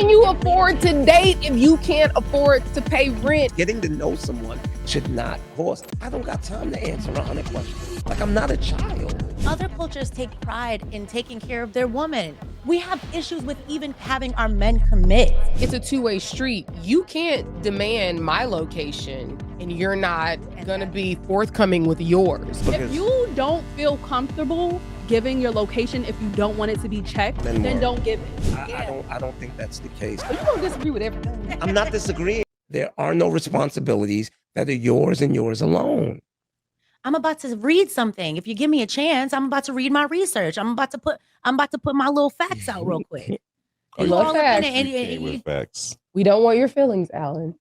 can you afford to date if you can't afford to pay rent? Getting to know someone should not cost. I don't got time to answer 100 questions. Like, I'm not a child. Other cultures take pride in taking care of their woman. We have issues with even having our men commit. It's a two-way street. You can't demand my location and you're not gonna be forthcoming with yours. If you don't feel comfortable giving your location, if you don't want it to be checked, then don't give it. I don't think that's the case. You don't disagree with everything. I'm not disagreeing. There are no responsibilities that are yours and yours alone. I'm about to read something. If you give me a chance, I'm about to read my research. I'm about to put my little facts out real quick. We love facts. Facts. We don't want your feelings, Alan.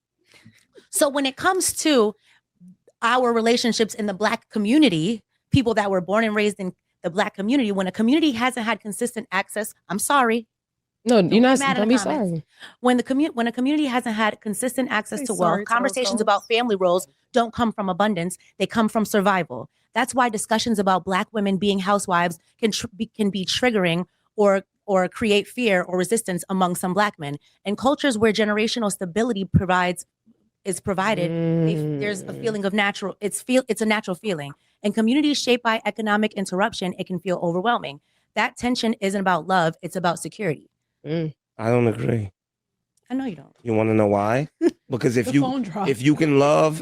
So when it comes to our relationships in the Black community, people that were born and raised in the Black community, when a community hasn't had consistent access, I'm sorry. No, you're not. Don't be sorry. When a community hasn't had consistent access to wealth, conversations about family roles don't come from abundance; they come from survival. That's why discussions about Black women being housewives can be triggering or create fear or resistance among some Black men. In cultures where generational stability is provided, there's a feeling of natural. It's a natural feeling. In communities shaped by economic interruption, it can feel overwhelming. That tension isn't about love; it's about security. I don't agree. I know you don't. You want to know why? Because if you can love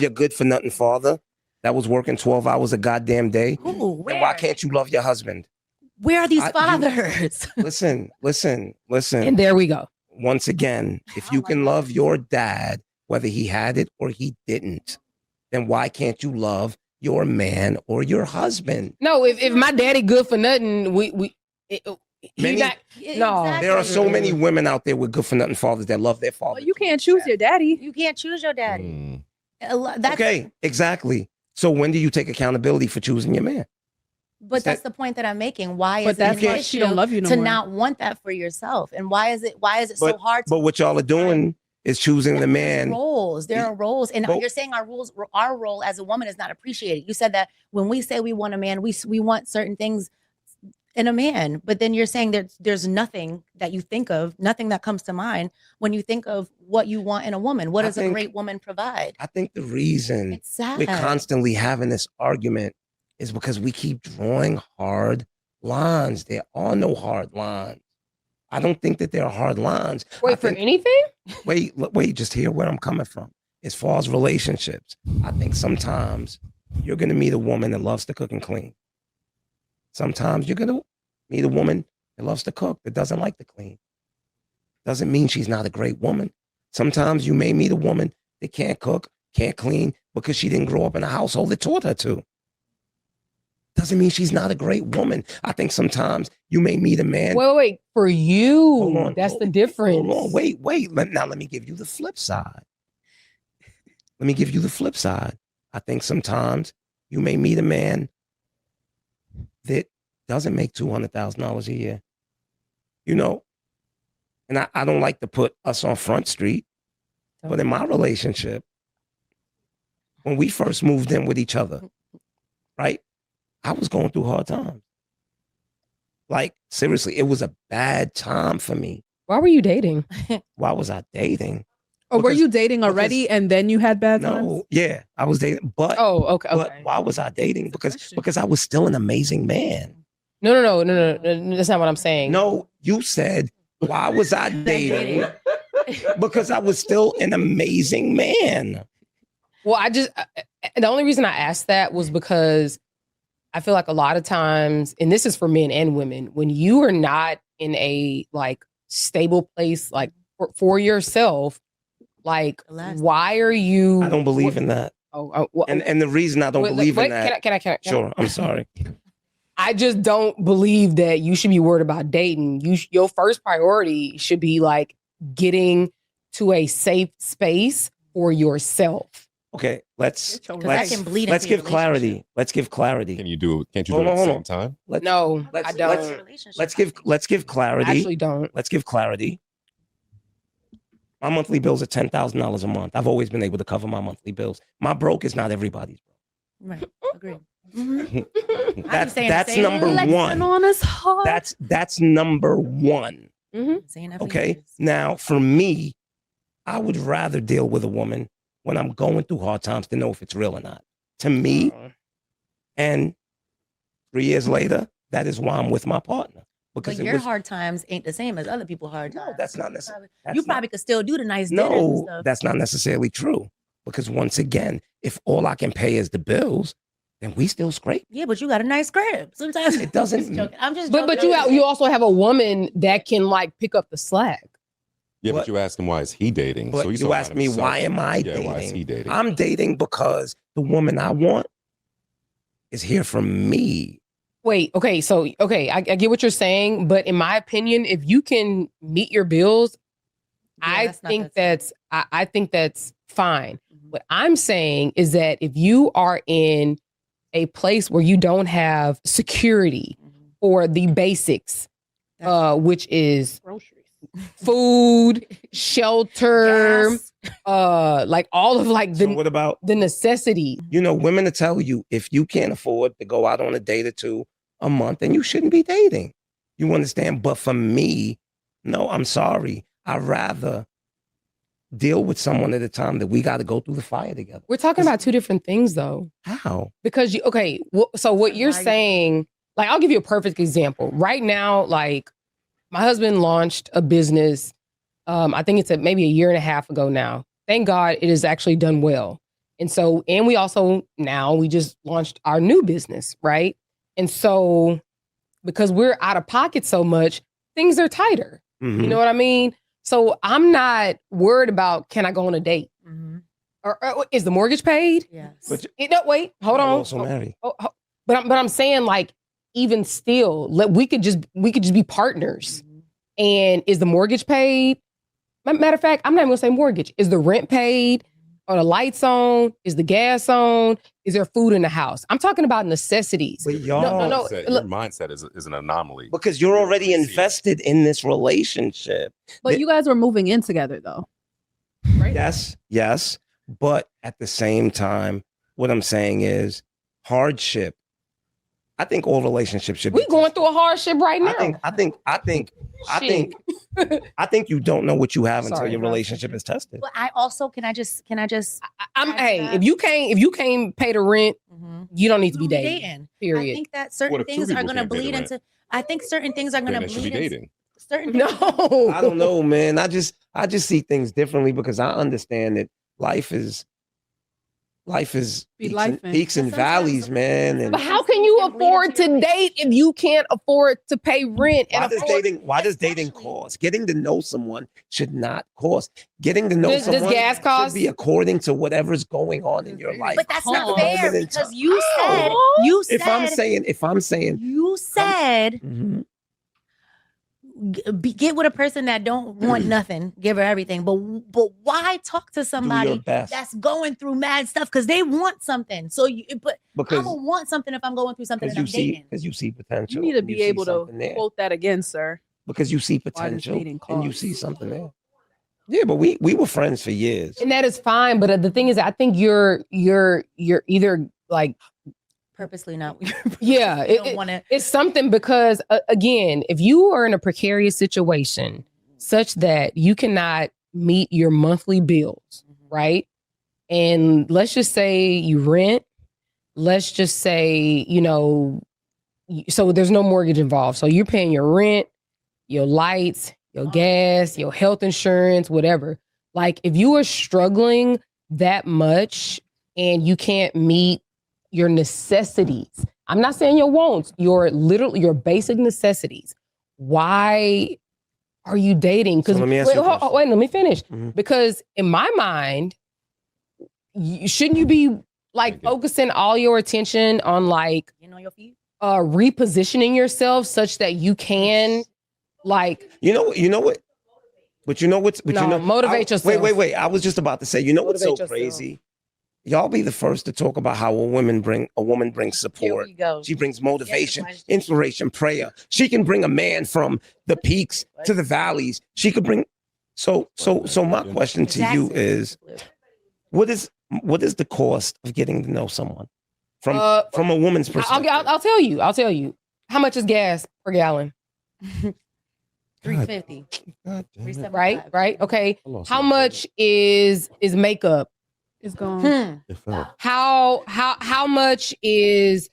your good for nothing father that was working 12 hours a goddamn day, then why can't you love your husband? Where are these fathers? Listen. And there we go. Once again, if you can love your dad, whether he had it or he didn't, then why can't you love your man or your husband? No, if my daddy good for nothing, there are so many women out there with good for nothing fathers that love their father. Well, you can't choose your daddy. You can't choose your daddy. Okay, exactly. So when do you take accountability for choosing your man? But that's the point that I'm making. Why is that's it why she don't love you no to more. Not want that for yourself? And why is it so hard? But what y'all are doing is choosing the man. There are roles, and you're saying our role as a woman is not appreciated. You said that when we say we want a man, we want certain things in a man, but then you're saying there's nothing that you think of, nothing that comes to mind when you think of what you want in a woman. What does a great woman provide? I think the reason we're constantly having this argument is because we keep drawing hard lines. There are no hard lines. I don't think that there are hard lines. Anything? Wait, just hear where I'm coming from. As far as relationships, I think sometimes you're going to meet a woman that loves to cook and clean. Sometimes you're going to meet a woman that loves to cook, that doesn't like to clean. Doesn't mean she's not a great woman. Sometimes you may meet a woman that can't cook, can't clean because she didn't grow up in a household that taught her to. Doesn't mean she's not a great woman. I think sometimes you may meet a man. Wait. For you, that's the difference. Hold on. Wait. Now let me give you the flip side. I think sometimes you may meet a man that doesn't make $200,000 a year, and I don't like to put us on Front Street, but in my relationship, when we first moved in with each other, right, I was going through hard times. Like, seriously, it was a bad time for me. Why were you dating? Why was I dating? Or were you dating already and then you had bad times? No, yeah, I was dating, but okay. But why was I dating? Because I was still an amazing man. No, that's not what I'm saying. No, you said why was I dating? Because I was still an amazing man. Well, the only reason I asked that was because I feel like a lot of times, and this is for men and women, when you are not in a stable place for yourself, why are you? I don't believe in that. And the reason I don't believe in that. Can I? Sure, I'm sorry. I just don't believe that you should be worried about dating. Your first priority should be getting to a safe space for yourself. Okay, let's give clarity. Let's give clarity. Can't you do it at the same time? I don't. Let's give clarity. I actually don't. Let's give clarity. My monthly bills are $10,000 a month. I've always been able to cover my monthly bills. My broke is not everybody's broke. Right. Agree. That's number one. That's number one. Saying that for Okay. years. Now, for me, I would rather deal with a woman when I'm going through hard times to know if it's real or not. To me, and 3 years later, that is why I'm with my partner. Because But your hard times ain't the same as other people's hard times. No, that's not necessarily. You probably could still do the nice dinners and No, stuff. that's not necessarily true. Because once again, if all I can pay is the bills, then we still scrape. Yeah, but you got a nice crib. Sometimes it doesn't. I'm just But you also have a woman that can like pick up the slack. Yeah, but you ask him why is he dating? But so he's you ask me why am I dating? dating? Why is he dating? I'm dating because the woman I want is here for me. Wait, okay, so I get what you're saying, but in my opinion, if you can meet your bills, I think that's fine. What I'm saying is that if you are in a place where you don't have security or the basics, which is food, shelter, like all of like the what about the necessity? You know, women will tell you if you can't afford to go out on a date or two a month, then you shouldn't be dating. You understand? But for me, no, I'm sorry. I'd rather deal with someone at a time that we got to go through the fire together. We're talking about two different things, though. How? Because so what you're saying, like, I'll give you a perfect example. Right now, like, my husband launched a business. I think it's maybe a year and a half ago now. Thank God it has actually done well. And so, and we just launched our new business, right? And so, because we're out of pocket so much, things are tighter. Mm-hmm. You know what I mean? So I'm not worried about, can I go on a date? Mm-hmm. Or is the mortgage paid? Yes. But no, wait, hold on. Also married. But I'm saying, like, even still, we could just be partners. Mm-hmm. And is the mortgage paid? Matter of fact, I'm not even gonna say mortgage. Is the rent paid? Are the lights on? Is the gas on? Is there food in the house? I'm talking about necessities. But y'all, no. Your mindset is an anomaly. Because you're already invested in this relationship. But you guys were moving in together, though, right? Yes. But at the same time, what I'm saying is hardship. I think all relationships should be. We're going through a hardship right now. I think you don't know what you have until your relationship is tested. But I also can I just if you can't pay the rent, you don't need to be dating. Period. I think that certain things are going to bleed into. I think certain things are going to bleed into dating. Certain no. I don't know, man. I just see things differently because I understand that life is peaks and valleys, man. But how can you afford to date if you can't afford to pay rent? Why does dating cost? Getting to know someone should not cost. Getting to know someone does gas cost? Should be according to whatever's going on in your life. But that's not fair because you said. If I'm saying, you said. Get with a person that don't want nothing, give her everything. But why talk to somebody that's going through mad stuff because they want something? So I will want something if I'm going through something that I'm dating. Because you see potential. You need to be able to quote that again, sir. Because you see potential and you see something there. Yeah, but we were friends for years, and that is fine. But the thing is, I think you're either like. Purposely not. Yeah, it's something because again, if you are in a precarious situation such that you cannot meet your monthly bills, right? And let's just say you rent, let's just say, so there's no mortgage involved. So you're paying your rent, your lights, your gas, your health insurance, whatever. Like if you are struggling that much and you can't meet your necessities. I'm not saying your wants, your basic necessities. Why are you dating? Because let me finish. Mm-hmm. Because in my mind, shouldn't you be like focusing all your attention on like your feet? repositioning yourself such that you can like you know what? But motivate yourself. Wait. I was just about to say, what's so crazy? Y'all be the first to talk about how a woman brings support. She brings motivation, inspiration, prayer. She can bring a man from the peaks to the valleys. She could bring. So my question to you is, what is the cost of getting to know someone from a woman's perspective? I'll tell you. How much is gas per gallon? $350. God damn it. Right. Okay. I lost How my much is makeup? It's gone. thread. It fell. How much is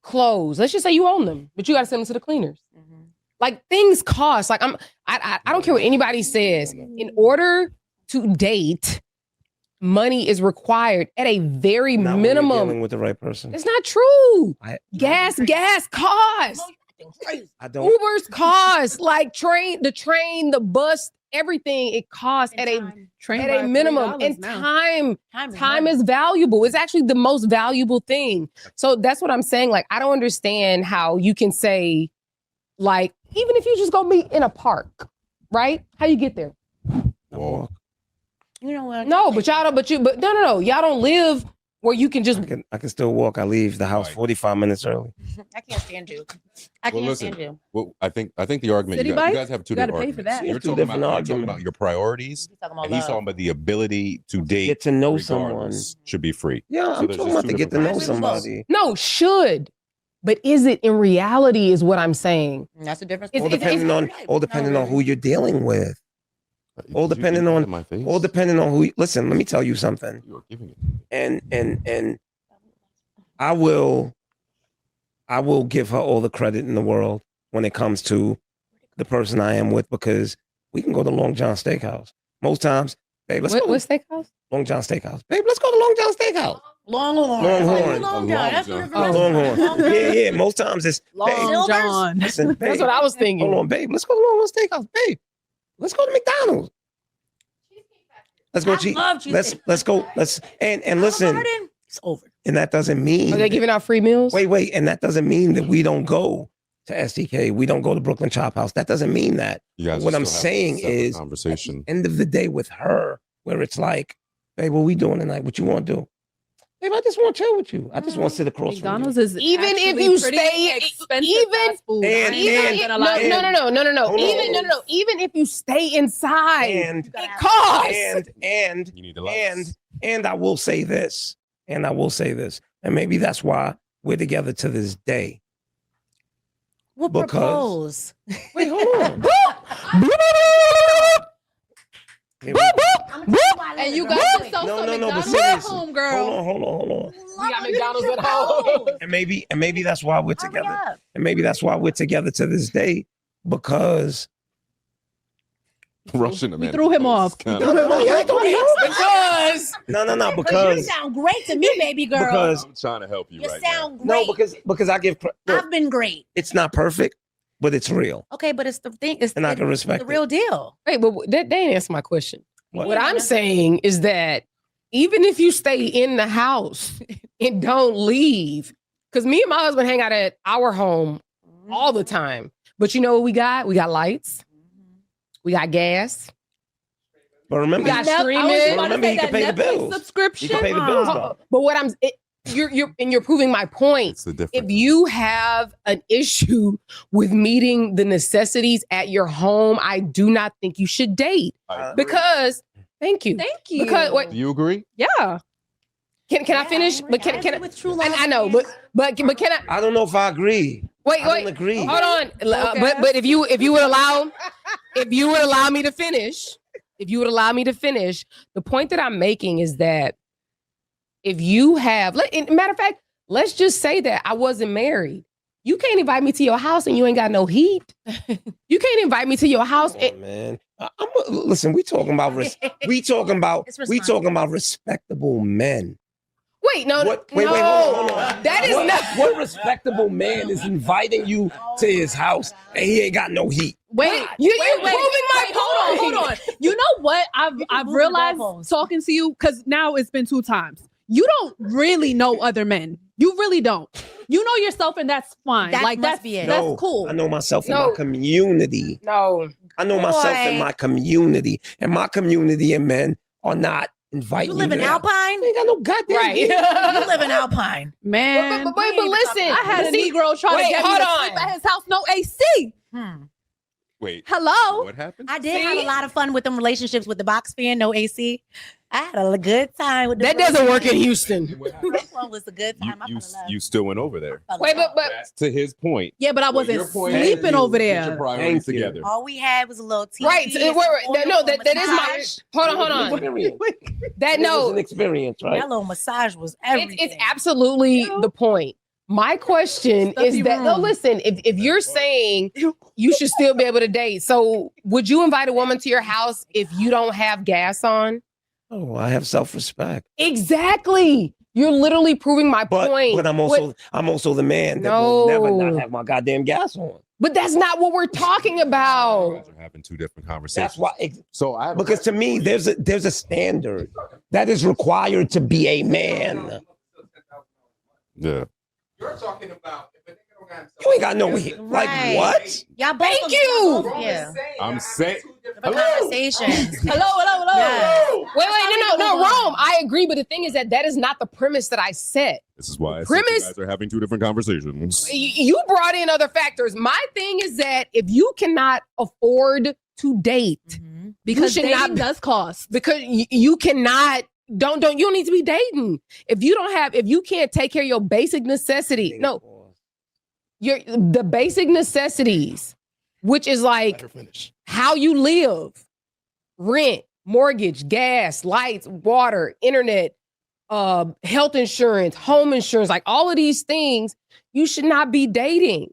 clothes? Let's just say you own them, but you got to send them to the cleaners. Like things cost. Like I don't care what anybody says. In order to date, money is required at a very Not when you're minimum. dealing with the right person. It's not true. I Gas costs. don't. Ubers cost. Like the train, the bus, everything. It costs at a minimum. And time is valuable. It's actually the most valuable thing. So that's what I'm saying. Like I don't understand how you can say, like, even if you just go meet in a park, right? How you get there? Walk. You know what? No, but y'all don't. But no. Y'all don't live where you can just. I can still walk. I leave the house Right. 45 minutes early. I can't stand you. I Well, can't listen. stand you. Well, I think the argument City you bike? guys have two You gotta different pay for arguments. that. You're Two talking different about arguments. your priorities, He's talking about and he's love. talking about the ability to date. Get to know someone. regardless should be free. Yeah, So I'm there's talking just about two to get to different know priorities. somebody. No, should. But is it in reality? Is what I'm saying. That's the difference. It's- All depending on who you're dealing with. All Did you depending eat that on- in my face? All depending on who. Listen, let me tell you something. You are giving it. And I will give her all the credit in the world when it comes to the person I am with, because we can go to Long John Steakhouse. Most times, babe, let's go What to steakhouse? Long John Steakhouse. Babe, let's go to Long John Steakhouse. Longhorn. Longhorn. Long John. That's what Oh, Longhorn. Yeah. Most times it's, babe, Silvers? John. listen, babe, That's what I was thinking. hold on, babe. Let's go to Longhorn Steakhouse, babe. Let's go to McDonald's. Let's go. I love cheesecake. Let's go. And listen. Garden, it's over. And that doesn't mean. Are they giving out free meals? Wait. And that doesn't mean that we don't go to SDK. We don't go to Brooklyn Chop House. That doesn't mean that. You guys What are I'm still having a saying separate is, conversation. At the end of the day with her, where it's like, babe, what we doing tonight? What you want to do? Babe, I just want to chill with you. I just want to sit across McDonald's from you. is Even if actually you pretty stay- expensive even- fast food. and- I'm Even not if, gonna lie. no. Hold on. Even if you stay inside, And it costs. and You need the lights. and I will say this, and maybe that's why we're together to this day. We'll Because- propose. Wait, hold on. Here we- And you got No, yourself no, some no, but McDonald's at seriously. home, girl. Hold on. We got McDonald's at home. And maybe that's why we're together. And maybe that's why we're together to this day, because Rushing the We man. threw him off. because no, You because sound great to me, baby girl. because I'm trying to help you You right sound no, great. because I give look, I've been great. it's not perfect, but it's real, Okay, but it's the thing. It's and I can the respect real deal. Wait, but that didn't answer my question. What? What I'm saying is that even if you stay in the house and don't leave, because me and my husband hang out at our home all the time. But you know what we got? We got lights. We got gas. But remember, We got Nep- I was streaming. about to Remember, say he can that pay the Netflix bills. subscription. You can pay the bills, Uh, though. But what you're proving my point. It's the difference. If you have an issue with meeting the necessities at your home, I do not think you should date. I agree. Because thank you. Thank you. Because wait, Do you agree? yeah. can I finish? But can I? with true And love? I know, but can I? I don't know if I agree. Wait. I don't agree. Hold on. Okay. But if you would allow me to finish, the point that I'm making is that if you have, matter of fact, let's just say that I wasn't married. You can't invite me to your house and you ain't got no heat. You can't invite me to your house. Come on, man. Listen, we talking about respectable men. Wait, no. Wait, no. hold on. That is not. What respectable man is inviting you to his house and he ain't got no heat? Wait, you're proving my point. Hold on. You know what? I've move realized the goalposts. talking to you, because now it's been 2 times. You don't really know other men. You really don't. You know yourself, and that's fine. That like must that's be it. that's No, cool. I know myself in No. my community. No. I know myself in Boy. my community. And my community and men are not inviting You live in to that. Alpine? I ain't got no goddamn Right. heat. You live in Alpine. Man, But listen. I had a See, Negro try to wait, get me hold to on. sleep at his house, no AC. Wait. Hello. What happened? I did See? have a lot of fun with them relationships with the box fan, no AC. I had a good time with the That doesn't work in Houston. This one was a good time. You still went over there. Wait, but That's to his point. Yeah, but I wasn't Your point is sleeping you over get your there. priorities Thank you. together. all we had was a little TV. right. So, no, that is my. Hold on. Experience. That It was an no, experience, right? That little massage was everything. it's absolutely the point. My question Stuffy is that no, room. listen. If you're saying you should still be able to date, so would you invite a woman to your house if you don't have gas on? Oh, I have self-respect. Exactly. You're literally proving my point. But I'm also the man that will never not have my goddamn gas on. But that's not what we're talking You about. guys are having two different conversations. That's why. So I have Because to me, there's a standard that is required to be a man. yeah. You're talking about if a nigga don't got You ain't got no like Right. what? Y'all both. Thank you. Yeah. I'm saying. Different conversations. Hello. Yeah. Wait, no, Rome. I agree, but the thing is that is not the premise that I set. This is why I said Premise- you guys are having two different conversations. You brought in other factors. My thing is that if you cannot afford to date, Mhm. Because should dating not- does cost. because you cannot. You don't need to be dating. If you can't take care of your basic necessities, no, the basic necessities, which is like how you live, rent, mortgage, gas, lights, water, internet, health insurance, home insurance, like all of these things, you should not be dating.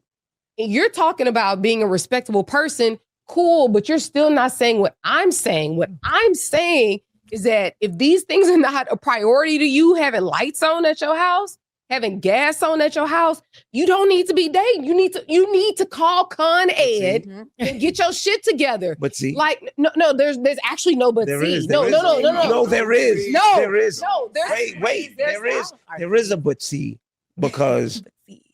And you're talking about being a respectable person, cool, but you're still not saying what I'm saying. What I'm saying is that if these things are not a priority to you, having lights on at your house, having gas on at your house, you don't need to be dating. You need to call Con Ed Mhm. and get your shit together. But see, Like no, there's actually no but there see. is. No, there no, is. no, no, no. No, there is. No, there is. No, there's Wait, there's there is. not. There is a but see, because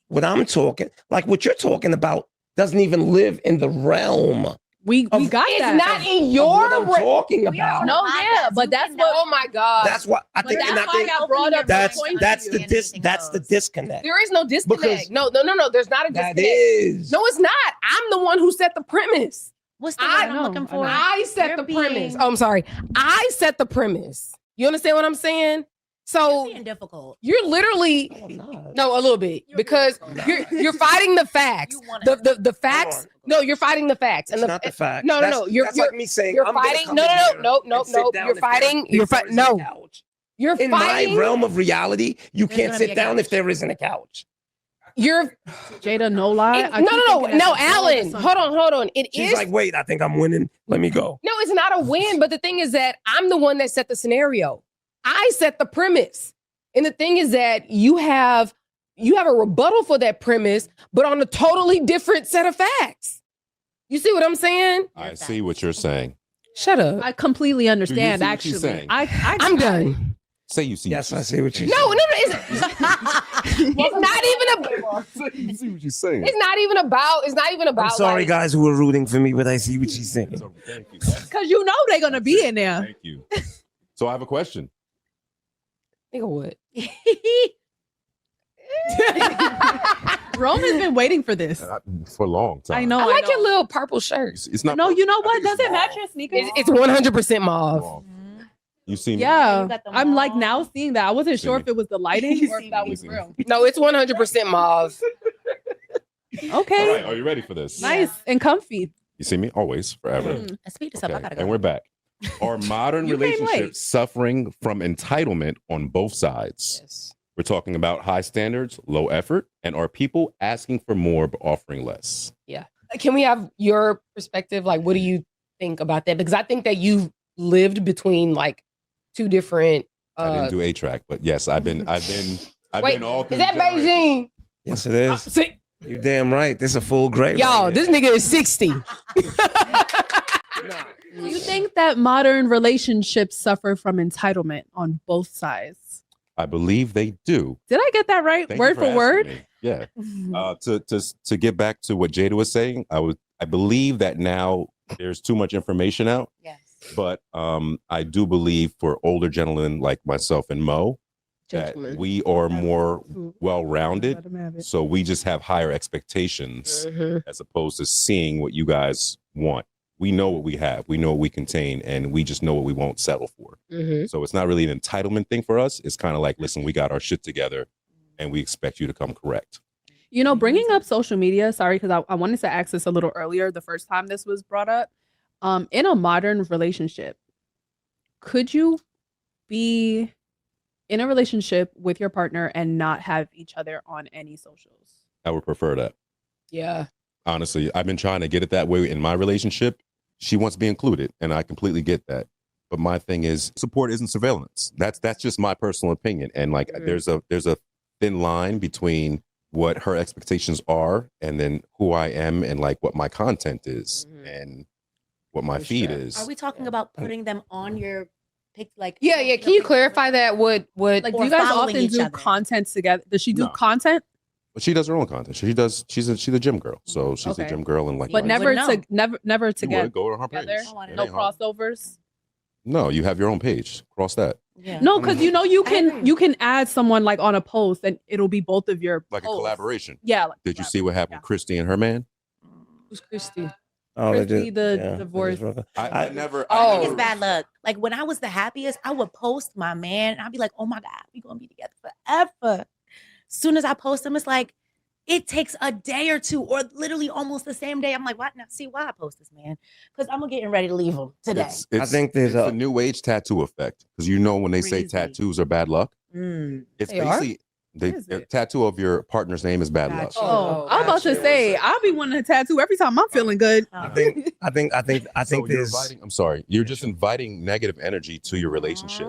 what I'm talking, like what you're talking about, doesn't even live in the realm. We got It's that. not in of your what I'm talking We are about. No, podcast. yeah, but You that's can what- Oh my God. That's what I But think. And that's I why think I brought up that's the point that's to the you. that's the disconnect. There is no disconnect. Because- No, there's not a disconnect. That is. No, it's not. I'm the one who set the premise. What's the I word I'm know, looking I for? know. I set You're the premise. being- Oh, I'm sorry. I set the premise. You understand what I'm saying? So Being difficult. you're literally No, I'm not. no, a little bit because you're fighting the facts. You wanna- The facts. Hold on. No, you're fighting the facts. It's not the fact. No, That's you're like me saying you're I'm gonna fighting. come No, in no, here no. and sit down You're if there- fighting. if You're there fighting. isn't a No, couch. you're In my fighting. realm of reality, you There's can't gonna be sit a down couch. if there isn't a couch. You're Jada, no lie. I no, keep no, thinking that's no, a Alan. song. Hold on. It She's is like, wait, I think I'm winning. Let me go. no, it's not a win. But the thing is that I'm the one that set the scenario. I set the premise, and the thing is that you have a rebuttal for that premise, but on a totally different set of facts. You see what I'm saying? I see what you're saying. Shut up. I completely understand. see what she's Actually, saying? I'm done. Say you see. Yes, I see what you. No, it's not even a. You see what you're saying. It's not even about. I'm sorry, like, guys who are rooting for me, but I see what she's saying. So, thank you. because you know they're gonna be in there. Thank you. So I have a question. Nigga, what? Rome has been waiting for this. For a long time. I know. I like know. your little purple shirt. It's not. No, you know I what? think Does it's it match mauve. your sneakers? It's 100% mauve. Mauve. You see me? Yeah, You got the I'm like mauve. now seeing that. I wasn't See sure me. if it was the lighting You or if see that me. was real. No, it's 100% mauve. Okay, All right. Are you ready for this? nice and comfy. You see me? Always, forever. Mm. Speed this up. I Okay, gotta go. and we're back. Are modern You came late. relationships suffering from entitlement on both sides? Yes. We're talking about high standards, low effort, and are people asking for more but offering less? Can we have your perspective? Like, what do you think about that? Because I think that you've lived between like two different. I didn't do a track, but yes, I've been Wait, all is three that generations. Beijing? Yes, it is. See, You damn right. This is a full grade. y'all, right this nigga is 60. Do you think that modern relationships suffer from entitlement on both sides? I believe they do. Did I get that right? Thank Word you for asking word? me. Yeah. To get back to what Jada was saying, I believe that now there's too much information out, Yes. but I do believe for older gentlemen like myself and Mo that Gentlemen. we are more well-rounded, Let him have it. so we just have higher expectations Mhm. as opposed to seeing what you guys want we know what we have, we know what we contain, and we just know what we won't settle for. Mhm. So it's not really an entitlement thing for us. It's kind of like, listen, we got our shit together and we expect you to come correct. You know, bringing up social media, sorry, because I wanted to ask this a little earlier, the first time this was brought up. In a modern relationship, could you be in a relationship with your partner and not have each other on any socials? I would prefer that. Yeah. Honestly, I've been trying to get it that way in my relationship. She wants to be included, and I completely get that. But my thing is, support isn't surveillance. That's just my personal opinion. And like, there's a thin line between what her expectations are and then who I am and like what my content is and what my feed is. Are we talking about putting them on your pic? Like, Yeah. Can you clarify that? What Like, do you guys often do content together? Does she do content? But she does her own content. She's a gym girl. So she's a gym girl and like, but never together. Go to her page. No crossovers. No, you have your own page. Cross that. Yeah. No, because you can add someone like on a post and it'll be both of your like posts. a collaboration. Yeah. Like Did you see what happened with Christy and her man? Who's Christy? Oh, Christy, the divorce. I never. I think it's bad luck. Like when I was the happiest, I would post my man and I'd be like, oh my God, we're gonna be together forever. Soon as I post him, it's like it takes a day or two, or literally almost the same day. I'm like, what? Now see why I post this, man? Because I'm getting ready to leave him today. I think there's a new age tattoo effect. Because you know when they say tattoos are bad luck, it's basically the tattoo of your partner's name is bad luck. Oh, I'm about to say I'll be wanting a tattoo every time I'm feeling good. I think so there's. I'm sorry. You're just inviting negative energy to your relationship,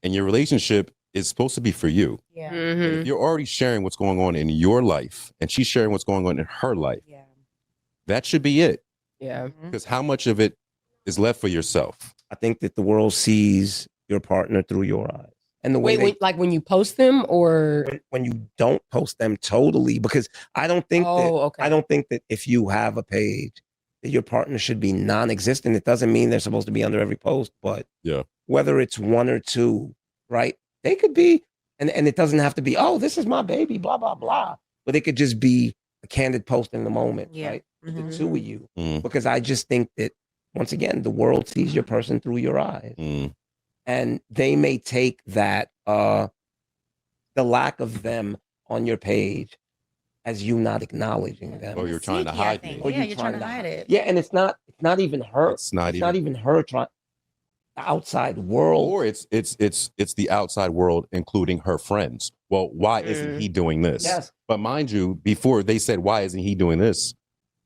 and your relationship is supposed to be for you. Yeah. And if you're already sharing what's going on in your life, and she's sharing what's going on in her life, that should be it. Yeah. Because how much of it is left for yourself? I think that the world sees your partner through your eyes. And the way when you post them, or when you don't post them totally, because I don't think that if you have a page that your partner should be non-existent. It doesn't mean they're supposed to be under every post, but whether it's one or two, right? They could be, and it doesn't have to be, oh, this is my baby, blah, blah, blah. But it could just be a candid post in the moment, right? The two of you. Because I just think that, once again, the world sees your person through your eyes. And they may take that, the lack of them on your page as you not acknowledging them. Or you're trying to hide me. Yeah, you're trying to hide it. Yeah, and it's not even her. It's not even her trying. The outside world, or it's the outside world, including her friends. Well, why isn't he doing this? Yes. But mind you, before they said, why isn't he doing this?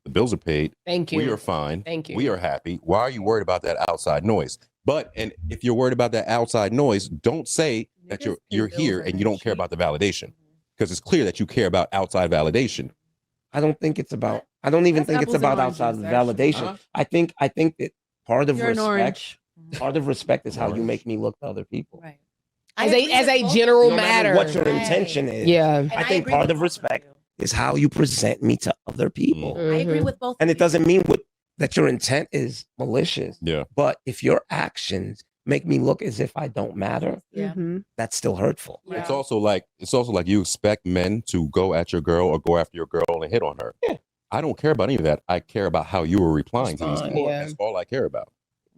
The bills are paid. Thank you. We are fine. Thank you. We are happy. Why are you worried about that outside noise? And if you're worried about that outside noise, don't say that you're here and you don't care about the validation, because it's clear that you care about outside validation. I don't think it's about. I don't even think it's about outside validation. I think that part of respect is how you make me look to other people. Right. As a general matter, what your intention is. Yeah. I think part of respect is how you present me to other people. I agree with both. And it doesn't mean that your intent is malicious. Yeah. But if your actions make me look as if I don't matter, that's still hurtful. Yeah. It's also like you expect men to go at your girl or go after your girl and hit on her. Yeah. I don't care about any of that. I care about how you were replying to these people. Yeah. That's all I care about.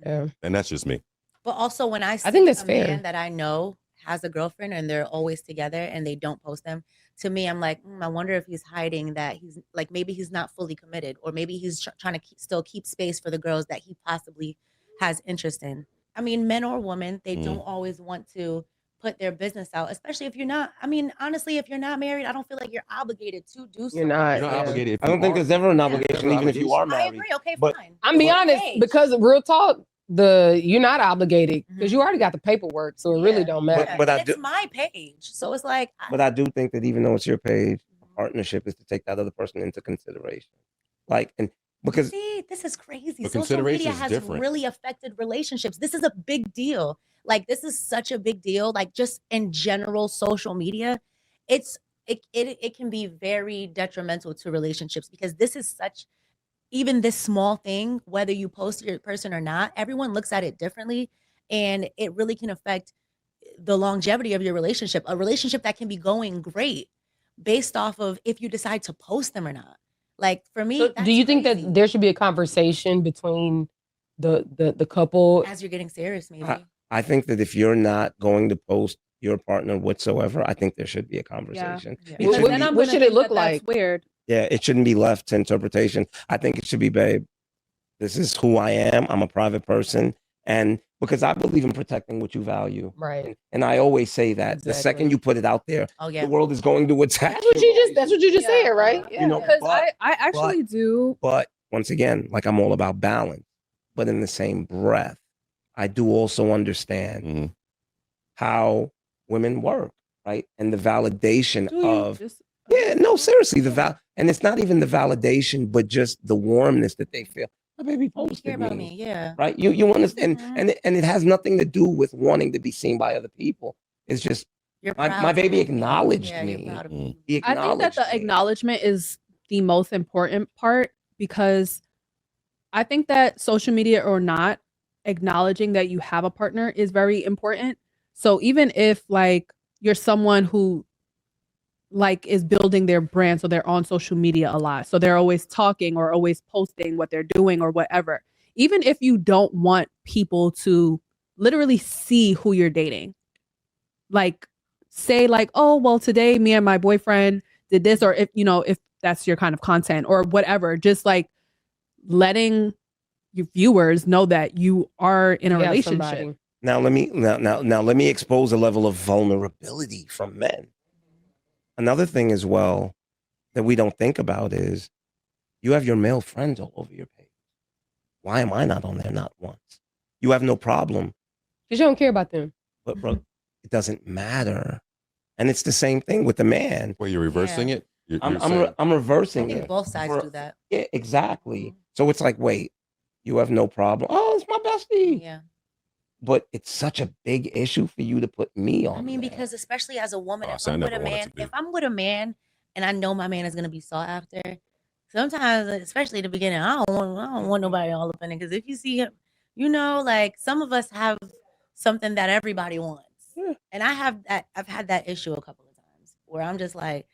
Yeah. And that's just me. But also when I think that's a fair. man that I know has a girlfriend and they're always together and they don't post them, to me, I'm like, I wonder if he's hiding that he's like, maybe he's not fully committed, or maybe he's trying to still keep space for the girls that he possibly has interest in. I mean, men or women, they don't always want to put their business out, especially if you're not. I mean, honestly, if you're not married, I don't feel like you're obligated to do so. You're not obligated. I don't think there's ever an obligation, even if you are I married. agree. Okay, But- fine. I'm be honest, because real talk, you're not obligated because you already got the paperwork, so it really don't matter. But it's my page, so it's like. But I do think that even though it's your page, partnership is to take that other person into consideration. Because see, this is crazy. But Social media consideration is has different. really affected relationships. This is a big deal. Like, this is such a big deal. Like, just in general, social media, it can be very detrimental to relationships, because this is even this small thing, whether you post your person or not, everyone looks at it differently, and it really can affect the longevity of your relationship. A relationship that can be going great based off of if you decide to post them or not. Like, for me, So that's do you think crazy. that there should be a conversation between the couple. As you're getting serious, maybe. I think that if you're not going to post your partner whatsoever, I think there should be a conversation. Yeah. It Because shouldn't then be- I'm what gonna should it think look that that's like? weird. yeah, it shouldn't be left to interpretation. I think it should be, babe, this is who I am. I'm a private person. And because I believe in protecting what you value. Right. And I always say that the Exactly. second you put it out there, Oh yeah. the world is going to attack. That's what you just Yeah. said, right? You know, Because but- I actually do. But once again, like, I'm all about balance. But in the same breath, I do also understand Mhm. how women work, right? And the validation Do you of just yeah, no, seriously, and it's not even the validation, but just the warmness that they feel. My baby You care posted about me, me, yeah. right? You understand, Mhm. and it has nothing to do with wanting to be seen by other people. It's just You're my proud baby of me. acknowledged Yeah, me. You're proud of Mm. me. He I think that the acknowledged me. acknowledgement is the most important part, because I think that social media or not, acknowledging that you have a partner is very important. So even if like you're someone who like is building their brand, so they're on social media a lot, so they're always talking or always posting what they're doing or whatever, even if you don't want people to literally see who you're dating, like say like, oh well, today me and my boyfriend did this, or if that's your kind of content or whatever, just like letting your viewers know that you are in a You have relationship. somebody. Now let me expose a level of vulnerability from men. Another thing as well that we don't think about is you have your male friends all over your page. Why am I not on there? Not once. You have no problem, Because you don't care about them. but bro, it doesn't matter. And it's the same thing with the man. Well, you're reversing it. You're I'm saying- I'm I reversing think it. both sides For- do that. Yeah, exactly. So it's like, wait, you have no problem. Oh, it's my bestie. Yeah. But it's such a big issue for you to put me on. I mean, there. because especially as a woman, Oh, if so I I'm with never a wanted man, to do. if I'm with a man and I know my man is gonna be sought after, sometimes, especially at the beginning, I don't want nobody all up in it. Because if you see him, like some of us have something that everybody wants. Yeah. And I've had that issue a couple of times where I'm just like,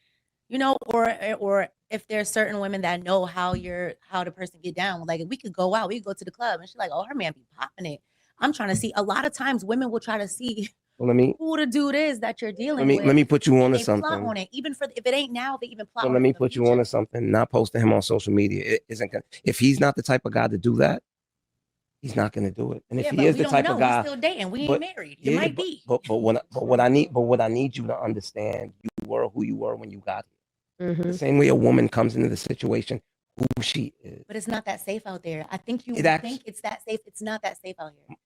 or if there's certain women that know how the person get down, like we could go out, we could go to the club, and she's like, oh, her man be popping it. I'm trying to see. A lot of times, women will try to see Well, let me who the dude is that you're dealing with. let me put you on and to they something. plot on it, even if it ain't now, they even plot. Well, on let it me in the put you future. on to something. Not posting him on social media. It isn't gonna, if he's not the type of guy to do that, he's not going to do it. And if Yeah, he but is we the don't type know. of guy, We're still dating. We but- ain't married. You yeah, might but, be. But what I need you to understand, you were who you were when you got here. Mhm. The same way a woman comes into the situation, who she is. But it's not that safe out there. I think you It acts- think it's that safe. It's not that safe out here.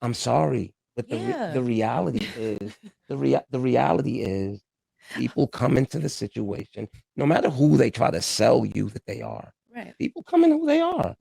I'm sorry, but Yeah. the reality is the reality is people come into the situation, no matter who they try to sell you that they are. Right. People come in who they are,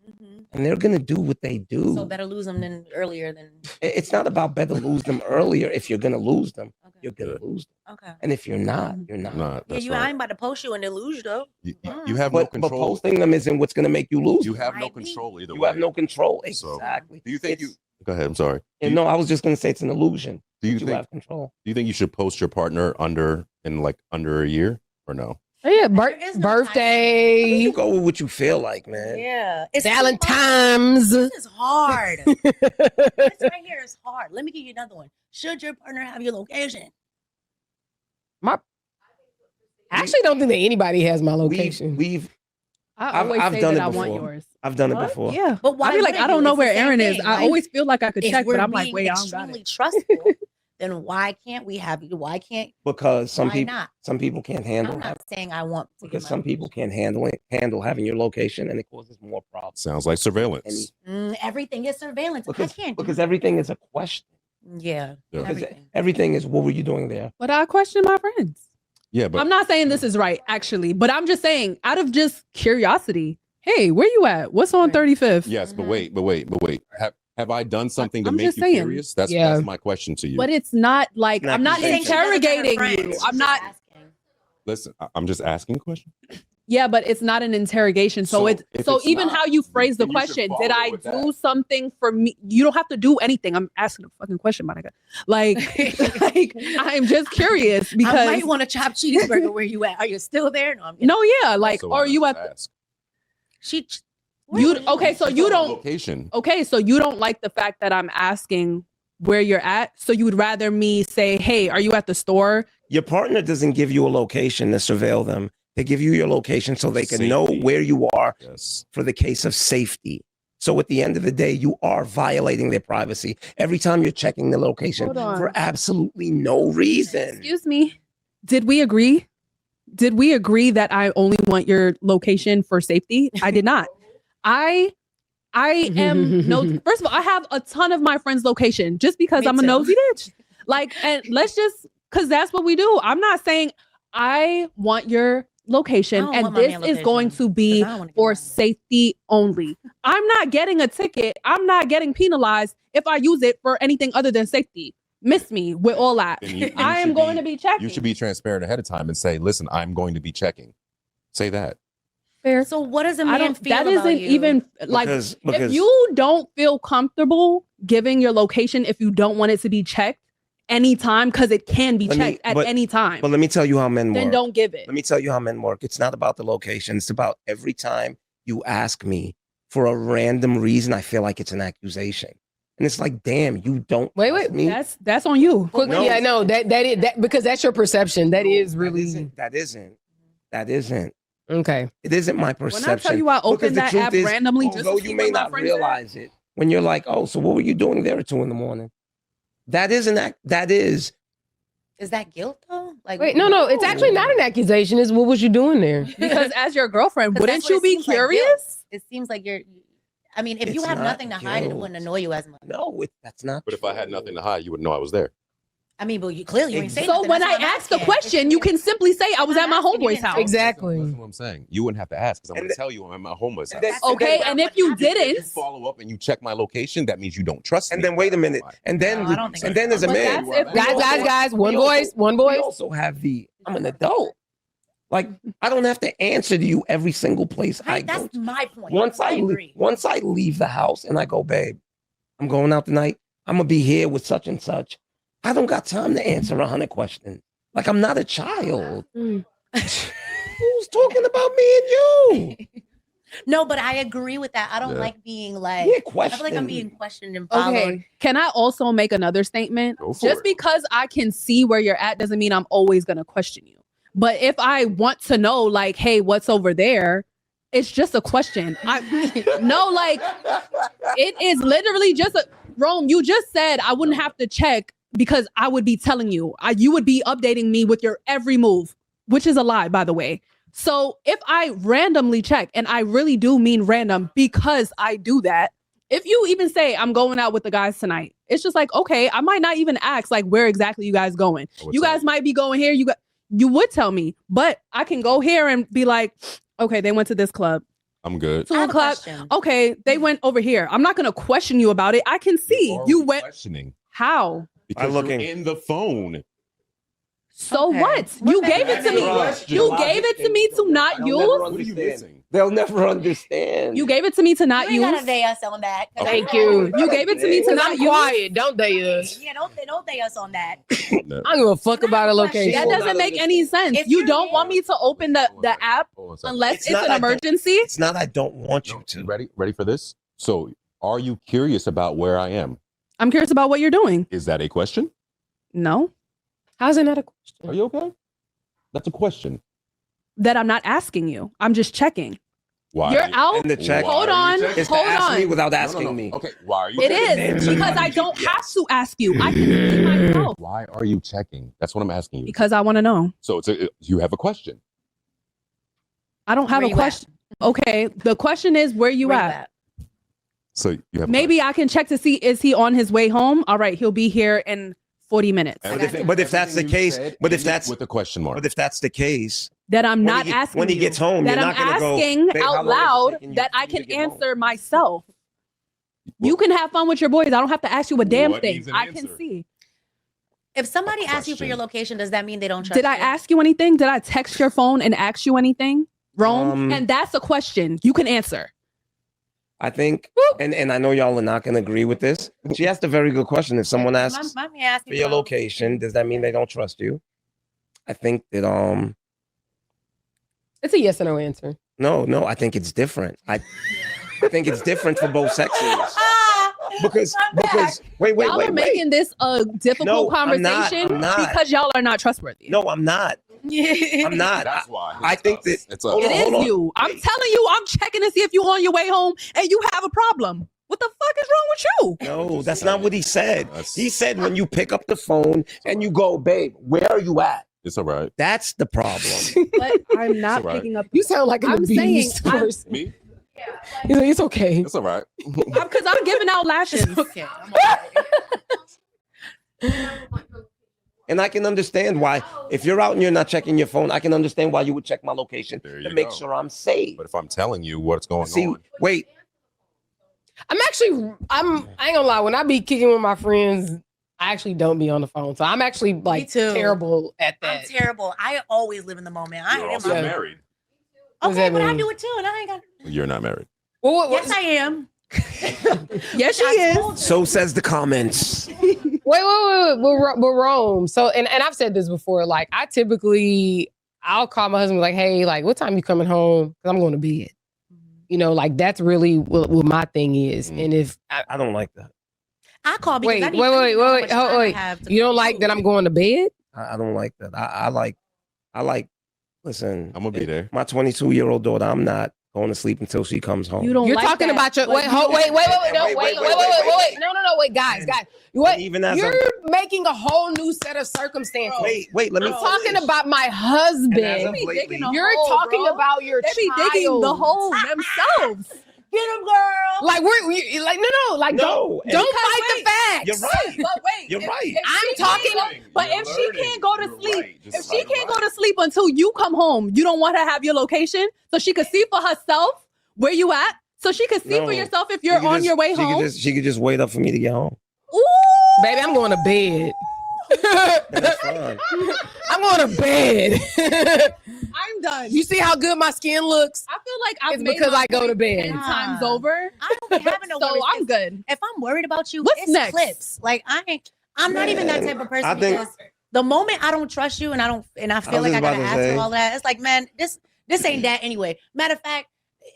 and they're gonna do what they do. So better lose them than earlier than. It's not about better lose them earlier. If you're gonna lose them, Okay. you're gonna lose them. Okay. And if you're not, you're not. Nah, Yeah, that's you. right. I ain't about to post you and then lose you though. You have no But control. posting them isn't what's gonna make you lose. You them. have no Might be. control either You way. have no control. So, Exactly. Do you think It's- Go ahead. I'm sorry. And no, I was just gonna say it's an illusion. Do you You think? have control. Do you think you should post your partner under a year or no? Oh, yeah, There is no birthday, You go with what you feel like, man. Yeah. It's too hard. Valentine's. This is hard. This right here is hard. Let me give you another one. Should your partner have your location? I actually don't think that anybody has my location. I always I've say done that it I want before. yours. I've done it What? before. Yeah. But why I be like, wouldn't I don't you? know It's the where same Aaron is. thing, I right? always feel like I could If check, but we're I'm like, being wait, I don't got extremely it. trustful, then why can't we have you? Why can't? Because some Why people not? some people can't handle I'm that. not saying I want to. Because give some my people can't handle having your location, and it causes more problems. Sounds like surveillance. Everything is surveillance. Because I can't. because everything is a question. Yeah. Yeah. Because Everything. everything is, what were you doing there? But I question my friends. Yeah, but I'm not saying this is right, actually, but I'm just saying, out of just curiosity, hey, where you at? What's on Right. 35th? yes, but Mhm. wait. Have I done something to I'm make just you saying. curious? That's Yeah. my question to you. But it's not like, Not I'm not the same thing. interrogating you. I'm not, Listen, I'm just asking a question. yeah, but it's not an interrogation. So So it's, if so it's even not, how you phrase the then you should question, follow did I with do that. something for me? You don't have to do anything. I'm asking a fucking question, my nigga. Like, like I'm just curious I because, might want a chopped cheeseburger. Where you at? Are you still there? No, I'm kidding. no, yeah, like, So why are not you just at, ask? She Okay, so you don't. Location. Okay, so you don't like the fact that I'm asking where you're at. So you would rather me say, "Hey, are you at the store?" Your partner doesn't give you a location to surveil them. They give you your location so they can know where you are for the case of safety. So at the end of the day, you are violating their privacy every time you're checking the location for absolutely no reason. Excuse me. Did we agree? Did we agree that I only want your location for safety? I did not. I am no. First of all, I have a ton of my friends' location just because I'm a nosy bitch. Like, and let's just, because that's what we do. I'm not saying I want your location and this is going to be for safety only. I'm not getting a ticket. I'm not getting penalized if I use it for anything other than safety. Miss me with all that. I am going to be checking. You should be transparent ahead of time and say, listen, I'm going to be checking. Say that. Fair. So what does a man feel that about isn't you? even like, Because if you don't feel comfortable giving your location, if you don't want it to be checked anytime, because it can be checked at any time. But let me tell you how men work. Then don't give it. Let me tell you how men work. It's not about the location. It's about every time you ask me for a random reason, I feel like it's an accusation. And it's like, damn, you don't wait. me. That's on you. No. Yeah, no, that is that because that's your perception. That is really That isn't. Okay. It isn't my perception. When I tell you I opened that app randomly, just although to see you may where my not friends realize it, when you're like, oh, so what were you doing there at 2 a.m? That is. Is that guilt though? Like, Wait, no, it's actually not an accusation. It's what was you doing there? Because as your girlfriend, wouldn't that's what you it be seems like guilt. curious? It seems like you're. I mean, if you It's have not nothing to hide, it guilt. wouldn't annoy you as much. No, that's not. But if I had nothing to hide, you would know I was there. I mean, but you clearly you ain't saying So nothing. when That's I what I'm ask the asking. question, you can simply say I was at my I'm asking, you homeboy's didn't house. say Exactly. That's what I'm saying. You wouldn't have to ask because I'm going to tell you I'm at my homeboy's house. Okay, and if you If you didn't, follow up and you check my location, that means you don't trust me. And then wait a minute. And then No, I don't think and so. then as a But man, that's if- Guys, one we also- voice, one we voice. also have I'm an adult. Like I don't have to answer to you every single place I Right, go. that's my point. Once I agree. leave the house and I go, babe, I'm going out tonight. I'm gonna be here with such and such. I don't got time to answer 100 questions. Like I'm not a child. Who's talking about me and you? No, but I agree with that. I don't Yeah. like being like. Yeah, I feel like I'm question. being questioned and followed. okay, can I also make another statement? Go for Just it. because I can see where you're at doesn't mean I'm always going to question you. But if I want to know, like, hey, what's over there? It's just a question. No, like, it is literally just a Rome. You just said I wouldn't have to check because I would be telling you. You would be updating me with your every move, which is a lie, by the way. So if I randomly check, and I really do mean random because I do that, if you even say I'm going out with the guys tonight, it's just like, okay, I might not even ask like where exactly you guys going. You guys might be going here. You would tell me, but I can go here and be like, okay, they went to this club. I'm good. 2 I have a o'clock. question. Okay, they went over here. I'm not going to question you about it. I can see you went. Questioning How? because looking. you're in the phone. So Okay. what? You gave it to me. Question. You gave it to me to not They'll use. never What are you understand. missing? They'll never understand. You gave it to me to not You ain't use. gotta they us on that. 'cause Thank I- you. You gave it to me to Because not I'm use. quiet. Don't they us? Yeah, don't they us on that. No. I don't give a fuck about a location. That doesn't make any sense. If You you're don't here- want me to open the app Hold on a second. unless It's it's not an I don't- emergency. It's not I don't want you to. Ready for this? So, are you curious about where I am? I'm curious about what you're doing. Is that a question? No, How's it not a question? Are you okay? That's a question. that I'm not asking you. I'm just checking. Why? You're are you- out. And the check Hold on. is to Hold ask me on. without No, no, asking no. me. Okay, why are you? It checking? is because I don't have to ask you. I can see myself Why are you checking? That's what I'm asking you. because I want to know. So you have a question. I don't have Where a you at? question. Okay. The question is where you Where at? So you have Maybe I can check to see is he on his way home? All right, he'll be here in 40 minutes. But if that's the case, but if that's with a question mark. but if that's the case, That I'm when not he- asking when he you. gets home, that you're I'm not gonna go, asking "Babe, how out long is it loud taking you that for I you to can get home?" answer myself. You can have fun with your boys. I don't have to ask you a damn What thing. needs an I can answer? see. If somebody asks you for question. your location, does that mean they don't trust Did I you? ask you anything? Did I text your phone and ask you anything? Rome? And that's a question you can answer. I think, and I know y'all are not going to agree with this. She asked a very good question. If someone asks Mind me asking for your about- location, does that mean they don't trust you? I think that It's a yes or no answer. no, I think it's different. I think it's different for both sexes. Because wait, Y'all are making this a difficult No, conversation I'm not. because y'all are not trustworthy. No, I'm not. I'm not. That's why. I think that it's hold on, It hold is on. you. I'm telling you, I'm checking to see if you're on your way home and you have a problem. What the fuck is wrong with you? No, that's not what he said. That's- He said when you pick up the phone and you go, babe, where are you at? It's all right. That's the problem. But I'm not It's all right. picking up. You sound like an I'm abused saying- person. Me? He's like, it's okay. It's all right. Because I'm giving out lashes. Okay. And I can understand why, if you're out and you're not checking your phone, I can understand why you would check my location There to you make go. sure I'm safe. But if I'm telling you what's going See, on, wait, I ain't gonna lie. When I be kicking with my friends, I actually don't be on the phone. So I'm actually like too. terrible at I'm that. terrible. I always live in the moment. I you're ain't also in my married. What does Okay, that but I mean? do it too, and I ain't got. You're not married. Well, Yes, I am. Yes, she is. so says the comments. wait. We're Rome. So, and I've said this before. Like, I'll call my husband like, hey, like, what time you coming home? Because I'm going to bed. You know, like that's really what my thing is. And if I don't like that. I call because wait, I need to know how much time I have to you don't cook like food. that I'm going to bed? I don't like that. I like. Listen, I'm gonna be there. My 22-year-old daughter, I'm not going to sleep until she comes home. You don't. You're like talking that, about your but wait, you- no, wait, wait, no, wait, guys. What? Even as You're making a whole new set of circumstances. wait, let me. I'm talking about my And as husband. of lately- You're hole, talking bro. about your They be child. digging the hole themselves. Get him, girl. Like like no, like No, don't and- fight the facts. You're right. But wait, You're right. I'm talking. But if she can't go to sleep, if she can't go to sleep until you come home, you don't want her to have your location so she could see for herself where you at, so she could see No. for yourself if She you're could on just- your way she home. She could just wait up for me to get home. Ooh, Baby, I'm going to bed. And that's fine. I'm going to bed. I'm done. You see how good my skin looks? I feel like I've It's made because my I go to point bed. 10 times over. I don't be having no So worries. I'm good. If I'm worried about you, What's it's next? clips. Like I'm not even that type of person I think- because the moment I don't trust you and I feel was like I just gotta about to ask say. for all that, it's like, man, this ain't that anyway. Matter of fact,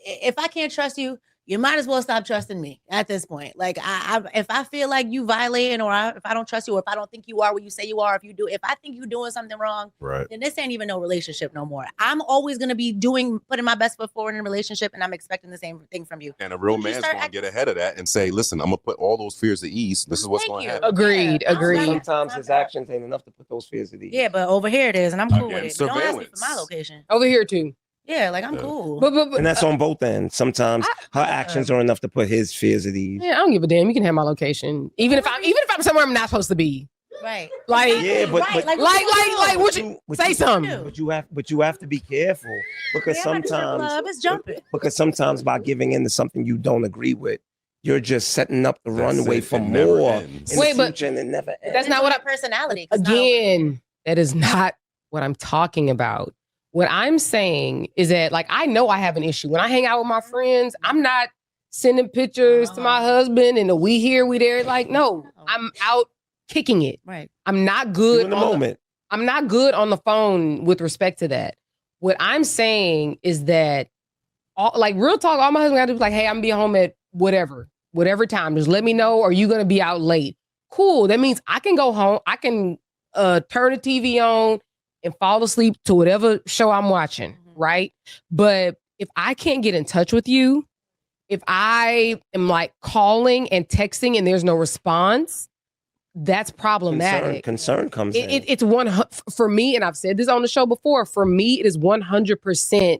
if I can't trust you, you might as well stop trusting me at this point. Like, if I feel like you violating, or if I don't trust you, or if I don't think you are what you say you are, if I think you're doing something wrong, Right. then this ain't even no relationship no more. I'm always gonna be putting my best foot forward in a relationship, and I'm expecting the same thing from you. And a real Would you man's start gonna acting- get ahead of that and say, listen, I'm gonna put all those fears at ease. This is what's Thank gonna you. happen. Agreed. Yeah, Agreed. Sometimes his actions ain't enough to put those fears at ease. Yeah, but over here it is, and I'm cool Again, with it. But don't ask me for my surveillance. location. Over here too. Yeah, like I'm Yeah. cool. But And that's on both ends. Sometimes her actions are enough to put his fears at ease. yeah, I don't give a damn. You can have my location, even if I'm somewhere I'm not supposed to be. Right. Like, Yeah, but- right. but- what you But say you- something? But you have to be careful because Yeah, I'm at the strip sometimes club, it's jumping. because sometimes by giving in to something you don't agree with, you're just setting up the That's runway it. for It never more ends. in Wait, the but future, and it never ends. that's not what my personality. It's not Again, that is not what I'm talking about. What I'm saying is that, like, I know I have an issue. When I hang out with my friends, I'm not sending pictures to my husband and we here, we there. Like, no, I'm out kicking it. right. I'm not You good in the on moment. I'm not good on the phone with respect to that. What I'm saying is that, like, real talk, all my husband got to do is like, hey, I'm gonna be home at whatever time. Just let me know. Are you gonna be out late? Cool. That means I can go home. I can turn the TV on and fall asleep to whatever show I'm watching, right? But if I can't get in touch with you, if I am like calling and texting and there's no response, that's problematic. Concern comes in. It's for me, and I've said this on the show before. For me, it is 100%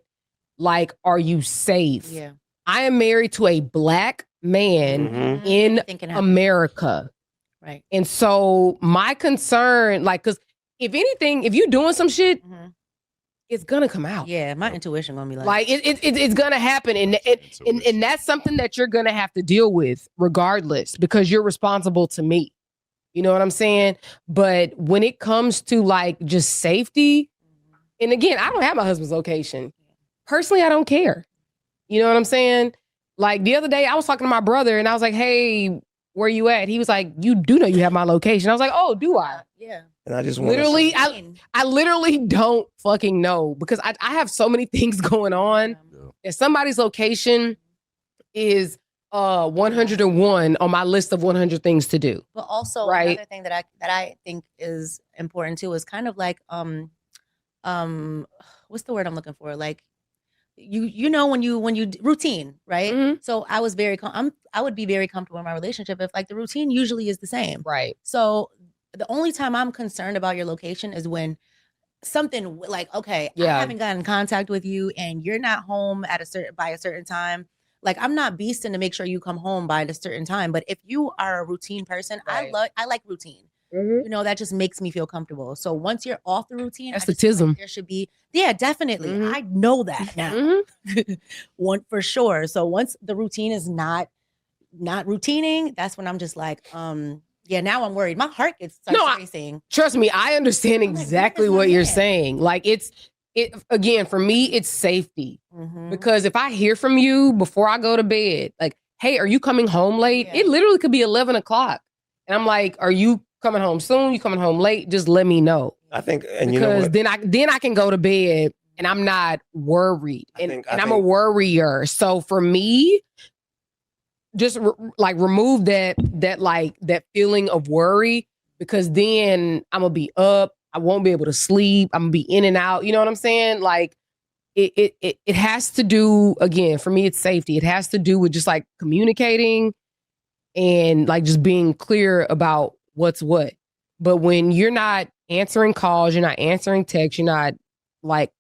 like, are you safe? Yeah. I am married to a Black man Mhm. in Anything can happen. America. Right. And so my concern, like, because if anything, if you're doing some shit, Mhm. it's gonna come out. Yeah, my intuition gonna be like, Like it's gonna happen, and that's something that you're gonna have to deal with regardless, because you're responsible to me. You know what I'm saying? But when it comes to like just safety, and again, I don't have my husband's location. Personally, I don't care. You know what I'm saying? Like the other day, I was talking to my brother, and I was like, "Hey, where you at?" He was like, "You do know you have my location." I was like, "Oh, do I?" yeah. And I just want Literally, I literally don't fucking know, because I have so many things going on. If somebody's location is 101 on my list of 100 things to do. But also Right. another thing that I think is important too is kind of like what's the word I'm looking for? Like you know when you routine, right? Mhm. So I was I would be very comfortable in my relationship if like the routine usually is the same. Right. So the only time I'm concerned about your location is when something like, okay, I Yeah. haven't gotten in contact with you and you're not home at by a certain time. Like I'm not beasting to make sure you come home by a certain time, but if you are a routine person, Right. I like routine. Mhm. You know, that just makes me feel comfortable. So once you're off the routine, I just feel Esthetism. like there should be, yeah, definitely. Mhm. I know that now. Mhm. One for sure. So once the routine is not routining, that's when I'm just like, yeah, now I'm worried. My heart starts racing. Trust me, I understand I'm like, where exactly is my what you're man? saying. Like it again, for me, it's safety. Mhm. Because if I hear from you before I go to bed, like, hey, are you coming home late? Yeah. It literally could be 11 o'clock. And I'm like, are you coming home soon? You coming home late? Just let me know. I think, and Because you know what? then I can go to bed and I'm not worried. And I'm a worrier. So for me, just remove that feeling of worry, because then I'm gonna be up. I won't be able to sleep. I'm gonna be in and out. You know what I'm saying? Like it has to do, again, for me, it's safety. It has to do with just like communicating and like just being clear about what's what. But when you're not answering calls, you're not answering texts, you're not like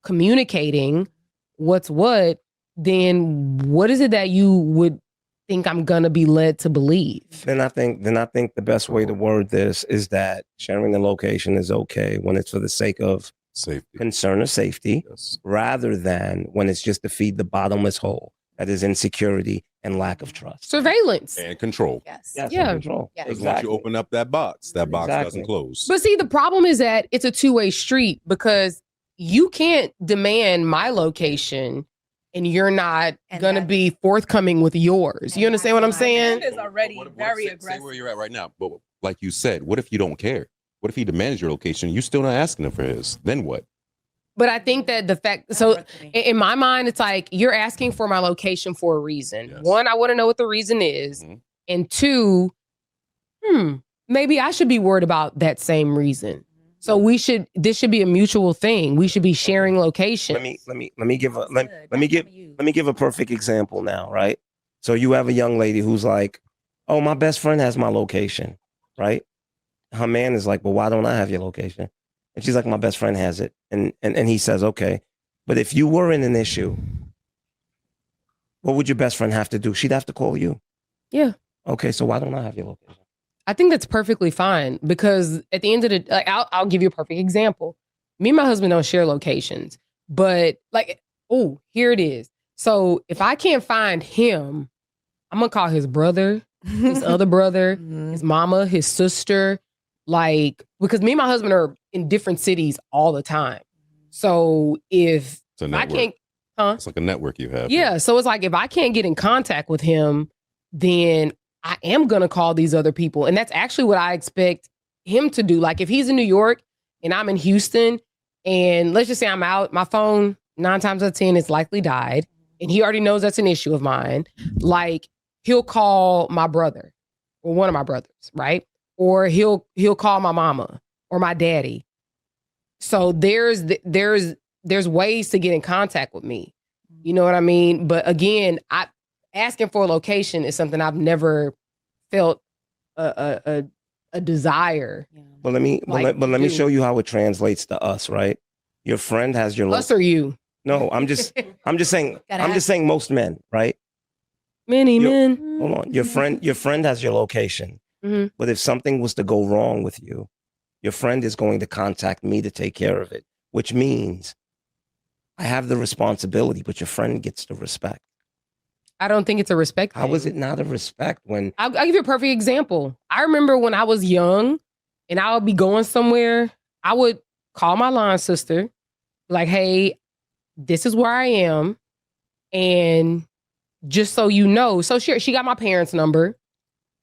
communicating what's what, then what is it that you would think I'm gonna be led to believe? Then I think the best way to word this is that sharing the location is okay when it's for the sake of Safety. concern or safety, Yes. rather than when it's just to feed the bottomless hole that is insecurity and lack of trust. Surveillance. And control. Yes. Yes, Yeah. and control. Yeah. Because once you open up that box Exactly. doesn't close. But see, the problem is that it's a two-way street, because you can't demand my location and you're not And gonna that's- be forthcoming with yours. and You understand what I'm that's my saying? bad. Is already very say aggressive. where you're at right now. But like you said, what if you don't care? What if he demands your location? You're still not asking him for his. Then what? But I think that the fact, That so works for me. in my mind, it's like you're asking for my location for a reason. Yes. One, I want to know what the reason is. Mhm. And two, maybe I should be worried about that same reason. So this should be a mutual thing. We should be sharing location. Let me give a That's let good. me That's give what you- let me give a perfect example now, right? So you have a young lady who's like, "Oh, my best friend has my location," right? Her man is like, "Well, why don't I have your location?" And she's like, "My best friend has it," and he says, "Okay, but if you were in an issue, what would your best friend have to do? She'd have to call you." Yeah. Okay, so why don't I have your location? I think that's perfectly fine, because at the end of the, like, I'll give you a perfect example. Me and my husband don't share locations, but like, oh, here it is. So if I can't find him, I'm gonna call his brother, his other brother, his mama, his sister, like, because me and my husband are in different cities all the time. So if It's a I network. can't, It's like a network you have. yeah. So it's like, if I can't get in contact with him, then I am going to call these other people. And that's actually what I expect him to do. Like if he's in New York and I'm in Houston, and let's just say I'm out, my phone 9 times out of 10 it's likely died, and he already knows that's an issue of mine. Like he'll call my brother or one of my brothers, right? Or he'll call my mama or my daddy. So there's ways to get in contact with me. You know what I mean? But again, asking for a location is something I've never felt a desire. Yeah. But let me Like let me you. show you how it translates to us, right? Your friend has your Us or you? No, I'm just saying Gotta I'm ask. just saying most men, right? Many You're- men. Hold on. Your friend has your location. Mhm. But if something was to go wrong with you, your friend is going to contact me to take care of it, which means I have the responsibility, but your friend gets the respect. I don't think it's a respect How thing. is it not a respect when I'll give you a perfect example. I remember when I was young and I would be going somewhere, I would call my line sister, like, hey, this is where I am. And just so you know, so she got my parents' number.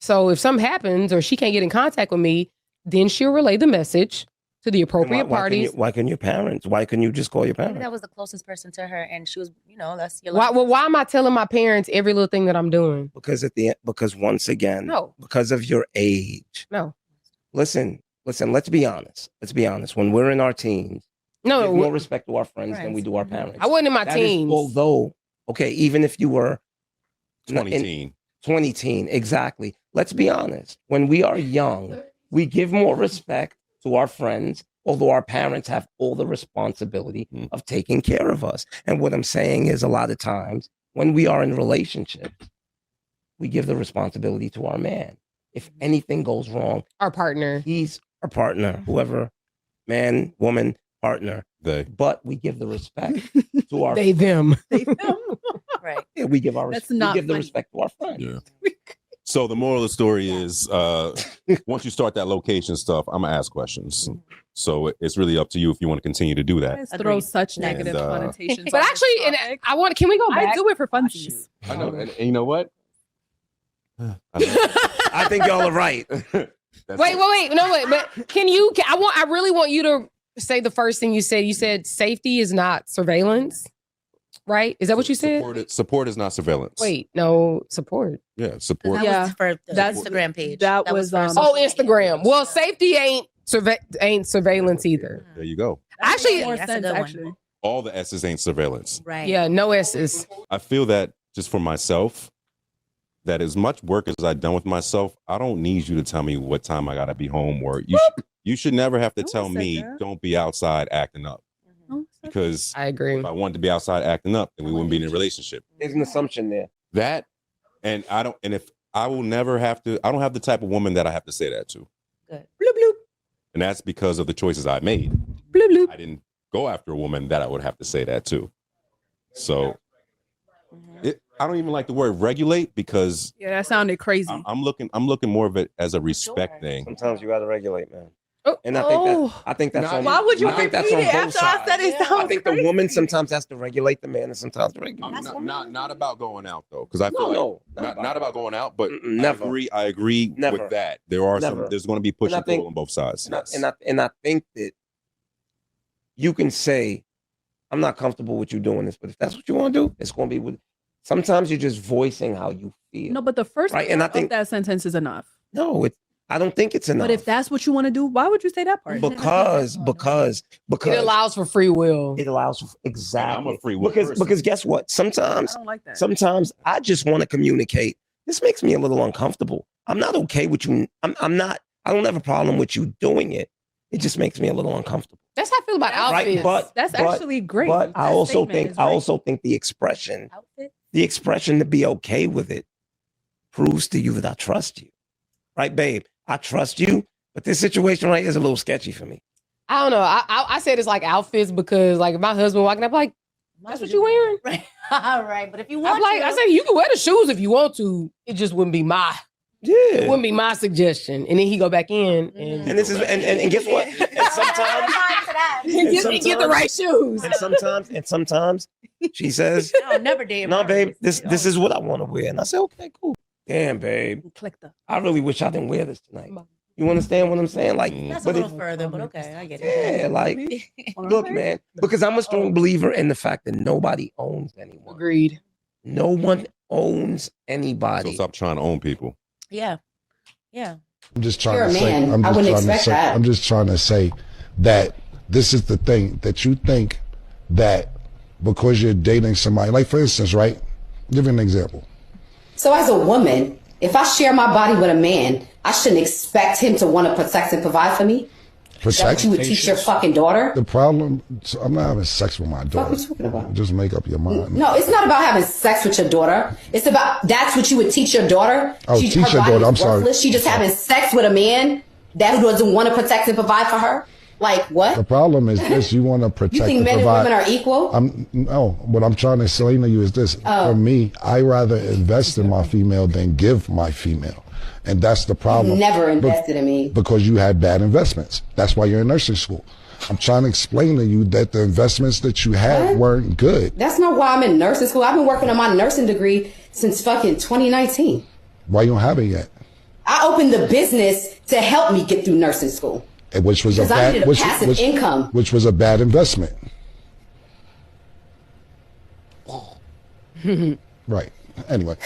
So if something happens or she can't get in contact with me, then she'll relay the message. to the appropriate parties. Why couldn't your parents? Why couldn't you just call your Maybe parents? that was the closest person to her, and she was, that's your. Why am I telling my parents every little thing that I'm doing? Because once again, No. because of your age. No. Listen, let's be honest. When we're in our teens, we give more respect to our friends than we do our parents. I wasn't in my That teens. Although, okay, even if you were 20 teen, exactly. Let's be honest. When we are young, we give more respect to our friends, although our parents have all the responsibility of taking care of us. And what I'm saying is, a lot of times when we are in relationships, we give the responsibility to our man. If anything goes wrong, our partner, he's our partner, whoever, man, woman, partner. But we give the respect to our them. Right. Yeah, we give our the respect to our friends. Yeah. So the moral of the story is, once you start that location stuff, I'm gonna ask questions. So it's really up to you if you want to continue to do that. Throw such negative connotations. But actually, can we go back? I do it for funsies. I know, and you know what? I think y'all are right. Wait. No, wait. But I really want you to say the first thing you said. You said safety is not surveillance. Right? Is that what you said? Support is not surveillance. Wait, no, support. Yeah, support. That was for the Instagram page. That was Instagram. Well, safety ain't surveillance either. There you go. Actually, more sense, actually. All the S's ain't surveillance. Right. Yeah, no S's. I feel that just for myself, that as much work as I've done with myself, I don't need you to tell me what time I gotta be home, or you should never have to tell me don't be outside acting up. Because I agree. If I wanted to be outside acting up, then we wouldn't be in a relationship. There's an assumption there. That, and I don't have the type of woman that I have to say that to. Good. Bloop, bloop. And that's because of the choices I made. Bloop, bloop. I didn't go after a woman that I would have to say that to. So I don't even like the word regulate, because that sounded crazy. I'm looking more of it as a respect thing. Sometimes you gotta regulate, man. Oh. And I think that's on. Why would you I think repeat that's on it both after I sides. said it sounds I think the woman sometimes has to regulate the man, and sometimes the regulate. Not about going out though, because I feel not about going out, but never. I agree with that. There are there's going to be push and pull on both sides. And I think that you can say, I'm not comfortable with you doing this, but if that's what you want to do, it's going to be with. Sometimes you're just voicing how you feel. No, but the first right, and I think that sentence is enough. No, I don't think it's enough. But if that's what you want to do, why would you say that part? Because it allows for free will. It allows for exactly. I'm a free will because guess what? Sometimes I don't like that. Sometimes I just want to communicate. This makes me a little uncomfortable. I'm not okay with you. I'm not. I don't have a problem with you doing it. It just makes me a little uncomfortable. That's how I feel about outfits. Right? But that's actually great. But I also think the expression to be okay with it proves to you that I trust you. Right, babe? I trust you, but this situation right here is a little sketchy for me. I don't know. I said it's like outfits because, like, if my husband walking up, like, that's what you wearing? Right. All right. But if you want I said you can wear the shoes if you want to. It just wouldn't be it wouldn't be my suggestion. And then he go back in and this is and guess what? And get the right shoes. And sometimes she says, "No, never date." No, babe, this is what I want to wear. And I say, okay, cool. Damn, babe. I really wish I didn't wear this tonight. You understand what I'm saying? Like, that's a little further, but okay, I get it. Yeah, like, look, man, because I'm a strong believer in the fact that nobody owns anyone. Agreed. No one owns anybody. So stop trying to own people. Yeah. I'm just trying to say. I'm just trying to say that this is the thing that you think that because you're dating somebody, like for instance, right? Give you an example. So as a woman, if I share my body with a man, I shouldn't expect him to want to protect and provide for me? Is that what you would teach your fucking daughter? The problem, I'm not having sex with my daughter. What are you talking about? Just make up your mind. No, it's not about having sex with your daughter. It's about, that's what you would teach your daughter? Oh, teach your daughter, I'm sorry. She just having sex with a man that doesn't want to protect and provide for her? Like, what? The problem is this, you want to protect you think and men provide. and women are equal? No, what I'm trying to explain to you is this. For me, I rather invest in my female than give my female. And that's the problem. You never invested in me. Because you had bad investments. That's why you're in nursing school. I'm trying to explain to you that the investments that you had weren't good. That's not why I'm in nursing school. I've been working on my nursing degree since fucking 2019. Why you don't have it yet? I opened the business to help me get through nursing school. which was because I needed a passive income, which was a bad investment. Right. Anyway,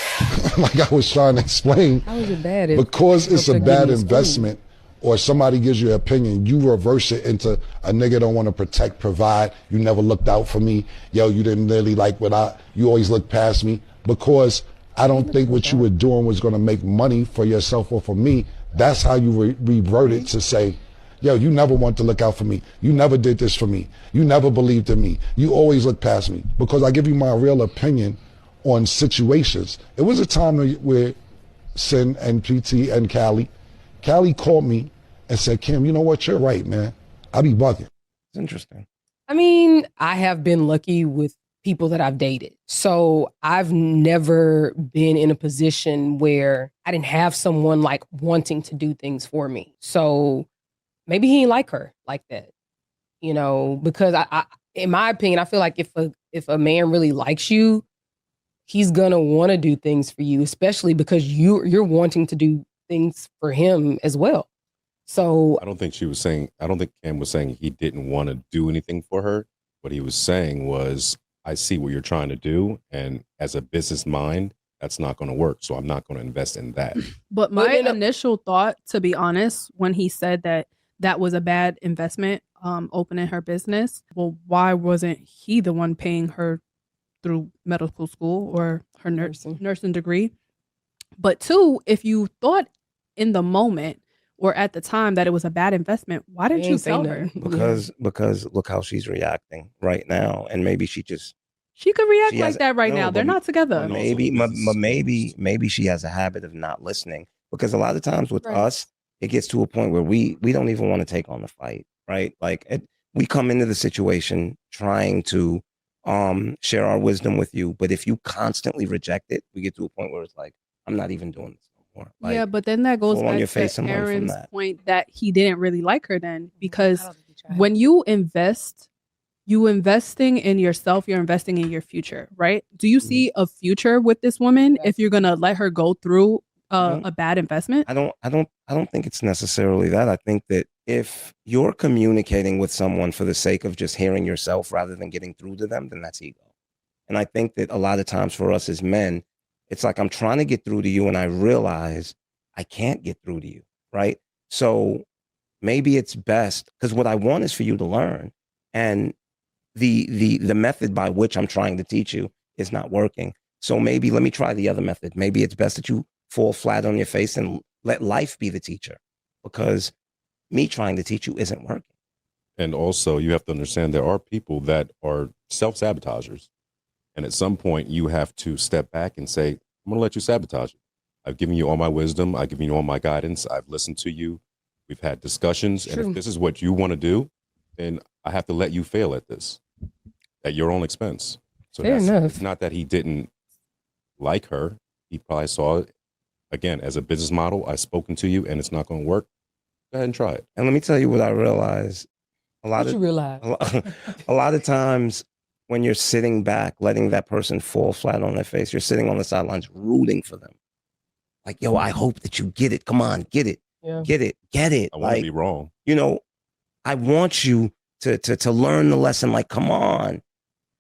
like I was trying to explain, How is it bad? Because it's a bad investment, or somebody gives you an opinion, you reverse it into a nigga don't want to protect, provide. You never looked out for me. Yo, you didn't really like you always looked past me. Because I don't think what you were doing was going to make money for yourself or for me. That's how you reverted to say, yo, you never want to look out for me. You never did this for me. You never believed in me. You always looked past me. Because I give you my real opinion on situations. It was a time where Sin and PT and Callie called me and said, Kim, you know what? You're right, man. I be bugging. It's interesting. I mean, I have been lucky with people that I've dated. So I've never been in a position where I didn't have someone like wanting to do things for me. So maybe he ain't like her like that, because I in my opinion, I feel like if a man really likes you, he's gonna want to do things for you, especially because you're wanting to do things for him as well. So I don't think Cam was saying he didn't want to do anything for her. What he was saying was, I see what you're trying to do, and as a business mind, that's not going to work. So I'm not going to invest in that. But my initial thought, to be honest, when he said that was a bad investment, opening her business, well, why wasn't he the one paying her through medical school or her nursing degree? But two, if you thought in the moment or at the time that it was a bad investment, why didn't you tell her? Because look how she's reacting right now, and maybe she could react like that right now. They're not together. Maybe she has a habit of not listening, because a lot of times with us, it gets to a point where we don't even want to take on the fight, right? Like we come into the situation trying to share our wisdom with you, but if you constantly reject it, we get to a point where it's like, I'm not even doing this no more. Like, yeah, but then that goes back to Aaron's point that he didn't really like her then, because when you invest, you investing in yourself, you're investing in your future, right? Do you see a future with this woman if you're gonna let her go through a bad investment? I don't think it's necessarily that. I think that if you're communicating with someone for the sake of just hearing yourself rather than getting through to them, then that's ego. And I think that a lot of times for us as men, it's like, I'm trying to get through to you and I realize I can't get through to you, right? So maybe it's best, because what I want is for you to learn. And the method by which I'm trying to teach you is not working. So maybe let me try the other method. Maybe it's best that you fall flat on your face and let life be the teacher, because me trying to teach you isn't working. And also, you have to understand there are people that are self-sabotagers. And at some point, you have to step back and say, I'm going to let you sabotage it. I've given you all my wisdom. I've given you all my guidance. I've listened to you. We've had discussions. True. And if this is what you want to do, then I have to let you fail at this at your own expense. So fair enough. It's not that he didn't like her. He probably saw it, again, as a business model. I've spoken to you and it's not going to work. Go ahead and try it. And let me tell you what I realized. A lot of times when you're sitting back, letting that person fall flat on their face, you're sitting on the sidelines rooting for them. Like, yo, I hope that you get it. Come on, get it. Yeah. Get it. I want to be wrong. I want you to learn the lesson. Like, come on.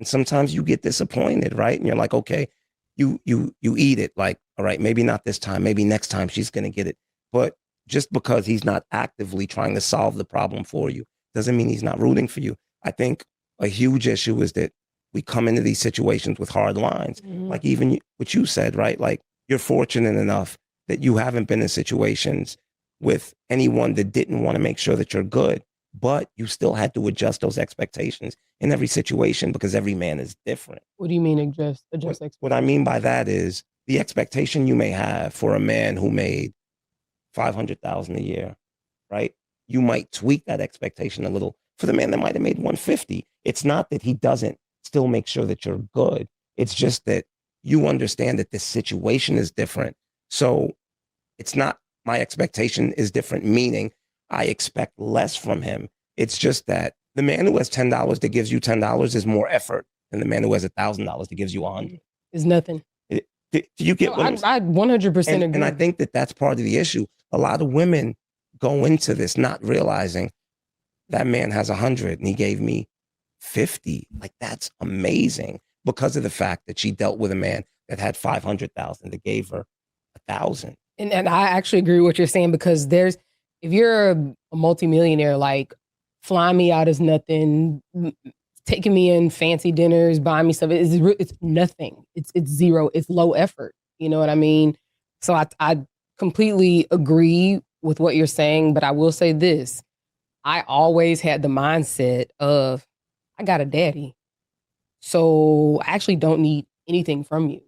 And sometimes you get disappointed, right? And you're like, okay, you eat it. Like, all right, maybe not this time. Maybe next time she's going to get it. But just because he's not actively trying to solve the problem for you doesn't mean he's not rooting for you. I think a huge issue is that we come into these situations with hard lines. Mm-hmm. Like even what you said, right? Like, you're fortunate enough that you haven't been in situations with anyone that didn't want to make sure that you're good, but you still had to adjust those expectations in every situation because every man is different. What do you mean adjust expectations? What I mean by that is the expectation you may have for a man who made $500,000 a year, right? You might tweak that expectation a little for the man that might have made 150. It's not that he doesn't still make sure that you're good. It's just that you understand that this situation is different. So it's not my expectation is different, meaning I expect less from him. It's just that the man who has $10 that gives you $10 is more effort than the man who has $1,000 that gives you $100. It's nothing. Do you get what I 100% agree. And I think that that's part of the issue. A lot of women go into this not realizing that man has 100 and he gave me 50. Like, that's amazing because of the fact that she dealt with a man that had 500,000 that gave her 1,000. And I actually agree with what you're saying, because if you're a multimillionaire, like, flying me out is nothing, taking me in fancy dinners, buying me stuff, it's nothing. It's zero. It's low effort. You know what I mean? So I completely agree with what you're saying, but I will say this. I always had the mindset of, I got a daddy, so I actually don't need anything from you.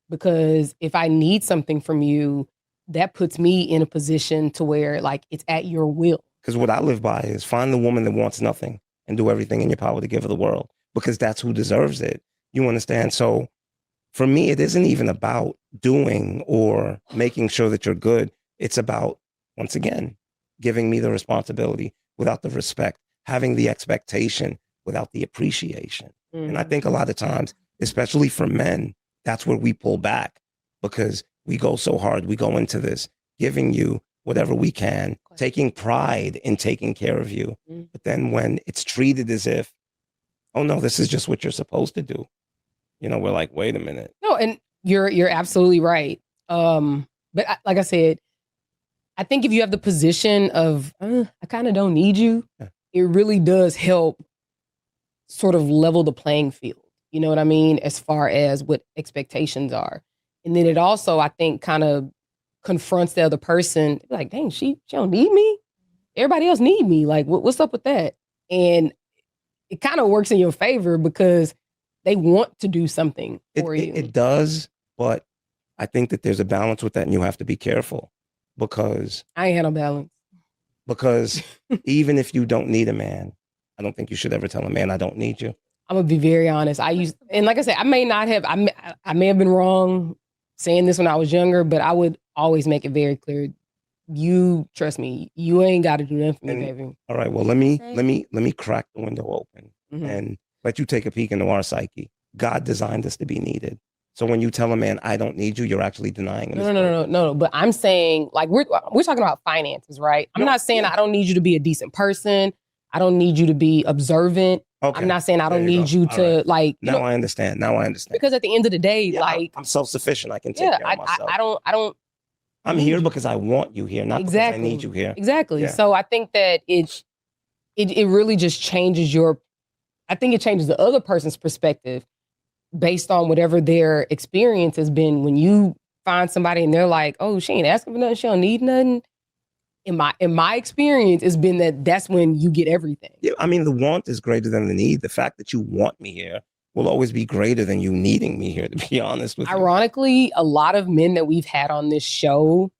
Because if I need something from you, that puts me in a position to where, like, it's at your will. Because what I live by is find the woman that wants nothing and do everything in your power to give her the world, because that's who deserves it. You understand? So for me, it isn't even about doing or making sure that you're good. It's about, once again, giving me the responsibility without the respect, having the expectation without the appreciation. Mm-hmm. And I think a lot of times, especially for men, that's where we pull back, because we go so hard. We go into this giving you whatever we can, taking pride in taking care of you. Mm-hmm. But then when it's treated as if, oh no, this is just what you're supposed to do, you know, we're like, wait a minute. No, and you're absolutely right. But like I said, I think if you have the position of, I kind of don't need you, it really does help sort of level the playing field. You know what I mean? As far as what expectations are. And then it also, I think, kind of confronts the other person. Like, dang, she don't need me? Everybody else need me. Like, what's up with that? And it kind of works in your favor because they want to do something for you. It does, but I think that there's a balance with that, and you have to be careful, because I ain't had no balance. Because even if you don't need a man, I don't think you should ever tell a man, I don't need you. I'm gonna be very honest. And like I said, I may have been wrong saying this when I was younger, but I would always make it very clear. You trust me. You ain't got to do nothing for me, baby. All right. Well, let me crack the window open and let you take a peek into our psyche. God designed us to be needed. So when you tell a man, I don't need you, you're actually denying him. No. But I'm saying, like, we're talking about finances, right? I'm not saying I don't need you to be a decent person. I don't need you to be observant. Okay. I'm not saying I don't need you to like. Now I understand. Because at the end of the day, like, I'm self-sufficient. I can take care of myself. I don't. I'm here because I want you here, not because I need you here. Exactly. Yeah. So I think that it really just changes I think it changes the other person's perspective based on whatever their experience has been. When you find somebody and they're like, oh, she ain't asking for nothing, she don't need nothing. In my experience, it's been that's when you get everything. Yeah, I mean, the want is greater than the need. The fact that you want me here will always be greater than you needing me here, to be honest with you. Ironically, a lot of men that we've had on this show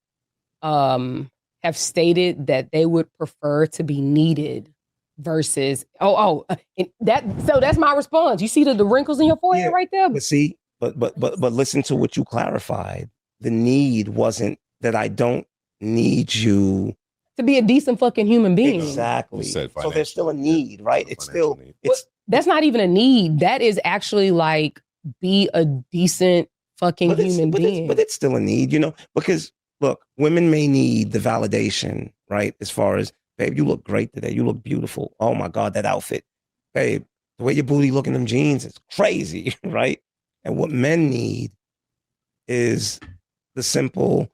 have stated that they would prefer to be needed versus so that's my response. You see the wrinkles in your forehead right there? But see, but listen to what you clarified. The need wasn't that I don't need you to be a decent fucking human being. Exactly. So there's still a need, right? It's still that's not even a need. That is actually like, be a decent fucking human being. But it's still a need, you know, because look, women may need the validation, right? As far as, babe, you look great today. You look beautiful. Oh my God, that outfit. Babe, the way your booty look in them jeans is crazy, right? And what men need is the simple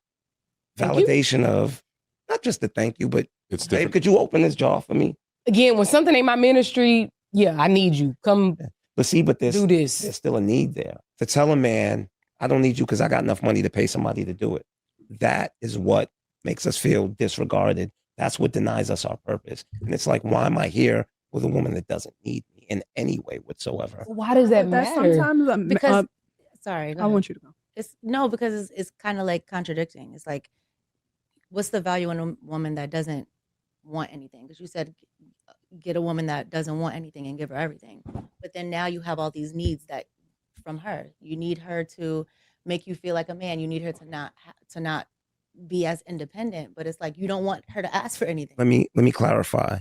validation of not just the thank you, but it's different. Babe, could you open this jar for me? Again, when something ain't my ministry, yeah, I need you. Come but do this. There's still a need there. To tell a man, I don't need you because I got enough money to pay somebody to do it. That is what makes us feel disregarded. That's what denies us our purpose. And it's like, why am I here with a woman that doesn't need me in any way whatsoever? Why does that matter? Sometimes because, sorry, I want you to go. Because it's kind of like contradicting. It's like, what's the value in a woman that doesn't want anything? Because you said get a woman that doesn't want anything and give her everything. But then now you have all these needs that from her. You need her to make you feel like a man. You need her to not be as independent. But it's like, you don't want her to ask for anything. Let me clarify.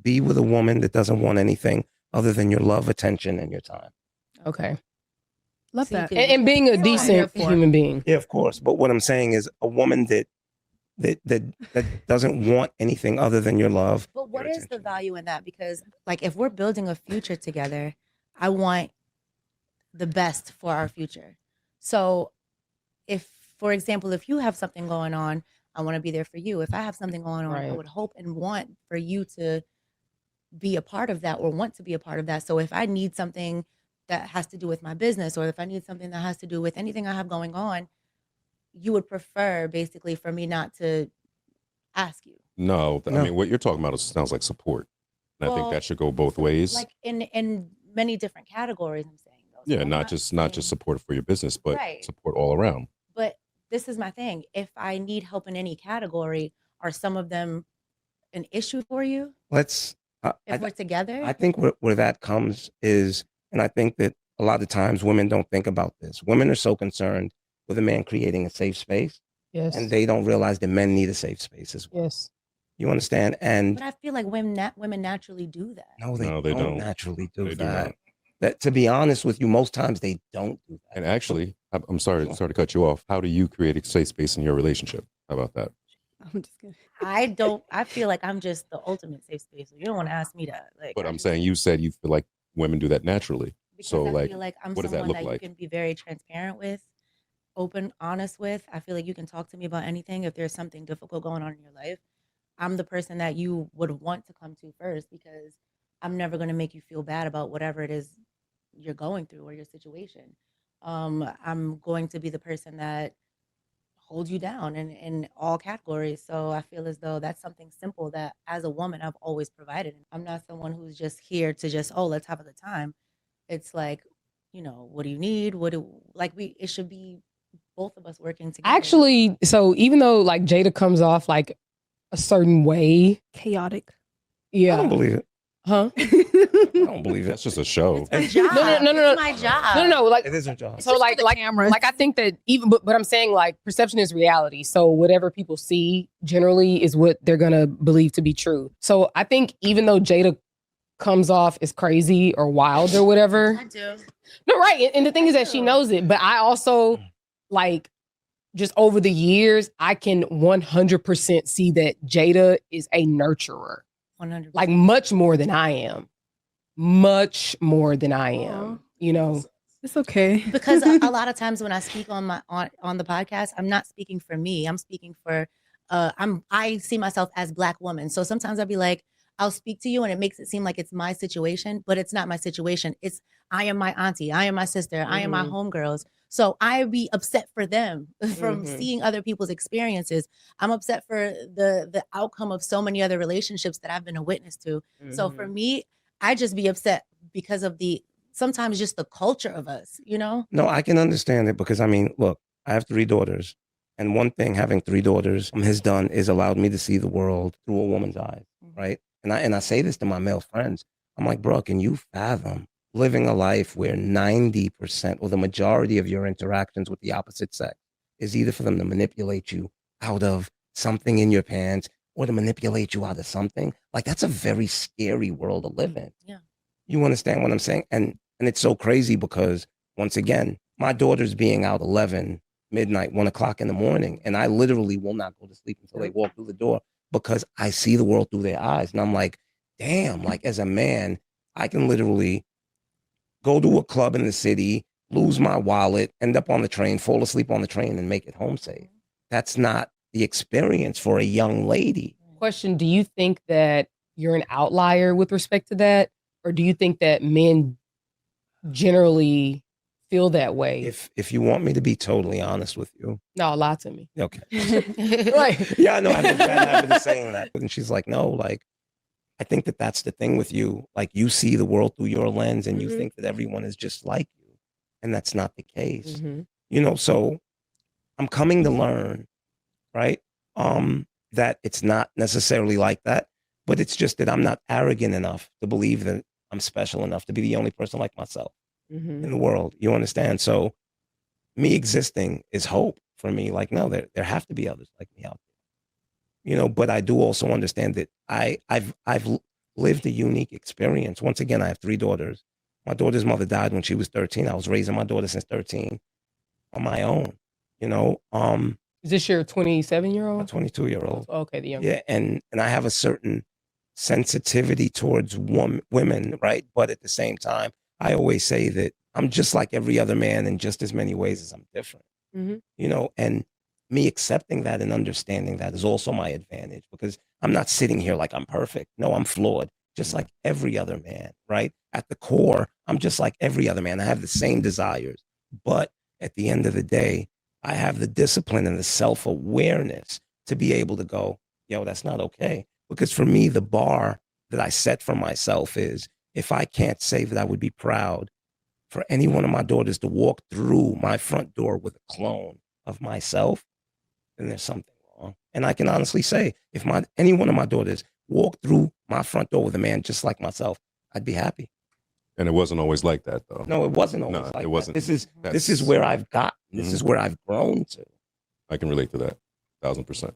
Be with a woman that doesn't want anything other than your love, attention, and your time. Okay. Love that. And being a decent human being. Yeah, of course. But what I'm saying is, a woman that that doesn't want anything other than your love. But what your is the attention. value in that? Because like if we're building a future together, I want the best for our future. So if, for example, if you have something going on, I want to be there for you. If I have something going on, I Right. would hope and want for you to be a part of that or want to be a part of that. So if I need something that has to do with my business, or if I need something that has to do with anything I have going on, you would prefer basically for me not to ask you. No, I No. mean, what you're talking about sounds like support. And I think Well, that should go both ways. Like in many different categories, I'm saying though. So Yeah, I'm not just support for your business, but Right. support all around. But this is my thing. If I need help in any category, are some of them an issue for you Let's. if we're together? I think where that comes is, and I think that a lot of times women don't think about this. Women are so concerned with a man creating a safe space, Yes. and they don't realize that men need a safe space as well. Yes. You understand? And But I feel like women naturally do that. no, they, No, they don't don't. naturally do They do that. not. That, to be honest with you, most times they don't do that. And actually, I'm sorry to cut you off. How do you create a safe space in your relationship? How about that? I'm just kidding. I feel like I'm just the ultimate safe space. So you don't want to ask me that. Like, But I'm saying you said you feel like women do that naturally. because So I like, feel like I'm what does that someone look that like? you can be very transparent with, open, honest with. I feel like you can talk to me about anything. If there's something difficult going on in your life, I'm the person that you would want to come to first, because I'm never going to make you feel bad about whatever it is you're going through or your situation. I'm going to be the person that holds you down in all categories. So I feel as though that's something simple that as a woman I've always provided. I'm not someone who's just here to just, oh, let's have a good time. It's like, what do you need? It should be both of us working together. Actually, so even though like Jada comes off like a certain way, Chaotic. yeah. I don't believe it. Huh? I don't believe That's it. just a show. It's my job. No. It's my job. No, like It is a job. so like cameras. like I think that even but I'm saying like perception is reality. So whatever people see generally is what they're gonna believe to be true. So I think even though Jada comes off as crazy or wild or whatever. I do. No, right. And the thing is that she knows it. But I also like just over the years, I can 100% see that Jada is a nurturer. 100%. Like much more than I am. Much more than I am. It's okay. Because a lot of times when I speak on the podcast, I'm not speaking for me. I'm speaking for I see myself as Black woman. So sometimes I'll be like, I'll speak to you and it makes it seem like it's my situation, but it's not my situation. It's I am my auntie, I am my sister, I am my homegirls. So I be upset for them from seeing other people's experiences. I'm upset for the outcome of so many other relationships that I've been a witness to. So for me, I just be upset because of sometimes just the culture of us, No, I can understand it because, I mean, look, I have 3 daughters. And one thing having 3 daughters has done is allowed me to see the world through a woman's eyes, right? And I say this to my male friends. I'm like, bro, can you fathom living a life where 90% or the majority of your interactions with the opposite sex is either for them to manipulate you out of something in your pants or to manipulate you out of something? Like, that's a very scary world to live in. Yeah. You understand what I'm saying? And it's so crazy because, once again, my daughter's being out 11, midnight, 1 o'clock in the morning, and I literally will not go to sleep until they walk through the door because I see the world through their eyes. And I'm like, damn, like as a man, I can literally go to a club in the city, lose my wallet, end up on the train, fall asleep on the train, and make it home safe. That's not the experience for a young lady. Question, do you think that you're an outlier with respect to that? Or do you think that men generally feel that way? If you want me to be totally honest with you. No, lie to me. Okay. Right. Yeah, I know. I've been bad habit of saying that. And she's like, no, like, I think that that's the thing with you. Like, you see the world through your lens and you think that everyone is just like you. And that's not the case. So I'm coming to learn, right? That it's not necessarily like that, but it's just that I'm not arrogant enough to believe that I'm special enough to be the only person like myself in the world. You understand? So me existing is hope for me. Like, no, there have to be others like me out there. But I do also understand that I've lived a unique experience. Once again, I have 3 daughters. My daughter's mother died when she was 13. I was raising my daughter since 13 on my own. Is this your 27-year-old? A 22-year-old. Okay, the younger. Yeah, and I have a certain sensitivity towards women, right? But at the same time, I always say that I'm just like every other man in just as many ways as I'm different. Mhm. You know, and me accepting that and understanding that is also my advantage because I'm not sitting here like I'm perfect. No, I'm flawed, just like every other man, right? At the core, I'm just like every other man. I have the same desires, but at the end of the day, I have the discipline and the self-awareness to be able to go, yo, that's not okay. Because for me, the bar that I set for myself is if I can't say that I would be proud for any one of my daughters to walk through my front door with a clone of myself, then there's something wrong. And I can honestly say, if any one of my daughters walked through my front door with a man just like myself, I'd be happy. And it wasn't always like that, though. No, it wasn't always like it wasn't. That. This is where I've gotten. This is where I've grown to. I can relate to that, 1,000%.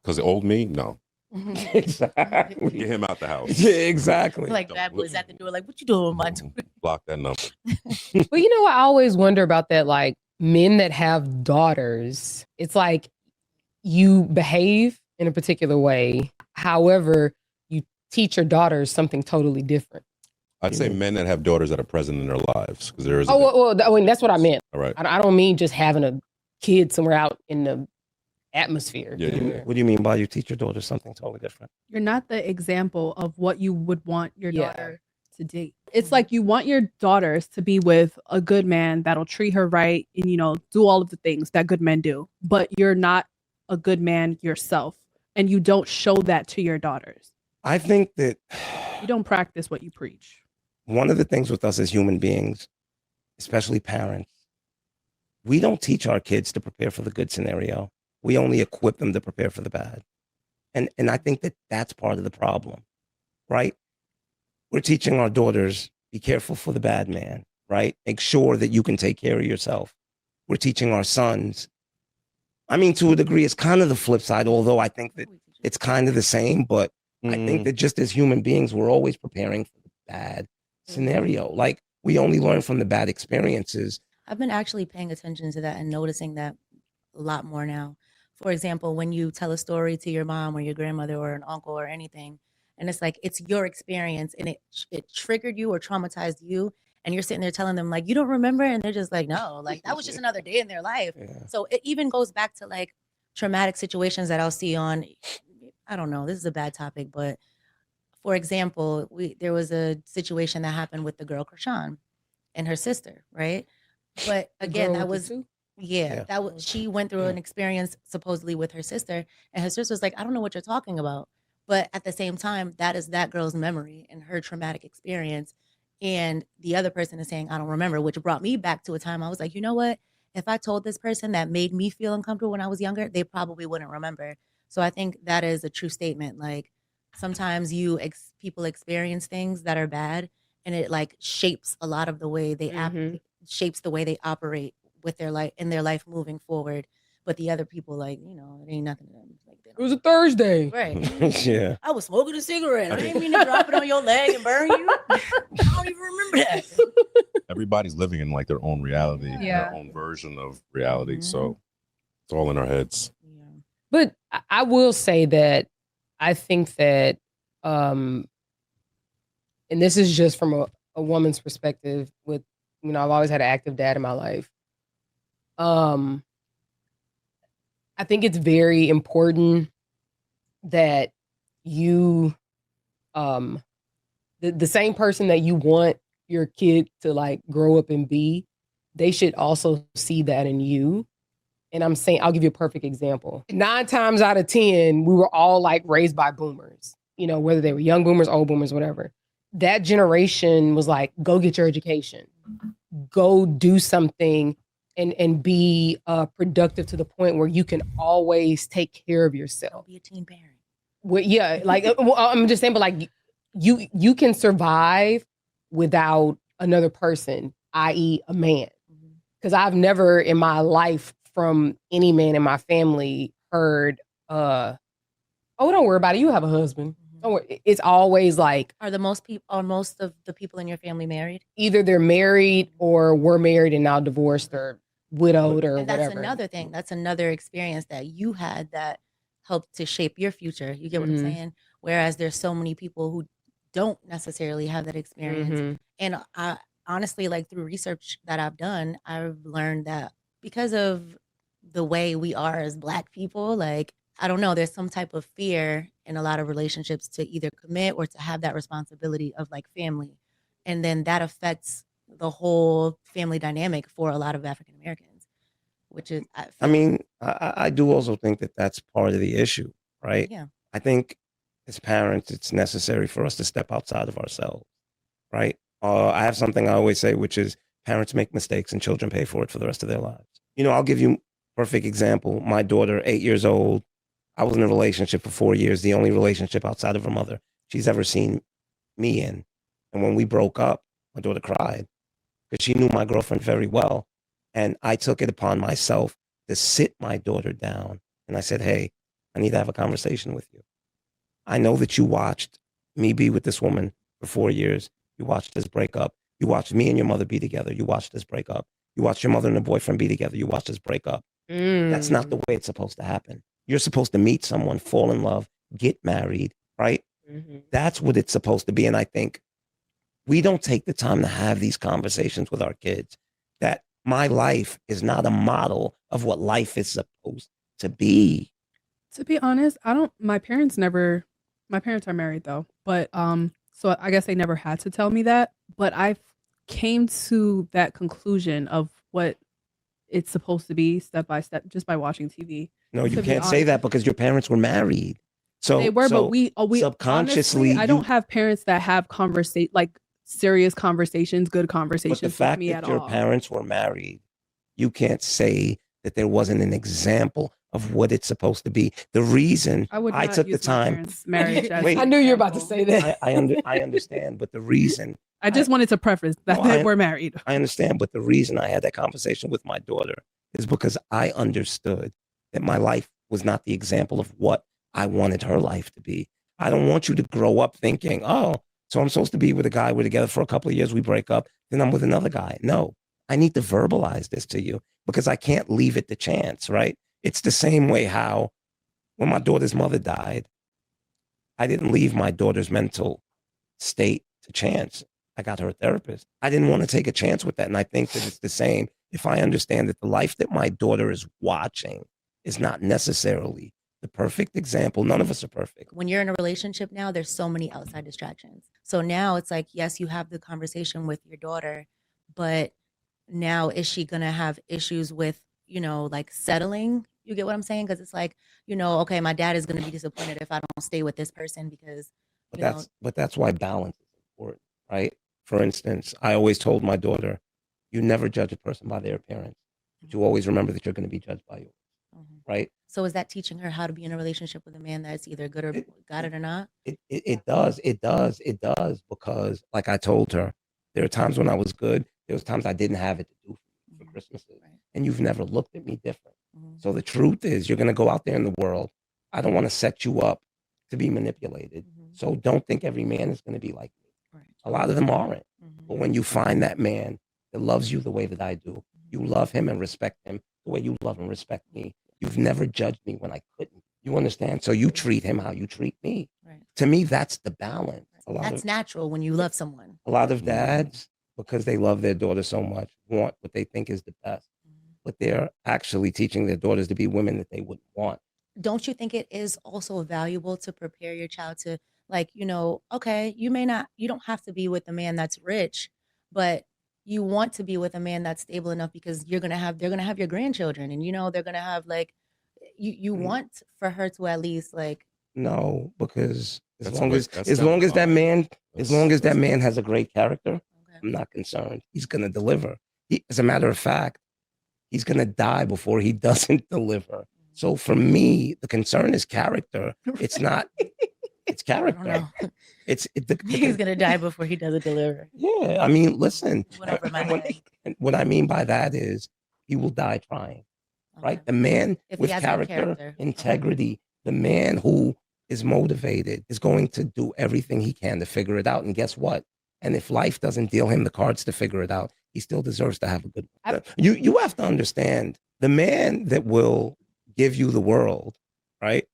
Because the old me, no. Exactly. Get him out the house. Yeah, exactly. Like bad boys at the door, like, what you doing with my Block that number. But you know, I always wonder about that, like men that have daughters, it's like you behave in a particular way. However, you teach your daughters something totally different. I'd say men that have daughters that are present in their lives. Because there is I mean, that's what I meant. All right. I don't mean just having a kid somewhere out in the atmosphere. Yeah. What do you mean by you teach your daughter something totally different? You're not the example of what you would want your daughter to date. It's like you want your daughters to be with a good man that'll treat her right and, you know, do all of the things that good men do. But you're not a good man yourself. And you don't show that to your daughters. I think that you don't practice what you preach. One of the things with us as human beings, especially parents, we don't teach our kids to prepare for the good scenario. We only equip them to prepare for the bad. And I think that that's part of the problem, right? We're teaching our daughters, be careful for the bad man, right? Make sure that you can take care of yourself. We're teaching our sons. I mean, to a degree, it's kind of the flip side, although I think that it's kind of the same, but I think that just as human beings, we're always preparing for the bad scenario. Like we only learn from the bad experiences. I've been actually paying attention to that and noticing that a lot more now. For example, when you tell a story to your mom or your grandmother or an uncle or anything, and it's like, it's your experience and it triggered you or traumatized you. And you're sitting there telling them like, you don't remember? And they're just like, no, like that was just another day in their life. Yeah. So it even goes back to like traumatic situations that I'll see on, I don't know, this is a bad topic, but for example, there was a situation that happened with the girl Krishan and her sister, right? But again, that was she went through an experience supposedly with her sister, and her sister was like, I don't know what you're talking about. But at the same time, that is that girl's memory and her traumatic experience. And the other person is saying, I don't remember, which brought me back to a time I was like, you know what? If I told this person that made me feel uncomfortable when I was younger, they probably wouldn't remember. So I think that is a true statement. Like sometimes people experience things that are bad, and it like shapes a lot of the way they shapes the way they operate with their life in their life moving forward. But the other people, like, you know, it ain't nothing to them. Like, it was a Thursday. Right. Yeah. I was smoking a cigarette. I didn't mean to drop it on your leg and burn you. I don't even remember that. Everybody's living in like their own reality, their own version of reality. So it's all in our heads. Yeah. But I will say that I think that, and this is just from a woman's perspective with, you know, I've always had an active dad in my life. I think it's very important that you, the same person that you want your kid to like grow up and be, they should also see that in you. And I'm saying, I'll give you a perfect example. 9 times out of 10, we were all like raised by boomers, you know, whether they were young boomers, old boomers, whatever. That generation was like, go get your education, go do something and be productive to the point where you can always take care of yourself. Be a teen parent. Well, yeah, like I'm just saying, but like you can survive without another person, i.e. a man. Because I've never in my life from any man in my family heard, oh, don't worry about it. You have a husband. Don't worry. It's always like, are most of the people in your family married? Either they're married or were married and now divorced, or widowed or and that's whatever. another thing. That's another experience that you had that helped to shape your future. You get what I'm saying? Whereas there's so many people who don't necessarily have that experience. And I honestly, like through research that I've done, I've learned that because of the way we are as Black people, like, I don't know, there's some type of fear in a lot of relationships to either commit or to have that responsibility of like family. And then that affects the whole family dynamic for a lot of African Americans, which is, I do also think that that's part of the issue, right? Yeah. I think as parents, it's necessary for us to step outside of ourselves, right? I have something I always say, which is parents make mistakes and children pay for it for the rest of their lives. You know, I'll give you a perfect example. My daughter, 8 years old, I was in a relationship for 4 years, the only relationship outside of her mother she's ever seen me in. And when we broke up, my daughter cried because she knew my girlfriend very well. And I took it upon myself to sit my daughter down. And I said, hey, I need to have a conversation with you. I know that you watched me be with this woman for 4 years. You watched us break up. You watched me and your mother be together. You watched us break up. You watched your mother and her boyfriend be together. You watched us break up. That's not the way it's supposed to happen. You're supposed to meet someone, fall in love, get married, right? That's what it's supposed to be. And I think we don't take the time to have these conversations with our kids, that my life is not a model of what life is supposed to be. To be honest, my parents are married though, but so I guess they never had to tell me that, but I came to that conclusion of what it's supposed to be step by step just by watching TV. No, you can't say that because your parents were married. So they were, but we subconsciously, honestly, I don't have parents that have serious conversations, good conversations but the fact with me that at your all. parents were married, you can't say that there wasn't an example of what it's supposed to be. The reason I took the time. Marriage Wait, I knew you were about to say that. I understand, but the reason I just wanted to preface that we're married. I understand, but the reason I had that conversation with my daughter is because I understood that my life was not the example of what I wanted her life to be. I don't want you to grow up thinking, oh, so I'm supposed to be with a guy, we're together for a couple of years, we break up, then I'm with another guy. No, I need to verbalize this to you because I can't leave it to chance, right? It's the same way how when my daughter's mother died, I didn't leave my daughter's mental state to chance. I got her a therapist. I didn't want to take a chance with that. And I think that it's the same if I understand that the life that my daughter is watching is not necessarily the perfect example. None of us are perfect. When you're in a relationship now, there's so many outside distractions. So now it's like, yes, you have the conversation with your daughter, but now is she going to have issues with, like settling? You get what I'm saying? Because it's like, okay, my dad is going to be disappointed if I don't stay with this person because, But that's why balance is important, right? For instance, I always told my daughter, you never judge a person by their appearance, but you always remember that you're going to be judged by yours, right? So is that teaching her how to be in a relationship with a man that's either good or got it or not? It does, because like I told her, there are times when I was good, there was times I didn't have it to do for Christmases, and you've never looked at me different. So the truth is, you're going to go out there in the world. I don't want to set you up to be manipulated. So don't think every man is going to be like me. A lot of them aren't. But when you find that man that loves you the way that I do, you love him and respect him the way you love and respect me. You've never judged me when I couldn't. You understand? So you treat him how you treat me. To me, that's the balance. That's natural when you love someone. A lot of dads, because they love their daughter so much, want what they think is the best. But they're actually teaching their daughters to be women that they wouldn't want. Don't you think it is also valuable to prepare your child to, like, okay, you don't have to be with a man that's rich, but you want to be with a man that's stable enough because they're going to have your grandchildren and, they're going to have like, you want for her to at least like. No, because as long as that man has a great character, I'm not concerned. He's going to deliver. As a matter of fact, he's going to die before he doesn't deliver. So for me, the concern is character. It's not. It's character. He's gonna die before he doesn't deliver. Yeah, I mean, listen. What I mean by that is he will die trying. Right, the man with character, integrity, the man who is motivated is going to do everything he can to figure it out. And guess what? And if life doesn't deal him the cards to figure it out, he still deserves to have a good one. You have to understand, the man that will give you the world, right?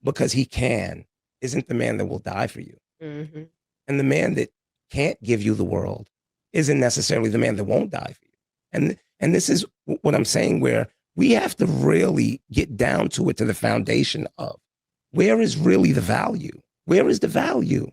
Because he can, isn't the man that will die for you. Mm-hmm. And the man that can't give you the world isn't necessarily the man that won't die for you. And this is what I'm saying, where we have to really get down to it, to the foundation of where is really the value? Where is the value?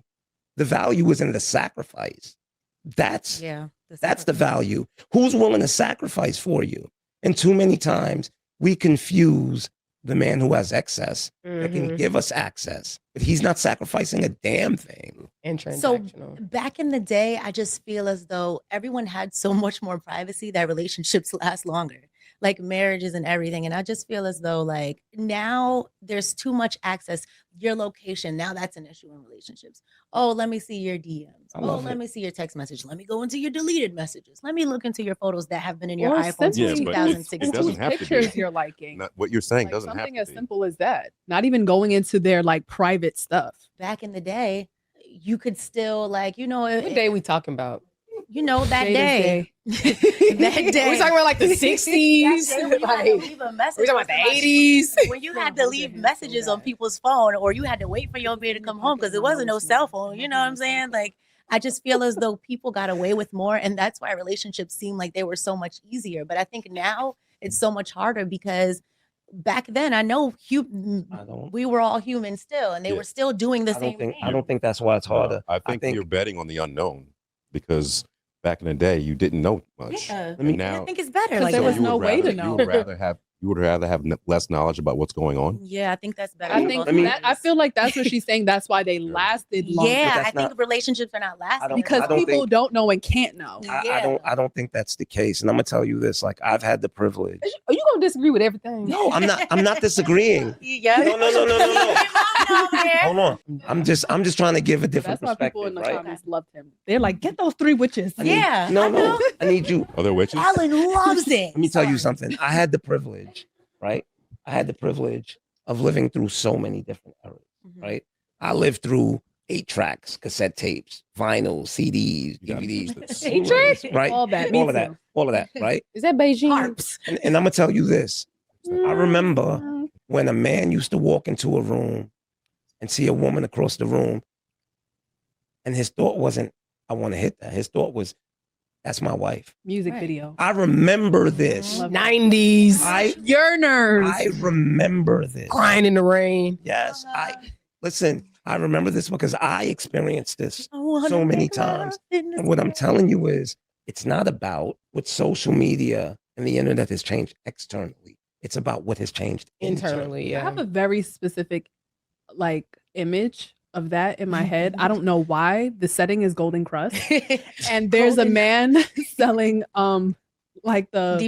The value is in the sacrifice. That's the value. Who's willing to sacrifice for you? And too many times we confuse the man who has excess that can give us access, but he's not sacrificing a damn thing. And transactional. So back in the day, I just feel as though everyone had so much more privacy that relationships last longer, like marriages and everything. And I just feel as though like now there's too much access. Your location, now that's an issue in relationships. Oh, let me see your DMs. Oh, let me see your text message. Let me go into your deleted messages. Let me look into your photos that have been in your iPhone since 2016. It doesn't have to be. Pictures you're liking. What you're saying Like, doesn't have to something be. as simple as that. Not even going into their like private stuff. Back in the day, you could still like, you know, What day we talking about? you know, that Jada's day. That day. We talking about like the 60s? That day when you had to leave a message We talking about the 80s? when you had to leave messages on people's phone, or you had to wait for your baby to come home because there wasn't no cell phone. You know what I'm saying? Like, I just feel as though people got away with more, and that's why relationships seem like they were so much easier. But I think now it's so much harder because back then, I know we were all human still, and they were still doing the same thing. I don't think that's why it's harder. I think you're betting on the unknown, because back in the day you didn't know much. Yeah. And now I think it's better. Like, there was no way to You know. would rather have less knowledge about what's going on. Yeah, I think that's better. I think I feel like that's what she's saying. That's why they lasted longer. Yeah, I think relationships are not lasting because people don't know and can't know. I don't think that's the case. And I'm gonna tell you this: like, I've had the privilege. Are you gonna disagree with everything? No, I'm not. I'm not disagreeing. Yeah. No. Hold on. I'm just trying to give a different That's why perspective. people in the right? comments loved him. They're like, get those 3 witches. Yeah. No. I need you. Are there witches? Alan loves it. Let me tell you something. I had the privilege, right? I had the privilege of living through so many different eras, right? I lived through 8 tracks, cassette tapes, vinyl, CDs, DVDs, 8 tracks, right? All that, all of that, right? Is that Beijing? Harps. And I'm gonna tell you this. I remember when a man used to walk into a room and see a woman across the room, and his thought wasn't, I want to hit that. His thought was, that's my wife. Music video. I remember this. 90s. Yearners. I remember this. Crying in the rain. Yes. I remember this because I experienced this so many times. And what I'm telling you is, it's not about what social media and the internet has changed externally. It's about what has changed internally. I have a very specific like image of that in my head. I don't know why. The setting is Golden Crust. And there's a man selling like the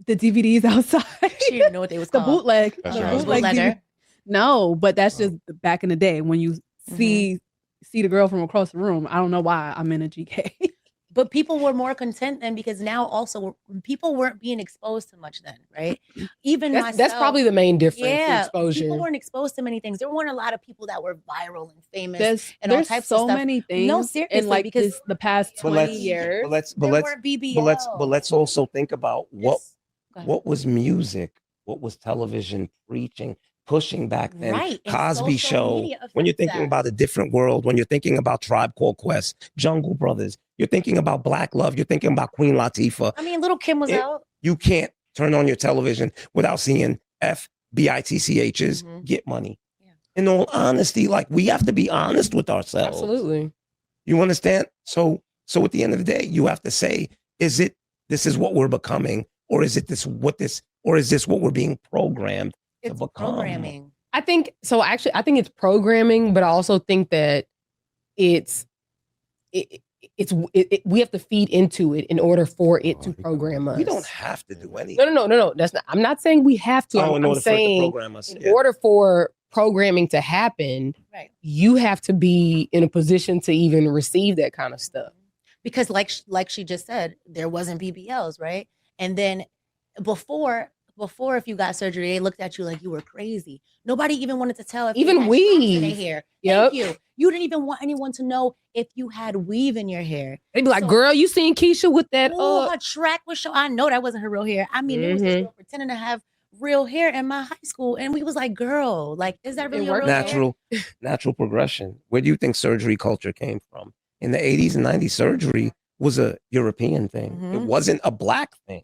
DVDs outside. She didn't know what they was the called. bootleg. That's The right. bootleg DVD. No, but that's just back in the day when you see the girl from across the room. I don't know why I'm in a GK. But people were more content then, because now also people weren't being exposed to much then, right? Even that's probably the main difference. Yeah, Exposure. people weren't exposed to many things. There weren't a lot of people that were viral and famous and there's all types so of stuff. many things. No, seriously, in like because the past 20 years. But let's also think about what was music, what was television preaching, pushing back then. Right. And Cosby social Show. media When you're affects thinking that. about a different world, when you're thinking about Tribe Called Quest, Jungle Brothers, you're thinking about Black Love, you're thinking about Queen Latifah. I mean, Little Kim was out. You can't turn on your television without seeing FBITCH's Get Money. Yeah. In all honesty, like, we have to be honest with ourselves. Absolutely. You understand? So at the end of the day, you have to say, this is what we're becoming, or is this what we're being programmed to become? Programming. I think so. Actually, I think it's programming, but I also think that we have to feed into it in order for it to program us. We don't have to do anything. No. That's not. I'm not saying we have to. I'm saying to program us. In order for programming to happen, you have to be in a position to even receive that kind of stuff. Because like she just said, there wasn't BBLs, right? And then before, if you got surgery, they looked at you like you were crazy. Nobody even wanted to tell if even you had we in their hair. Thank you. You didn't even want anyone to know if you had weave in your hair. They'd be like, girl, you seen Keisha with that? Her track was showing. I know that wasn't her real hair. I mean, there was this girl pretending to have real hair in my high school. And we was like, girl, like, is that really your real natural progression? Where do you think surgery culture came from? In the 80s and 90s, surgery was a European thing. It wasn't a black thing.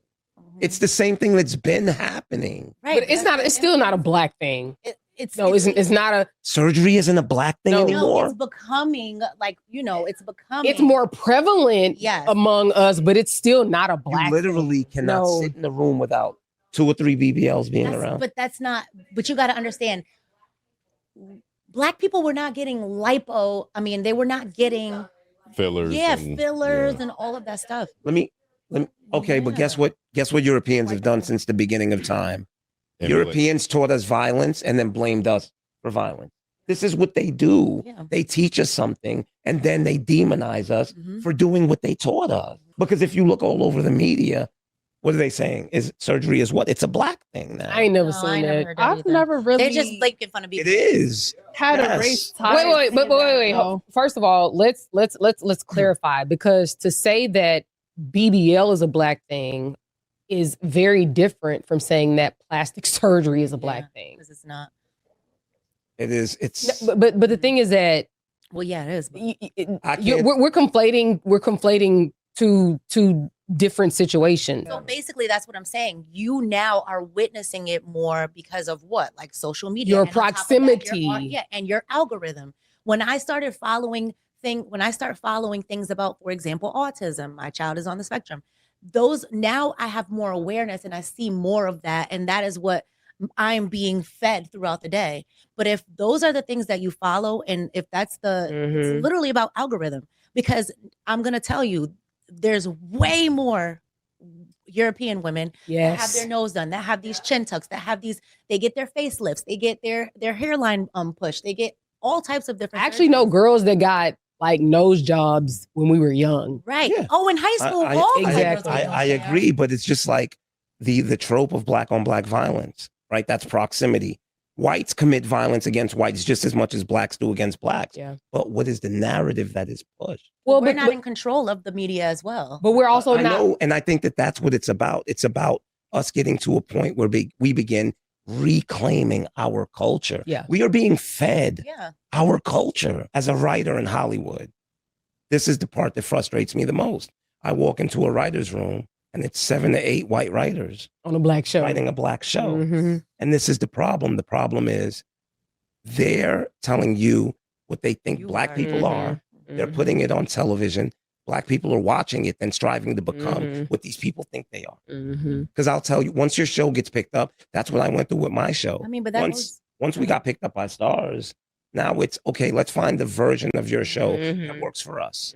It's the same thing that's been happening. Right. But it's still not a black thing. It's not a surgery isn't a black thing anymore. No, it's becoming like, it's becoming. It's more prevalent among us, but it's still not a black You literally thing. cannot sit in the room without 2 or 3 BBLs being around. But you got to understand, black people were not getting lipo. I mean, they were not getting fillers. Fillers and all of that stuff. Okay, but guess what? Guess what Europeans have done since the beginning of time? Europeans taught us violence and then blamed us for violence. This is what they do. Yeah. They teach us something and then they demonize us for doing what they taught us. Because if you look all over the media, what are they saying? Is surgery is what? It's a black thing now. I ain't never seen it. I've never really. They're just making fun of people. It is. Had a race tie. Wait. First of all, let's clarify, because to say that BBL is a black thing is very different from saying that plastic surgery is a black thing. Because it's not. It is. It's. But the thing is that. Well, yeah, it is. We're conflating two different situations. So basically, that's what I'm saying. You now are witnessing it more because of what? Like social media. Your proximity. And your algorithm. When I started following things about, for example, autism, my child is on the spectrum. Now I have more awareness and I see more of that. And that is what I'm being fed throughout the day. But if those are the things that you follow, and if that's it's literally about algorithm, because I'm going to tell you, there's way more European women that have their nose done, that have these chin tucks, they get their facelifts, they get their hairline pushed, they get all types of different. I actually know girls that got like nose jobs when we were young. Right. Yeah. Oh, in high school. I agree, but it's just like the trope of black on black violence, right? That's proximity. Whites commit violence against whites just as much as blacks do against blacks. Yeah. But what is the narrative that is pushed? Well, we're not in control of the media as well. But we're also I know, and I think that's what it's about. It's about us getting to a point where we begin reclaiming our culture. Yeah. We are being fed our culture. As a writer in Hollywood, this is the part that frustrates me the most. I walk into a writer's room and it's 7 to 8 white writers on a black show, writing a black show. And this is the problem. The problem is they're telling you what they think black people are. They're putting it on television. Black people are watching it and striving to become what these people think they are. Because I'll tell you, once your show gets picked up, that's what I went through with my show. I mean, but once we got picked up by Stars, now it's okay. Let's find the version of your show that works for us.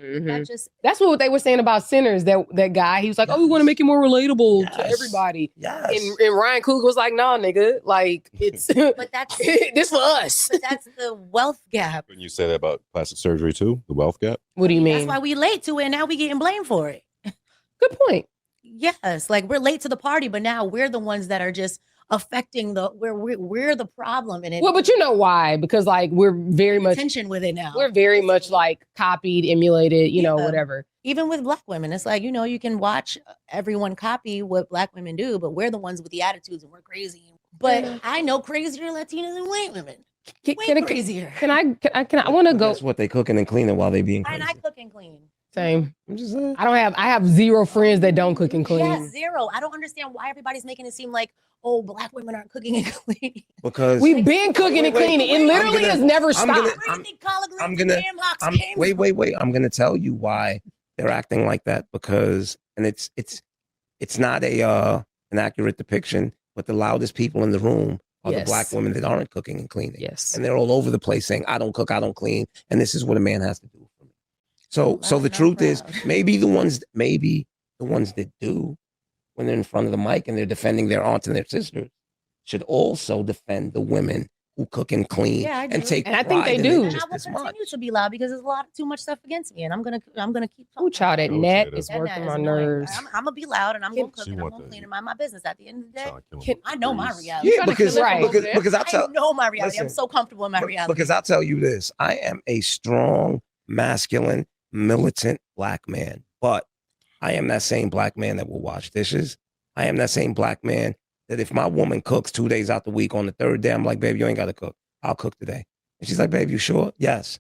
That's what they were saying about Sinners. That guy, he was like, "Oh, we want to make it more relatable to everybody." Yes. And Ryan Coogler was like, "Nah, nigga, like it's but that's this for us." But that's the wealth gap. When you say that about plastic surgery too, the wealth gap. What do you mean? That's why we late to it, and now we getting blamed for it. Good point. Yes, like we're late to the party, but now we're the ones that are just affecting we're the problem in it. Well, but you know why? Because like we're very much tension with it now. We're very much like copied, emulated, you know, whatever. Even with black women, it's like, you can watch everyone copy what black women do, but we're the ones with the attitudes and we're crazy. But I know crazier Latinas than white women. Crazier. Can I want to go? That's what they cooking and cleaning while they being crazy. And I cook and clean. Same. I'm just saying. I have zero friends that don't cook and clean. Yes, zero. I don't understand why everybody's making it seem like, oh, black women aren't cooking and cleaning. Because we've been cooking and cleaning. It literally has never stopped. Wait. I'm gonna tell you why they're acting like that, because, and it's not an accurate depiction, but the loudest people in the room are the black women that aren't cooking and cleaning. Yes. And they're all over the place saying, I don't cook, I don't clean, and this is what a man has to do for me. So the truth is, maybe the ones that do, when they're in front of the mic and they're defending their aunts and their sisters, should also defend the women who cook and clean and take And I think pride they in do. it And I just will as continue much. to be loud because there's too much stuff against me, and I'm gonna keep talking. Ooh, child, that No, net Jada. is That working is my annoying. nerves. I'm gonna be loud and I'm gonna cook She and I'm want gonna the- clean and mind my business. At the end of the day, Trying to kill Can- him. I know my Please. reality. Yeah, trying to because kill it Right. from over there. because I I tell know my reality. I'm listen, so comfortable in my reality. because I'll tell you this: I am a strong, masculine, militant black man, but I am that same black man that will wash dishes. I am that same black man that if my woman cooks 2 days out the week, on the third day, I'm like, babe, you ain't got to cook. I'll cook today. And she's like, babe, you sure? Yes.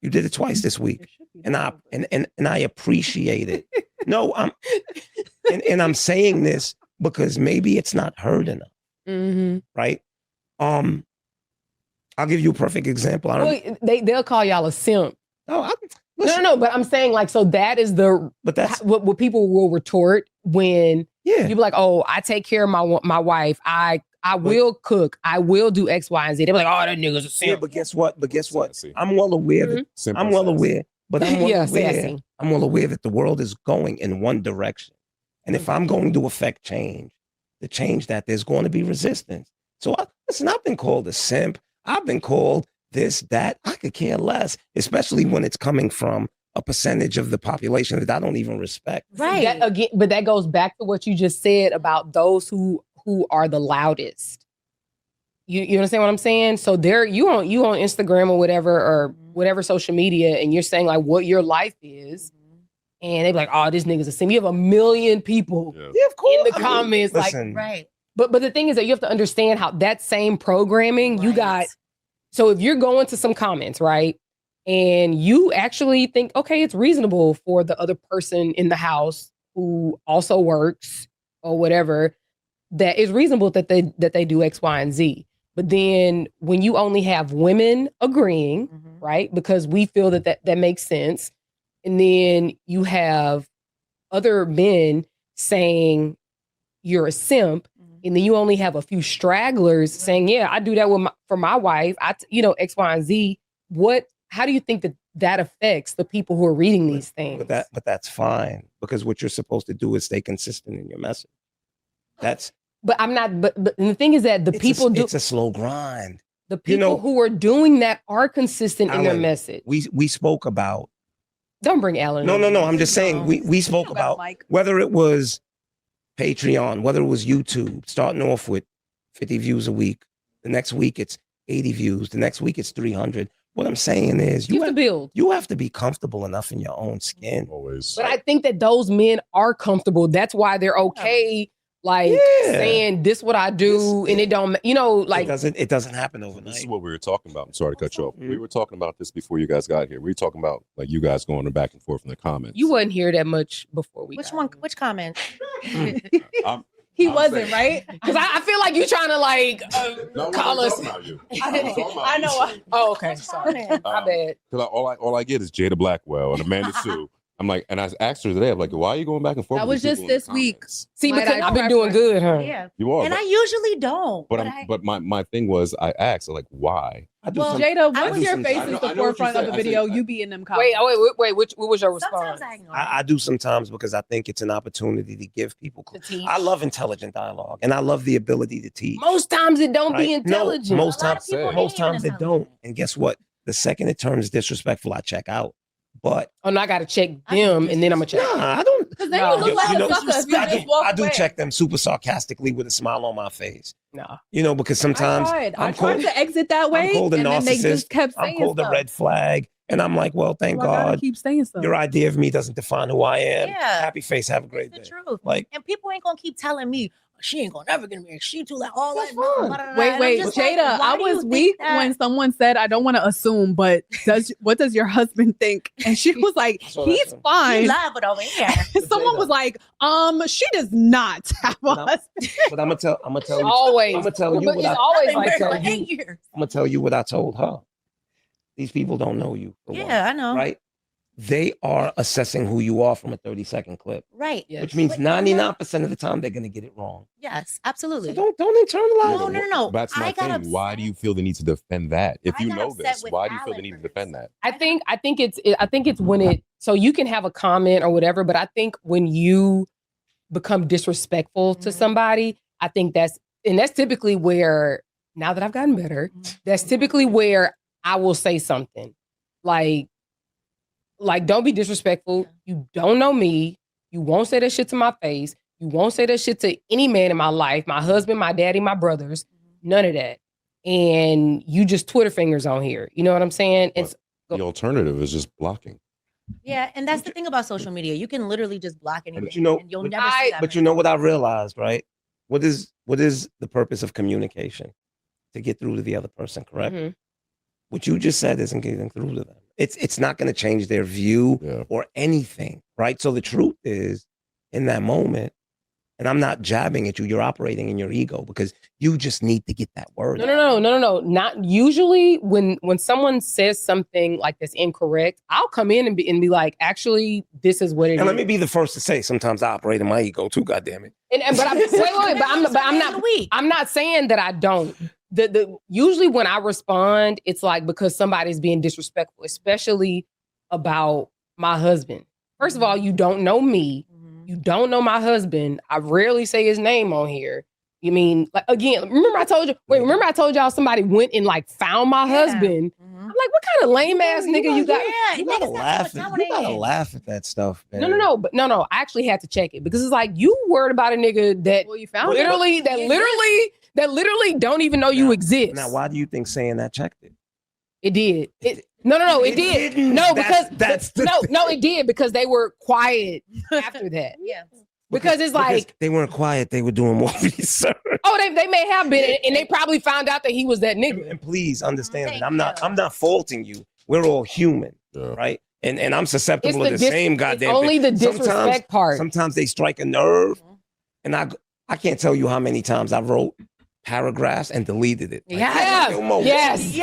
You did it twice this week. And I appreciate it. No, I'm saying this because maybe it's not heard enough. Mm-hmm. Right? I'll give you a perfect example. Well, they'll call y'all a simp. No, No, but I'm saying like, so that is what people will retort when you be like, oh, I take care of my wife. I will cook. I will do X, Y, and Z. They're like, oh, that nigga's a simp. Yeah, but guess what? I'm well aware that I'm well aware that the world is going in one direction. And if I'm going to affect change, to change that, there's going to be resistance. So I've been called a simp. I've been called this, that. I could care less, especially when it's coming from a percentage of the population that I don't even respect. Right. But that goes back to what you just said about those who are the loudest. You understand what I'm saying? So you on Instagram or whatever social media, and you're saying like what your life is, and they be like, oh, this nigga's a simp. You have 1 million people of course. in the comments. Listen, right. But the thing is that you have to understand how that same programming you got. So if you're going to some comments, right, and you actually think, okay, it's reasonable for the other person in the house who also works or whatever, that is reasonable that they do X, Y, and Z. But then when you only have women agreeing, right, because we feel that makes sense, and then you have other men saying you're a simp, and then you only have a few stragglers saying, yeah, I do that for my wife, X, Y, and Z. How do you think that affects the people who are reading these things? But that's fine, because what you're supposed to do is stay consistent in your message. But I'm not. But the thing is that it's a slow grind. The people who are doing that are consistent in their message. We spoke about. Don't bring Alan. No. I'm just saying we spoke about whether it was Patreon, whether it was YouTube, starting off with 50 views a week. The next week it's 80 views. The next week it's 300. What I'm saying is you have to build. You have to be comfortable enough in your own skin. Always. But I think that those men are comfortable. That's why they're okay. Saying this what I do, and it don't, it doesn't happen overnight. This is what we were talking about. I'm sorry to cut you off. We were talking about this before you guys got here. We were talking about like you guys going back and forth in the comments. You wasn't here that much before we. Which comment? He wasn't, right? Because I feel like you're trying to call us. I know. Oh, okay. Sorry. My bad. Because all I get is Jada Blackwell and Amanda Sue. I'm like, and I asked her today, I'm like, why are you going back and forth? That was just this week. See, because I've been doing good, huh? Yeah. You are. And I usually don't. But my thing was, I asked, like, why? Jada, once your face is the forefront of the video, you be in them comments. Wait. What was your response? I do sometimes because I think it's an opportunity to give people. I love intelligent dialogue, and I love the ability to teach. Most times it don't be intelligent. No, most times it don't. And guess what? The second it turns disrespectful, I check out. But I got to check them, and then I'm gonna check. Nah, I don't. Because then you look like a sucker if you just walk I do away. check them super sarcastically with a smile on my face. Nah, because sometimes I tried to exit that way, I'm called a and then they just narcissist. kept saying I'm called a red flag, and I'm like, well, thank God. Keep saying stuff. Your idea of me doesn't define who I am. Yeah. Happy face. Have a great day. It's the truth. And people ain't gonna keep telling me she ain't gonna never get married. She too like all that. Wait, Jada. I was weak when someone said, I don't want to assume, but what does your husband think? And she was like, he's fine. You live it over here. Someone was like, she does not have a husband. But I'm gonna tell you. Always. I'm gonna tell you But what it's always like that. I'm gonna tell you what I told her. These people don't know you. Yeah, I know. Right? They are assessing who you are from a 30-second clip. Right. Yes. Which means 99% of the time they're going to get it wrong. Yes, absolutely. So don't internalize it. No. That's my thing. Why do you feel the need to defend that? If you know this, why do you feel the need to defend that? I think it's when so you can have a comment or whatever, but I think when you become disrespectful to somebody, I think that's typically where now that I've gotten better, that's typically where I will say something like don't be disrespectful. You don't know me. You won't say that shit to my face. You won't say that shit to any man in my life, my husband, my daddy, my brothers, none of that. And you just Twitter fingers on here. You know what I'm saying? It's the alternative is just blocking. Yeah, and that's the thing about social media. You can literally just block anything. But you know, and you'll never see that. But you know what I realized, right? What is the purpose of communication? To get through to the other person, correct? Mm-hmm. What you just said isn't getting through to them. It's not going to change their view or anything, right? So the truth is, in that moment, and I'm not jabbing at you, you're operating in your ego because you just need to get that word. No. Not usually when someone says something like that's incorrect, I'll come in and be like, actually, this is what it is. And let me be the first to say, sometimes I operate in my ego too, goddammit. I'm not saying that I don't. Usually when I respond, it's like because somebody's being disrespectful, especially about my husband. First of all, you don't know me. You don't know my husband. I rarely say his name on here. You mean, like, again, remember I told y'all somebody went and like found my husband. I'm like, what kind of lame ass nigga you got? You gotta laugh at that stuff, man. No. I actually had to check it because it's like you worried about a nigga that you found literally don't even know you exist. Now, why do you think saying that checked it? It did. No, it did. No, because it did because they were quiet after that. Yeah. Because it's like they weren't quiet, they were doing more research. Oh, they may have been, and they probably found out that he was that nigga. And please understand that I'm not faulting you. We're all human, right? And I'm susceptible to the same goddamn only thing. The disrespect part. Sometimes they strike a nerve, and I can't tell you how many times I wrote paragraphs and deleted it. Like, yes.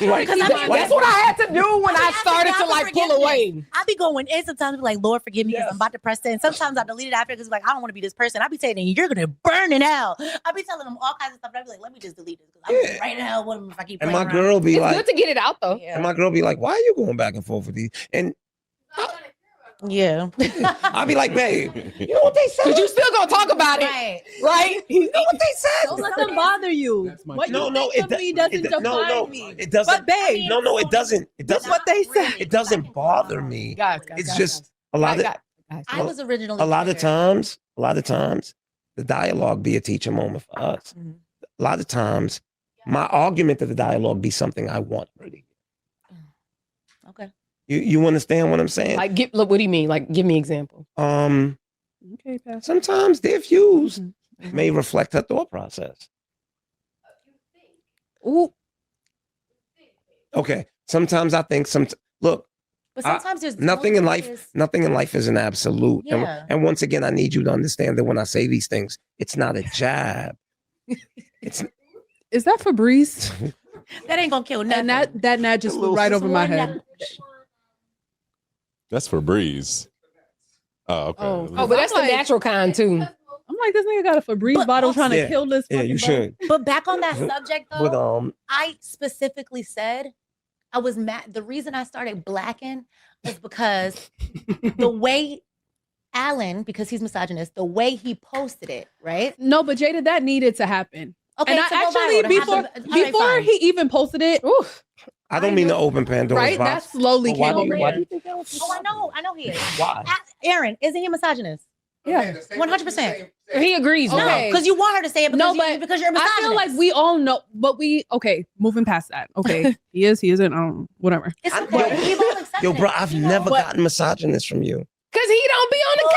Like, that's what I had to do when I started to like pull away. I be going in sometimes, be like, Lord, forgive me because I'm about to press send. Sometimes I delete it after because like I don't want to be this person. I be saying, you're gonna burn in hell. I be telling them all kinds of stuff. And I be like, let me just delete this because I'm gonna right in hell with them if I keep. And my girl be it's like, good to get it out though. And my girl be like, why are you going back and forth with these? And I'll be like, babe, you know what they said? Because you still gonna talk about it, right? You know what they said? Don't let them bother you. What you think of me doesn't define me. It doesn't. But babe, it doesn't. It doesn't. That's what they said. It doesn't bother me. It's just a lot of. I was originally a lot of times, the dialogue be a teacher moment for us. Mm-hmm. A lot of times, my argument to the dialogue be something I want really. Okay. You understand what I'm saying? Like, look, what do you mean? Like, give me an example. Okay, sometimes their views may reflect her thought process. Ooh. Okay. Sometimes I think look. But sometimes there's nothing in life. Nothing in life is an absolute. Yeah. And once again, I need you to understand that when I say these things, it's not a jab. Is that Febreze? That ain't gonna kill nothing. And that just flew right over my head. That's Febreze. Oh, okay. Oh, but that's the natural kind too. I'm like, this nigga got a Febreze bottle trying to kill this. Yeah, you should. But back on that subject though, But I specifically said I was mad. The reason I started blacking is because the way Alan, because he's misogynist, the way he posted it, right? No, but Jada, that needed to happen. Okay, and before he even posted it, I don't mean to open Pandora's box. That slowly came over. Why do you think that was? Oh, I know he is. Why? Aaron, isn't he a misogynist? Yeah, 100%. He agrees. No, because you want her to say it because, because you're a misogynist. I feel like we all know, but moving past that. Okay, he isn't, whatever. It's okay. We've all accepted Yo, bro, I've never gotten misogynist from you. Because he don't be on the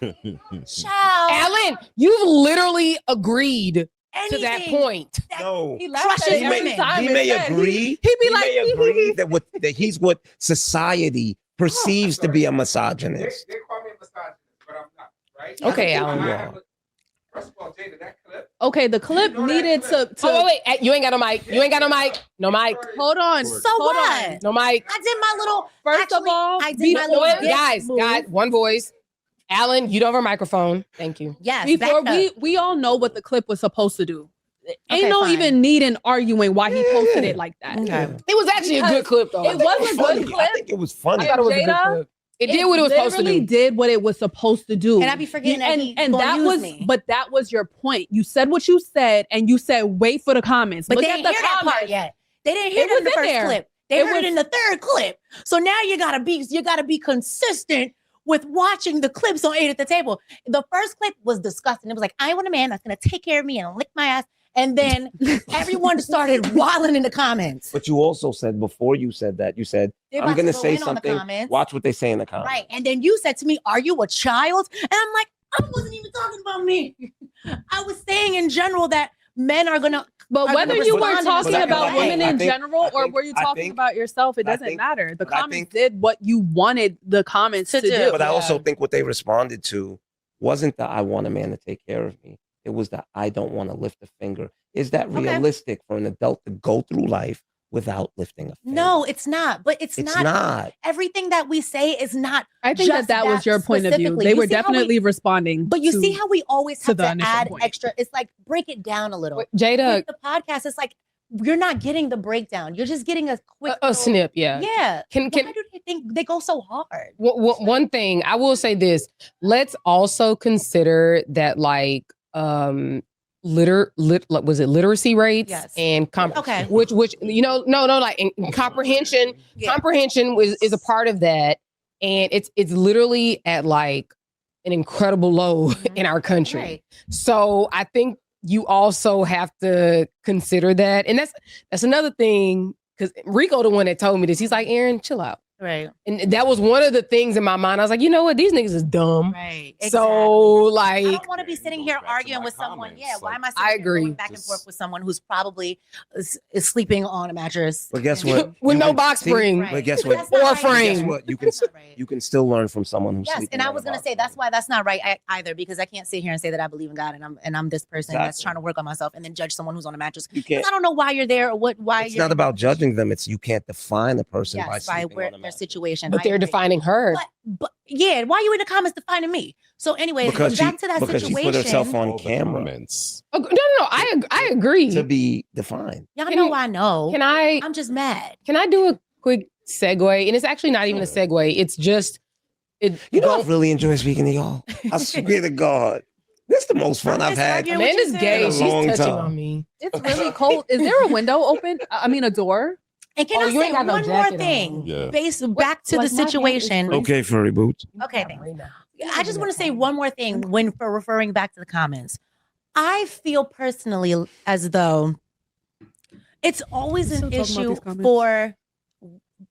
couch. Alan, you've literally agreed to that point. No, he may agree. He may agree that he's what society perceives to be a misogynist. They call me a misogynist, but I'm not, right? Okay, Alan. First of all, Jada, that clip. Okay, the clip needed to. Oh, wait, you ain't got no mic. No mic. Hold on. So Hold what? on. No mic. I did my little. First of all, I did my little. Guys, one voice. Alan, you don't have a microphone. Thank you. Yes. Before we all know what the clip was supposed to do. Ain't Okay, no fine. even need in arguing why he posted it like that. Okay. It was actually a good clip, though. It was a good clip. I think it was funny. I thought it was a good Jada, clip. It did what it was supposed to do. Did what it was supposed to do. And I be forgetting and that was me. But that was your point. You said what you said, and you said wait for the comments. But Look they at didn't hear that part yet. They didn't hear it in the first clip. They heard it in the third clip. So now you gotta be consistent with watching the clips on 8 at the Table. The first clip was disgusting. It was like, I want a man that's gonna take care of me and lick my ass. And then everyone started wilding in the comments. But you also said before you said that, you said, I'm going to say something. Watch what they say in the comments. Right. And then you said to me, are you a child? And I'm like, I wasn't even talking about me. I was saying in general that men are going to. But whether you were talking about women in general or were you talking about yourself, it doesn't matter. The comments did what you wanted the comments to do. But I also think what they responded to wasn't that I want a man to take care of me. It was that I don't want to lift a finger. Is that realistic for an adult to go through life without lifting a finger? No, it's not. But it's not. Everything that we say is not. I think that was your point of view. They were definitely responding. But you see how we always have to add extra. It's like break it down a little. Jada, with the podcast, it's like you're not getting the breakdown. You're just getting a quick snip. Yeah. Yeah. Why do they think they go so hard? One thing I will say this. Let's also consider that was it literacy rates and which like comprehension is a part of that, and it's literally at like an incredible low in our country. Right. So I think you also have to consider that, and that's another thing, because Rico the one that told me this. He's like, Aaron, chill out. Right. And that was one of the things in my mind. I was like, you know what? These niggas is dumb. Right. Exactly. So like, I don't want to be sitting here arguing with someone. Yeah. Why am I sitting here going back and forth with someone who's probably is sleeping on a mattress? But guess what? With no box spring. Right. But guess what? Or frame. Guess what? You can still learn from someone who's sleeping. And I was going to say, that's why that's not right either, because I can't sit here and say that I believe in God and I'm this person that's trying to work on myself and then judge someone who's on a mattress. I don't know why you're there or why it's not about judging them. It's you can't define a person by their situation. But they're defining her. But yeah, why are you in the comments defining me? So anyway, back to that situation. Because she put herself on camera. No. I agree. To be defined. Y'all know I know. I'm just mad. Can I do a quick segue? And it's actually not even a segue. It's just. I really enjoy speaking to y'all. I swear to God. This is the most fun I've had. Amanda's gay. She's touching on me. It's really cold. Is there a window open? I mean, a door? And can I say one more thing? Back to the situation. Okay, furry boots. Okay, thanks. I just want to say one more thing for referring back to the comments. I feel personally as though it's always an issue for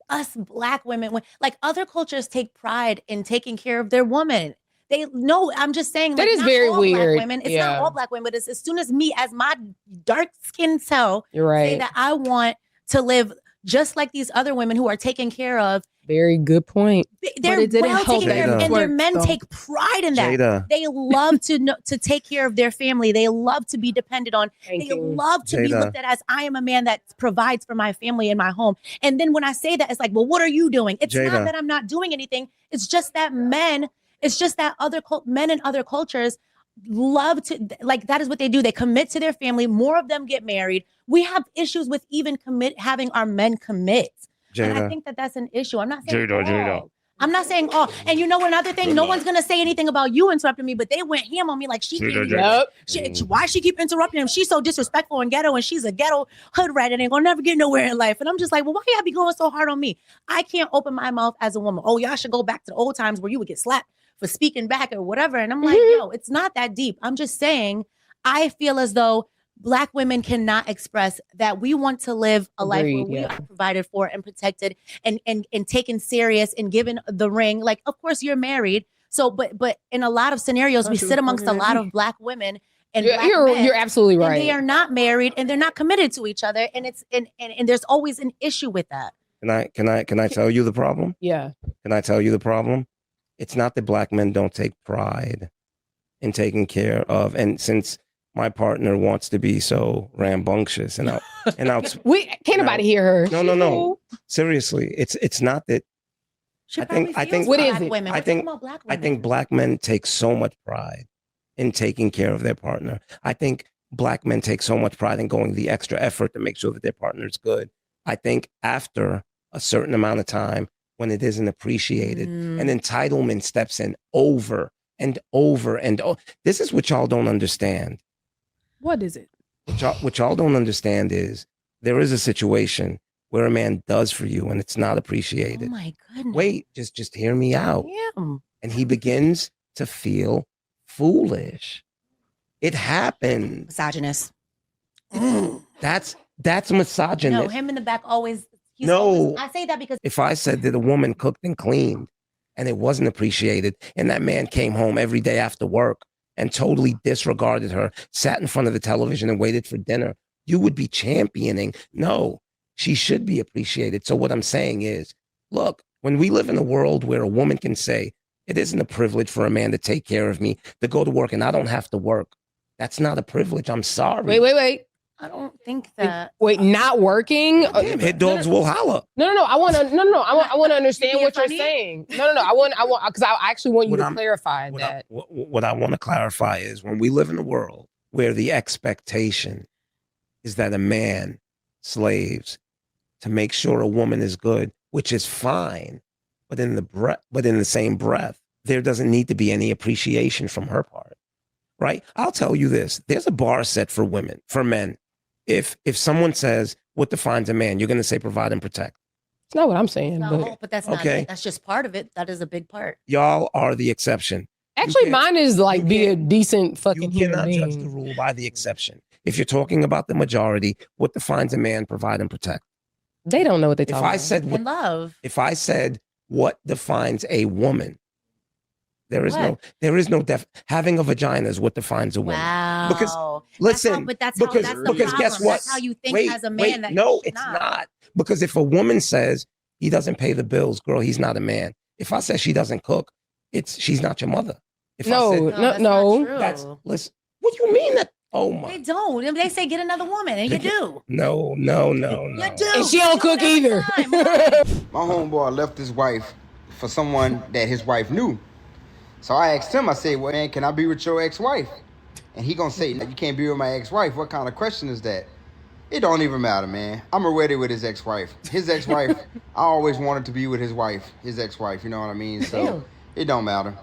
us Black women. Like other cultures take pride in taking care of their woman. I'm just saying that is very weird. Black women. It's not all Black women, but it's as soon as me, as my dark skinned self, you're right, say that I want to live just like these other women who are taken care of. Very good point. They're well taken care of, and their men take pride in that. Jada. They love to take care of their family. They love to be depended on. They love to be looked at as I am a man that provides for my family and my home. And then when I say that, it's like, well, what are you doing? It's not that I'm not doing anything. It's just that men in other cultures love to, like, that is what they do. They commit to their family. More of them get married. We have issues with even having our men commit. And I think that's an issue. I'm not saying all. I'm not saying all. And you know another thing? No one's gonna say anything about you interrupting me, but they went ham on me like why she keep interrupting him? She's so disrespectful and ghetto, and she's a ghetto hood rat and ain't gonna never get nowhere in life. And I'm just like, well, why y'all be going so hard on me? I can't open my mouth as a woman. Oh, y'all should go back to the old times where you would get slapped for speaking back or whatever. And I'm like, yo, it's not that deep. I'm just saying, I feel as though Black women cannot express that we want to live a life where we are provided for and protected and taken serious and given the ring. Like, of course, you're married. So, but in a lot of scenarios, we sit amongst a lot of Black women and Black men, you're absolutely right. And they are not married and they're not committed to each other. And it's and there's always an issue with that. Can I tell you the problem? Yeah. Can I tell you the problem? It's not that Black men don't take pride in taking care of, and since my partner wants to be so rambunctious and out. Can't nobody hear her. No. Seriously, it's not that. I think what is it? I think Black men take so much pride in taking care of their partner. I think Black men take so much pride in going the extra effort to make sure that their partner is good. I think after a certain amount of time, when it isn't appreciated. And entitlement steps in over and over and over. This is what y'all don't understand. What is it? What y'all don't understand is there is a situation where a man does for you and it's not appreciated. Oh my goodness. Wait, just hear me out. Damn. And he begins to feel foolish. It happens. Misogynist. That's misogynist. No, him in the back always. I say that because if I said that a woman cooked and cleaned and it wasn't appreciated, and that man came home every day after work and totally disregarded her, sat in front of the television and waited for dinner, you would be championing, no, she should be appreciated. So what I'm saying is, look, when we live in a world where a woman can say, it isn't a privilege for a man to take care of me, to go to work and I don't have to work. That's not a privilege. I'm sorry. Wait. I don't think that. Wait, not working? Damn, hit dogs will holler. No. I want to understand what you're saying. No. I want because I actually want you to clarify that. What I want to clarify is when we live in a world where the expectation is that a man slaves to make sure a woman is good, which is fine, but in the same breath, there doesn't need to be any appreciation from her part, right? I'll tell you this: there's a bar set for women, for men. If someone says what defines a man, you're going to say provide and protect. It's not what I'm saying. No, but that's not okay. it. That's just part of it. That is a big part. Y'all are the exception. Actually, mine is like be a decent fucking human being. You cannot judge the rule by the exception. If you're talking about the majority, what defines a man, provide and protect. They don't know what they talk about. Love. If I said what defines a woman, there is no having a vagina is what defines a woman. Wow. Because listen, that's because guess what? That's how you think as a man. No, it's not. Because if a woman says he doesn't pay the bills, girl, he's not a man. If I say she doesn't cook, she's not your mother. If no. Listen. What do you mean that? Oh my! They don't. They say get another woman, and you do. No. You do. And she don't cook either. My homeboy left his wife for someone that his wife knew. So I asked him, I said, well, man, can I be with your ex-wife? And he gonna say, no, you can't be with my ex-wife. What kind of question is that? It don't even matter, man. I'm already with his ex-wife. His ex-wife, I always wanted to be with his wife, his ex-wife, you know what I mean? So it don't matter.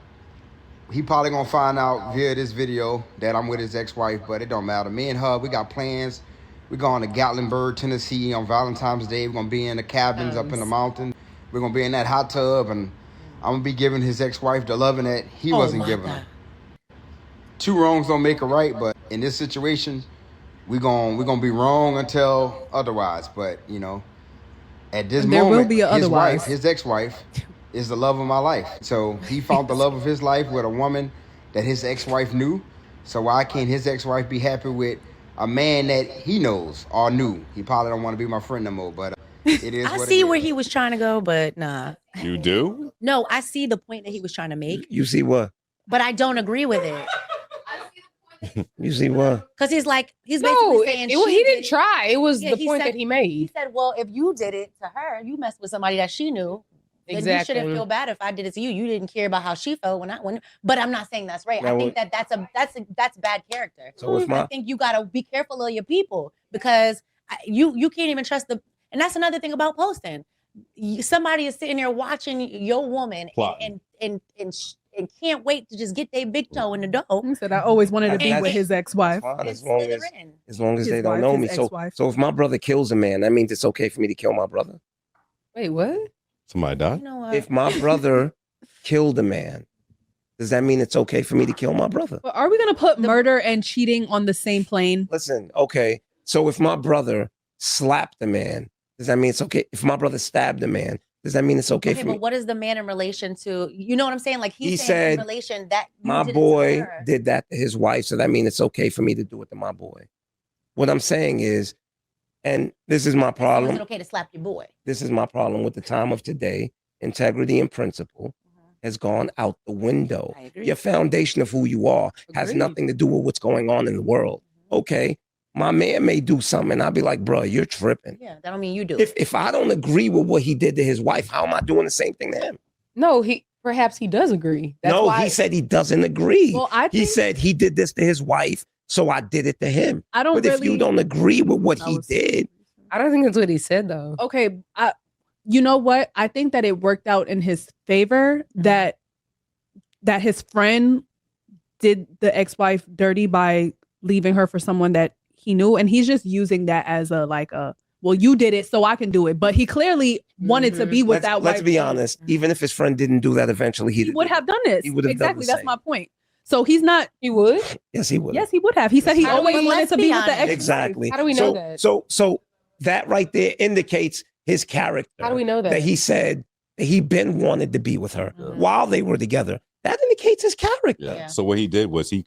He probably gonna find out via this video that I'm with his ex-wife, but it don't matter. Me and her, we got plans. We're going to Gatlinburg, Tennessee on Valentine's Day. We're gonna be in the cabins up in the mountain. We're gonna be in that hot tub, and I'm gonna be giving his ex-wife the loving that he wasn't giving her. Two wrongs don't make a right, but in this situation, we're gonna be wrong until otherwise. But you know, at this moment, will be his wife, his ex-wife, is the love of my life. So he found the love of his life with a woman that his ex-wife knew. So why can't his ex-wife be happy with a man that he knows or knew? He probably don't want to be my friend no more, but it is. I see where he was trying to go, but nah. You do? No, I see the point that he was trying to make. You see what? But I don't agree with it. You see what? Because he's basically saying he didn't try. It was the point that he made. He said, well, if you did it to her, you messed with somebody that she knew. Exactly. Then you shouldn't feel bad if I did it to you. You didn't care about how she felt when. But I'm not saying that's right. I think that's bad character. So I think you gotta be careful of your people because you can't even trust and that's another thing about posting. Somebody is sitting there watching your woman and can't wait to just get their big toe in the dough. He said, I always wanted to be with his ex-wife. As long as they don't know me. So if my brother kills a man, that means it's okay for me to kill my brother. Wait, what? Somebody died? You know what? If my brother killed a man, does that mean it's okay for me to kill my brother? But are we going to put murder and cheating on the same plane? Listen, okay. So if my brother slapped a man, does that mean it's okay? If my brother stabbed a man, does that mean it's okay for me? But what is the man in relation to, you know what I'm saying? Like he said, in relation that my boy did that to his wife, so that means it's okay for me to do it to my boy. What I'm saying is, and this is my problem. Is it okay to slap your boy? This is my problem with the time of today. Integrity and principle has gone out the window. Your foundation of who you are has nothing to do with what's going on in the world. Okay, my man may do something, and I'll be like, bro, you're tripping. Yeah, that don't mean you do. If I don't agree with what he did to his wife, how am I doing the same thing to him? No, perhaps he does agree. He said he doesn't agree. Well, he said he did this to his wife, so I did it to him. But if you don't agree with what he did, I don't think that's what he said though. Okay, you know what? I think that it worked out in his favor that his friend did the ex-wife dirty by leaving her for someone that he knew, and he's just using that as a well, you did it, so I can do it. But he clearly wanted to be with that wife. Let's be honest. Even if his friend didn't do that, eventually he would have done this. He would have exactly. done the That's my point. So he's not. He would. Yes, he would. Yes, he would have. He said he always wanted to be with the ex. Exactly. How do we know that? So that right there indicates his character. How do we know that? That he said that he been wanted to be with her while they were together. That indicates his character. Yeah. So what he did was he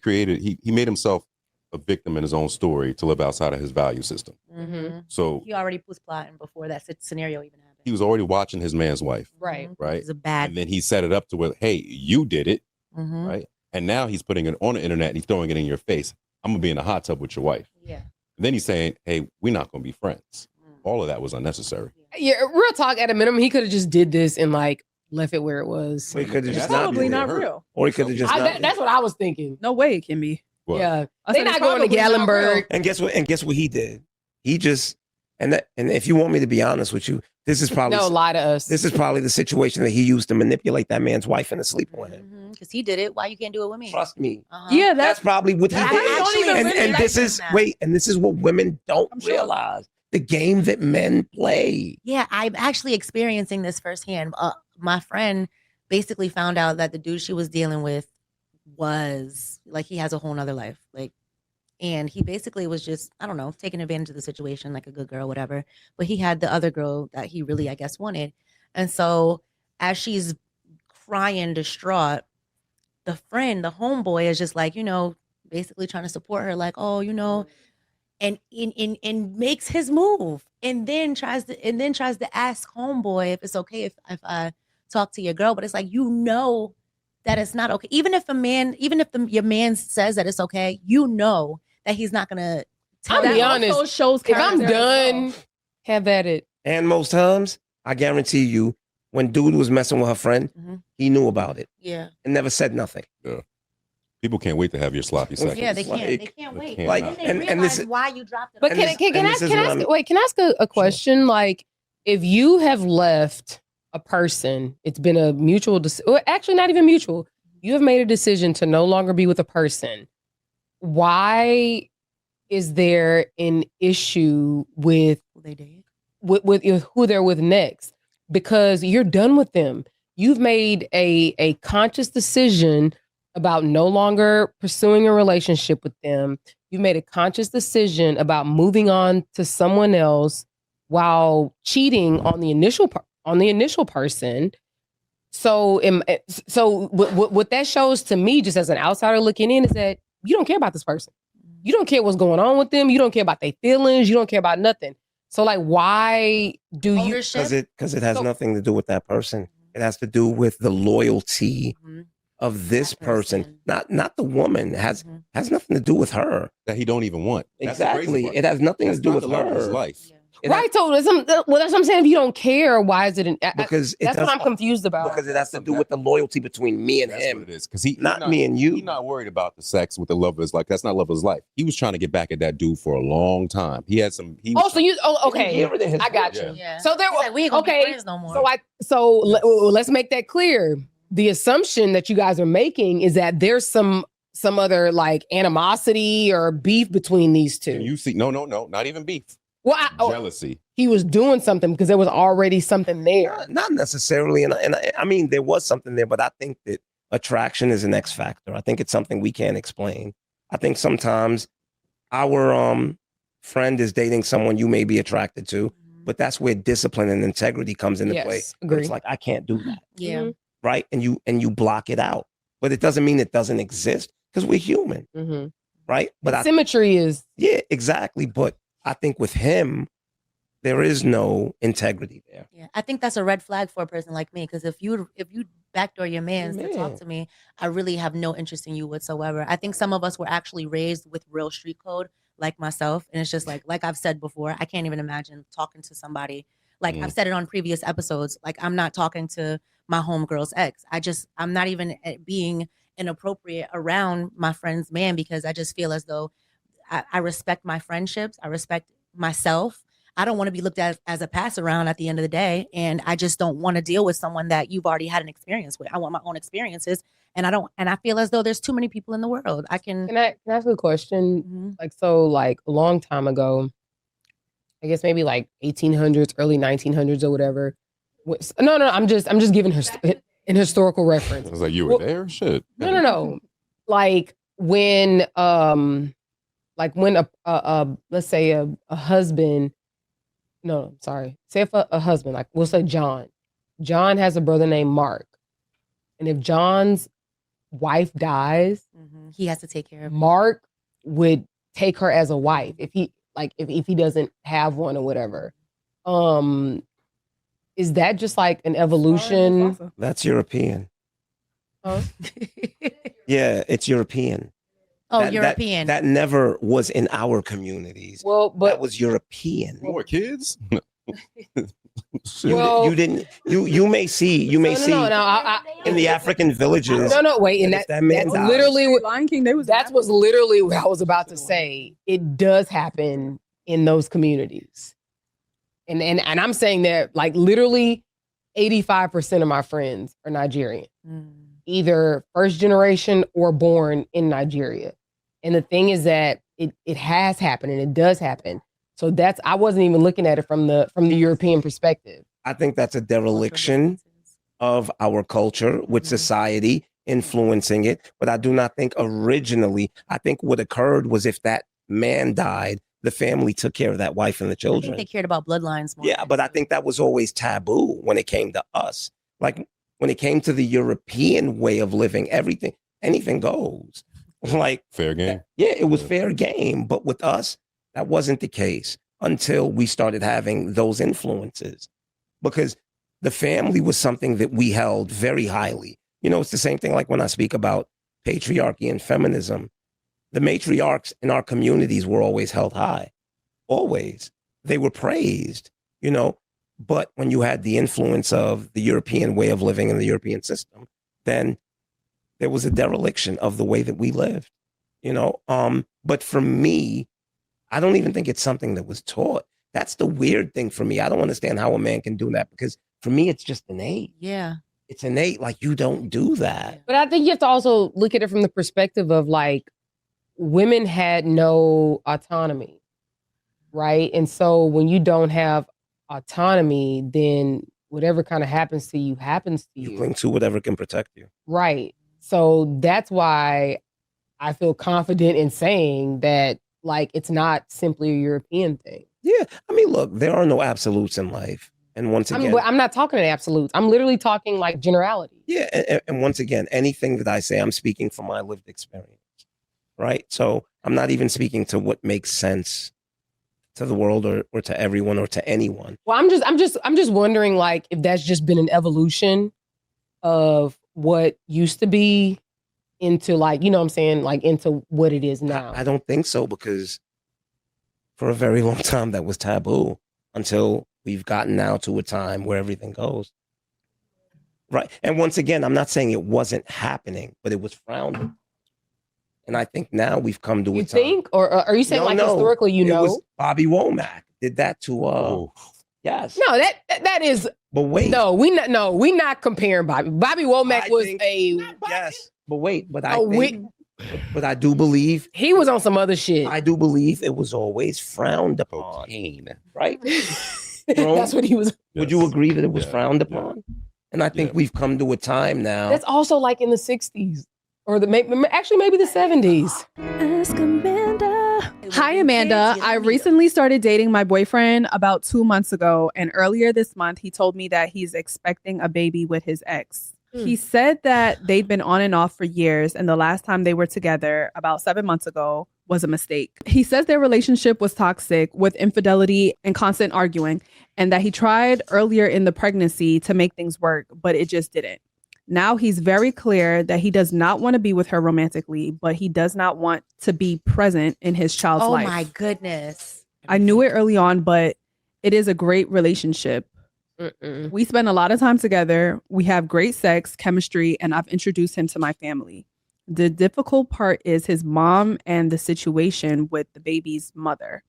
made himself a victim in his own story to live outside of his value system. So he already was plotting before that scenario even happened. He was already watching his man's wife. Right. Right. It's a bad. And then he set it up to where, hey, you did it. Right. And now he's putting it on the internet and he's throwing it in your face. I'm going to be in a hot tub with your wife. Yeah. And then he's saying, hey, we're not going to be friends. All of that was unnecessary. Yeah, real talk, at a minimum, he could have just did this and like left it where it was. Or he could have just probably not real. Or he could have just that's what I was thinking. No way it can be. What? Yeah. I They're said not it's going to probably not real. Gallenberg. And guess what he did? He just and if you want me to be honest with you, this is probably No, lie to us. This is probably the situation that he used to manipulate that man's wife into sleep on him. Because he did it. Why you can't do it with me? Trust me. Yeah, That's probably what he I did. don't even And, really and like this him is now. and this is what women don't realize. The game that men play. Yeah, I'm actually experiencing this firsthand. My friend basically found out that the dude she was dealing with was like, he has a whole nother life. Like, and he basically was just, I don't know, taking advantage of the situation like a good girl, whatever. But he had the other girl that he really, I guess, wanted. And so as she's crying, distraught, the friend, the homeboy is just like, basically trying to support her, like, oh, and makes his move, and then tries to ask homeboy if it's okay if I talk to your girl, but it's like, that it's not okay. Even if your man says that it's okay, that he's not gonna tell. I'll be honest. Shows If I'm character as done, well. have at it. And most times, I guarantee you, when dude was messing with her friend, he knew about it Yeah. and never said nothing. Yeah. People can't wait to have your sloppy seconds. Yeah, they It's can't. like- They can't wait. can't like, And they and realize this- why you dropped it. But And can this- I and this is what I'm- can I ask a question? Like, if you have left a person, it's been a mutual decision. Actually, not even mutual. You have made a decision to no longer be with a person. Why is there an issue with Who they did. with who they're with next? Because you're done with them. You've made a conscious decision about no longer pursuing a relationship with them. You made a conscious decision about moving on to someone else while cheating on the initial person. So what that shows to me, just as an outsider looking in, is that you don't care about this person. You don't care what's going on with them. You don't care about their feelings. You don't care about nothing. So like, why do you? Ownership. Because it has nothing to do with that person. It has to do with the loyalty of this That person, person. not the woman. It has nothing to do with her. That he don't even want. That's the crazy Exactly. part. It has nothing That's to do not with the love of his her. life. It Right. So that's what I'm saying. If you don't care, why is it Because it that's what does- I'm confused about. Because it has to do with the loyalty between me and That's him. what it is. Because Not me and you. He's not worried about the sex with the love of his life. That's not love of his life. He was trying to get back at that dude for a long time. He had some. He was Okay. hear it in his I got voice. you. Yeah. So there He's like, we ain't gonna be okay. friends no more. Let's make that clear. The assumption that you guys are making is that there's some other like animosity or beef between these two. You see, no, not even beef. Well, Jealousy. he was doing something because there was already something there. Not necessarily, and I mean there was something there, but I think that attraction is an X factor. I think it's something we can't explain. I think sometimes our friend is dating someone you may be attracted to, but that's where discipline and integrity comes into play. Yes, But agree. it's like I can't do that, Yeah. right? And you block it out, but it doesn't mean it doesn't exist because we're human, Mm-hmm. right? But Symmetry is yeah, exactly. But I think with him, there is no integrity there. Yeah, I think that's a red flag for a person like me. Because if you backdoor your man to talk to me, I really have no interest in you whatsoever. I think some of us were actually raised with real street code, like myself, and it's just like I've said before, I can't even imagine talking to somebody. Like I've said it on previous episodes. Like I'm not talking to my homegirl's ex. I'm not even being inappropriate around my friend's man because I just feel as though I respect my friendships. I respect myself. I don't want to be looked at as a pass around at the end of the day. And I just don't want to deal with someone that you've already had an experience with. I want my own experiences. And I feel as though there's too many people in the world. Can I ask you a question? Like, so like a long time ago, I guess maybe like 1800s, early 1900s or whatever. No, I'm just giving her an historical reference. I was like, you were there? Shit. No. Like when let's say a husband, no, sorry. Say if a husband, like we'll say John. John has a brother named Mark. And if John's wife dies, he has to take care of her. Mark would take her as a wife if he doesn't have one or whatever. Is that just like an evolution? That's European. Huh? Yeah, it's European. Oh, European. That never was in our communities. Well, but that was European. More kids? You didn't. You may see. You may see in the African villages. No. Wait, and that's literally what Lion King. That was literally what I was about to say. It does happen in those communities, and I'm saying that like literally 85% of my friends are Nigerian, either first generation or born in Nigeria. And the thing is that it has happened and it does happen. So I wasn't even looking at it from the European perspective. I think that's a dereliction of our culture with society influencing it. But I do not think originally, I think what occurred was if that man died, the family took care of that wife and the children. I think they cared about bloodlines more. Yeah, but I think that was always taboo when it came to us. Like when it came to the European way of living, anything goes. Like fair game. Yeah, it was fair game. But with us, that wasn't the case until we started having those influences, because the family was something that we held very highly. You know, it's the same thing like when I speak about patriarchy and feminism. The matriarchs in our communities were always held high. Always. They were praised, you know. But when you had the influence of the European way of living and the European system, then there was a dereliction of the way that we lived, you know. But for me, I don't even think it's something that was taught. That's the weird thing for me. I don't understand how a man can do that, because for me, it's just innate. Yeah. It's innate. Like, you don't do that. But I think you have to also look at it from the perspective of like, women had no autonomy, right? And so when you don't have autonomy, then whatever kind of happens to you happens to you. You cling to whatever can protect you. Right. So that's why I feel confident in saying that, like, it's not simply a European thing. Yeah. I mean, look, there are no absolutes in life. And once again, I'm not talking in absolutes. I'm literally talking like generality. Yeah. And once again, anything that I say, I'm speaking from my lived experience. Right. So I'm not even speaking to what makes sense to the world or to everyone or to anyone. Well, I'm just wondering, like, if that's just been an evolution of what used to be into, like, you know what I'm saying, like, into what it is now. I don't think so, because for a very long time that was taboo until we've gotten now to a time where everything goes. Right. And once again, I'm not saying it wasn't happening, but it was frowned upon. And I think now we've come to a time. You think? Or are you saying historically, you know? Was Bobby Womack did that to yes. No, that is. But wait. No, we not comparing Bobby. Bobby Womack was yes. But wait, but I do believe he was on some other shit. I do believe it was always frowned upon. Right? That's what he was. Would you agree that it was frowned upon? And I think we've come to a time now. That's also like in the 60s. Or maybe the 70s. Ask Amanda. Hi, Amanda. I recently started dating my boyfriend about 2 months ago. And earlier this month, he told me that he's expecting a baby with his ex. He said that they'd been on and off for years. And the last time they were together, about 7 months ago, was a mistake. He says their relationship was toxic with infidelity and constant arguing. And that he tried earlier in the pregnancy to make things work, but it just didn't. Now he's very clear that he does not want to be with her romantically, but he does not want to be present in his child's life. Oh my goodness. I knew it early on, but it is a great relationship. We spend a lot of time together. We have great sex, chemistry, and I've introduced him to my family. The difficult part is his mom and the situation with the baby's mother.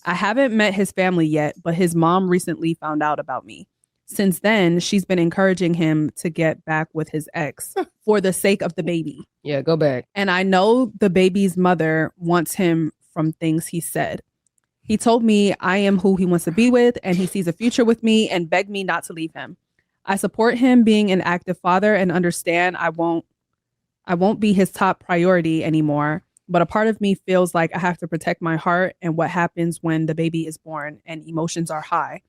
I haven't met his family yet, but his mom recently found out about me. Since then, she's been encouraging him to get back with his ex for the sake of the baby. Yeah, go back. And I know the baby's mother wants him from things he said. He told me I am who he wants to be with, and he sees a future with me and begged me not to leave him. I support him being an active father and understand I won't be his top priority anymore. But a part of me feels like I have to protect my heart and what happens when the baby is born and emotions are high.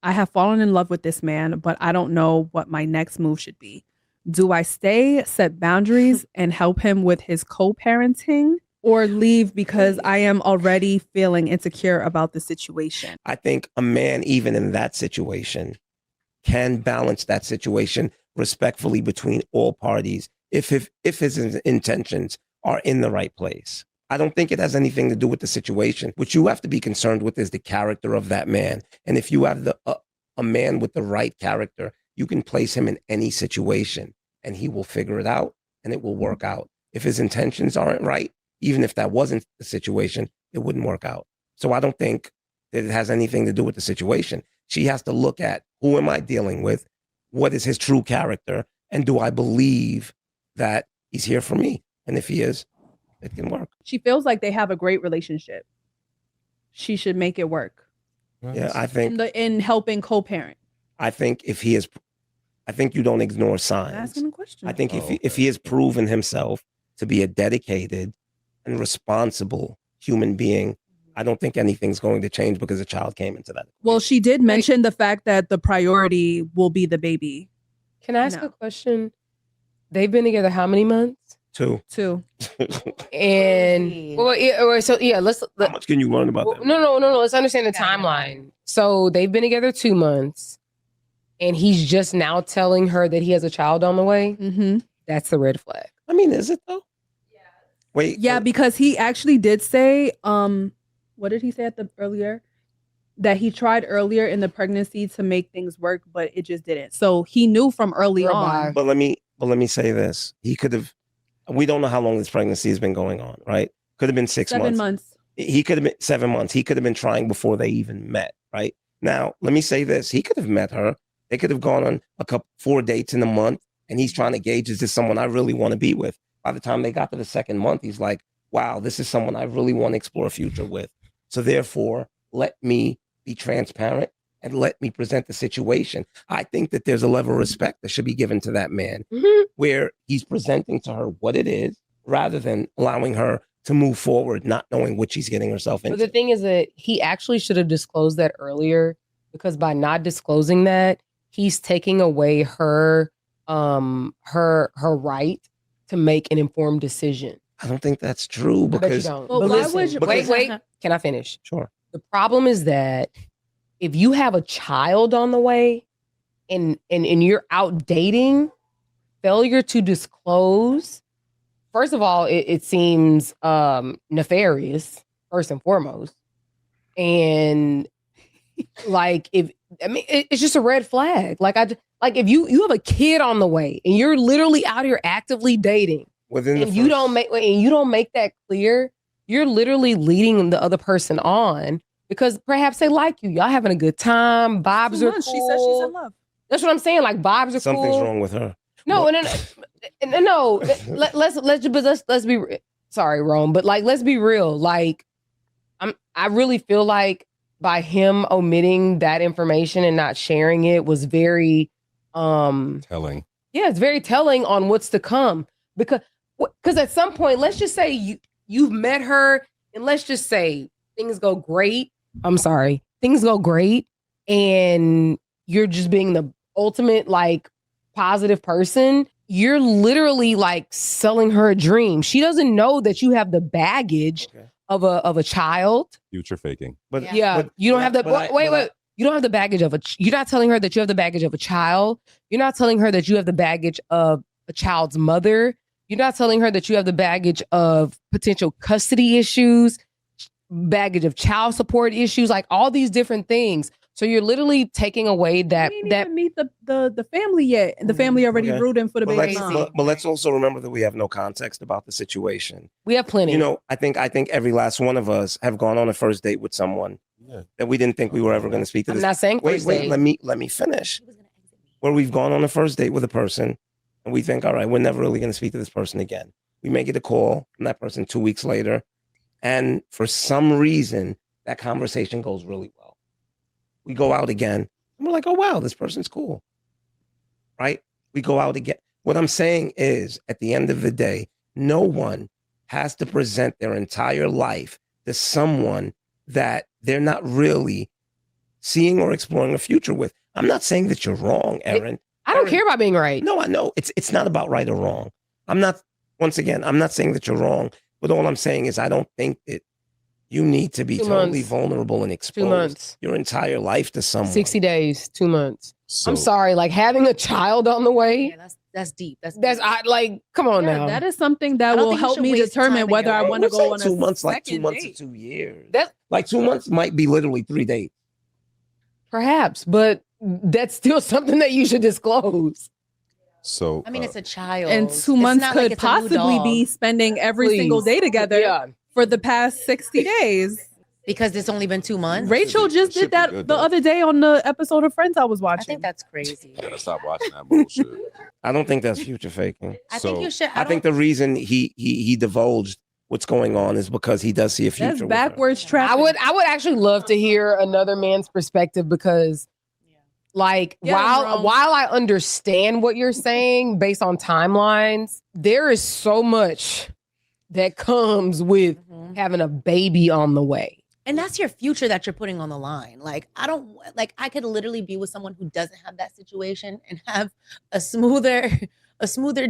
I have fallen in love with this man, but I don't know what my next move should be. Do I stay, set boundaries, and help him with his co-parenting, or leave because I am already feeling insecure about the situation? I think a man, even in that situation, can balance that situation respectfully between all parties if his intentions are in the right place. I don't think it has anything to do with the situation. What you have to be concerned with is the character of that man. And if you have a man with the right character, you can place him in any situation and he will figure it out and it will work out. If his intentions aren't right, even if that wasn't the situation, it wouldn't work out. So I don't think that it has anything to do with the situation. She has to look at, who am I dealing with? What is his true character? And do I believe that he's here for me? And if he is, it can work. She feels like they have a great relationship. She should make it work. Yeah, I think in helping co-parent. I think if he is, I think you don't ignore signs. Asking a question. I think if he has proven himself to be a dedicated and responsible human being, I don't think anything's going to change because a child came into that. Well, she did mention the fact that the priority will be the baby. Can I ask a question? They've been together how many months? Two. And how much can you learn about that? No. Let's understand the timeline. So they've been together 2 months, and he's just now telling her that he has a child on the way. Mm-hmm. That's the red flag. I mean, is it though? Yeah. Wait. Yeah, because he actually did say, what did he say earlier? That he tried earlier in the pregnancy to make things work, but it just didn't. So he knew from early on. But let me say this: he could have. We don't know how long this pregnancy has been going on, right? Could have been 7 months. He could have been 7 months. He could have been trying before they even met, right? Now, let me say this. He could have met her. They could have gone on 4 dates in a month, and he's trying to gauge, is this someone I really want to be with? By the time they got to the second month, he's like, wow, this is someone I really want to explore a future with. So therefore, let me be transparent and let me present the situation. I think that there's a level of respect that should be given to that man, where he's presenting to her what it is, rather than allowing her to move forward, not knowing what she's getting herself into. But the thing is that he actually should have disclosed that earlier, because by not disclosing that, he's taking away her right to make an informed decision. I don't think that's true, because Well, why would you, wait, can I finish? Sure. The problem is that if you have a child on the way and you're out dating, failure to disclose, first of all, it seems nefarious, first and foremost. And it's just a red flag. If you have a kid on the way and you're literally out here actively dating, you don't make that clear, you're literally leading the other person on, because perhaps they like you. Y'all having a good time. Vibes are cool. She said she's in love. That's what I'm saying. Like, vibes are cool. Something's wrong with her. No. Let's be sorry, Rome, but let's be real. I really feel like by him omitting that information and not sharing it was very telling. Yeah, it's very telling on what's to come, because at some point, let's just say you've met her, and let's just say things go great. Things go great, and you're just being the ultimate positive person. You're literally selling her a dream. She doesn't know that you have the baggage of a child. Future faking. But you don't have the wait. You don't have the baggage of you're not telling her that you have the baggage of a child. You're not telling her that you have the baggage of a child's mother. You're not telling her that you have the baggage of potential custody issues, baggage of child support issues, all these different things. So you're literally taking away that We didn't even meet the family yet. The family already Okay. rooting for the But baby. let's also remember that we have no context about the situation. we have plenty. You know, I think every last one of us have gone on a first date with someone that we didn't think we were ever going to speak to. I'm this. not saying Wait, first date. let me finish. Where we've gone on a first date with a person and we think, all right, we're never really going to speak to this person again. We may get a call from that person 2 weeks later. And for some reason, that conversation goes really well. We go out again and we're like, oh, wow, this person's cool. Right? We go out again. What I'm saying is, at the end of the day, no one has to present their entire life to someone that they're not really seeing or exploring a future with. I'm not saying that you're wrong, Erin. I don't care about being right. No, I know. It's not about right or wrong. I'm not saying that you're wrong, but all I'm saying is I don't think that you need to be totally vulnerable and expose your entire life to someone. 60 days, 2 months. So, I'm sorry, like having a child on the way. Yeah, that's deep. Come on now. That is something that don't will think you help should me waste determine time whether I together. want to go on a 2 months, like 2 second months date. to 2 years. That- Like 2 months might be literally 3 days. Perhaps, but that's still something that you should disclose. So I mean, it's a child. And 2 months not like could it's a new possibly be dog. spending every single day together Yeah. for the past 60 days. Because it's only been 2 months. Rachel just should did be that good, the though. other day on the episode of Friends I was watching. I think that's crazy. you gotta stop watching that bullshit. I don't think that's future faking. I think you should. I think the reason he divulged what's going on is because he does see a future. That's with her. backwards track. I would actually love to hear another man's perspective because like Yeah, bro. while I understand what you're saying based on timelines, there is so much that comes with having a baby on the way. And that's your future that you're putting on the line. Like, I could literally be with someone who doesn't have that situation and have a smoother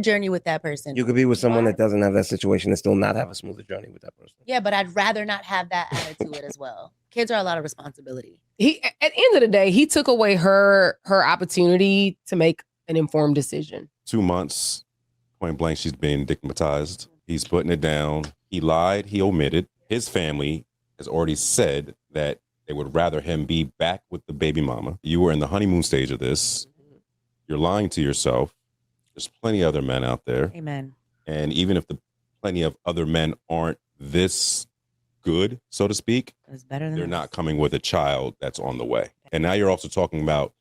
journey with that person. You could be with someone that doesn't have that situation and still not have a smoother journey with that person. Yeah, but I'd rather not have that added to it as well. Kids are a lot of responsibility. He at the end of the day, he took away her opportunity to make an informed decision. 2 months, point blank, she's being stigmatized. He's putting it down. He lied. He omitted. His family has already said that they would rather him be back with the baby mama. You were in the honeymoon stage of this. You're lying to yourself. There's plenty of other men out there. Amen. And even if the plenty of other men aren't this good, so to speak, It's better than they're this. not coming with a child that's on the way. And now you're also talking about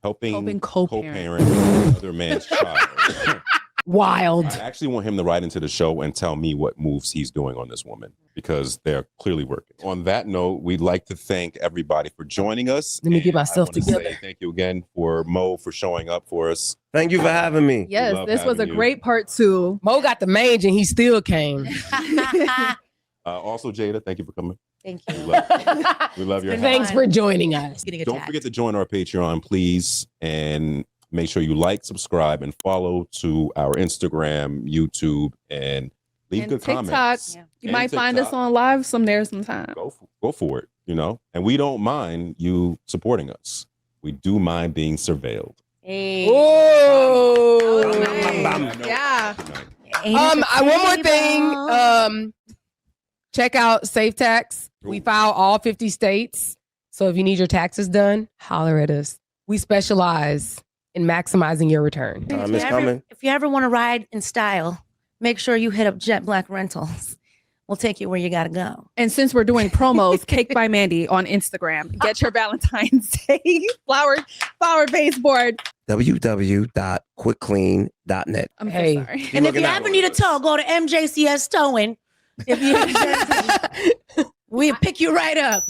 helping co-parent another man's child. Wild. I actually want him to write into the show and tell me what moves he's doing on this woman because they're clearly working. On that note, we'd like to thank everybody for joining us. Let me get myself I wanna together. say thank you again for Mo for showing up for us. Thank you for having me. Yes, love this was a having you. great part 2. Mo got the mange and he still came. Also, Jada, thank you for coming. Thank We you. love your Thanks for joining us. Getting Don't attacked. forget to join our Patreon, please. And make sure you like, subscribe, and follow to our Instagram, YouTube, and leave And good TikTok. comments. Yeah. You And might find us TikTok. on live sometime. Go for it, you know? And we don't mind you supporting us. We do mind being surveilled. Hey. Whoa. Yeah. Ain't it a One more thing. table? Check out Safe Tax. We file all 50 states. So if you need your taxes done, holler at us. We specialize in maximizing your return. Time is coming. If you ever want to ride in style, make sure you hit up Jet Black Rentals. We'll take you where you gotta go. And since we're doing promos, Cake by Mandy on Instagram. Get your Valentine's Day flower baseboard. www.quickclean.net. I'm Hey. so sorry. And if you looking at ever need a tow, go to MJCS Towing. If you, we'll pick you right up.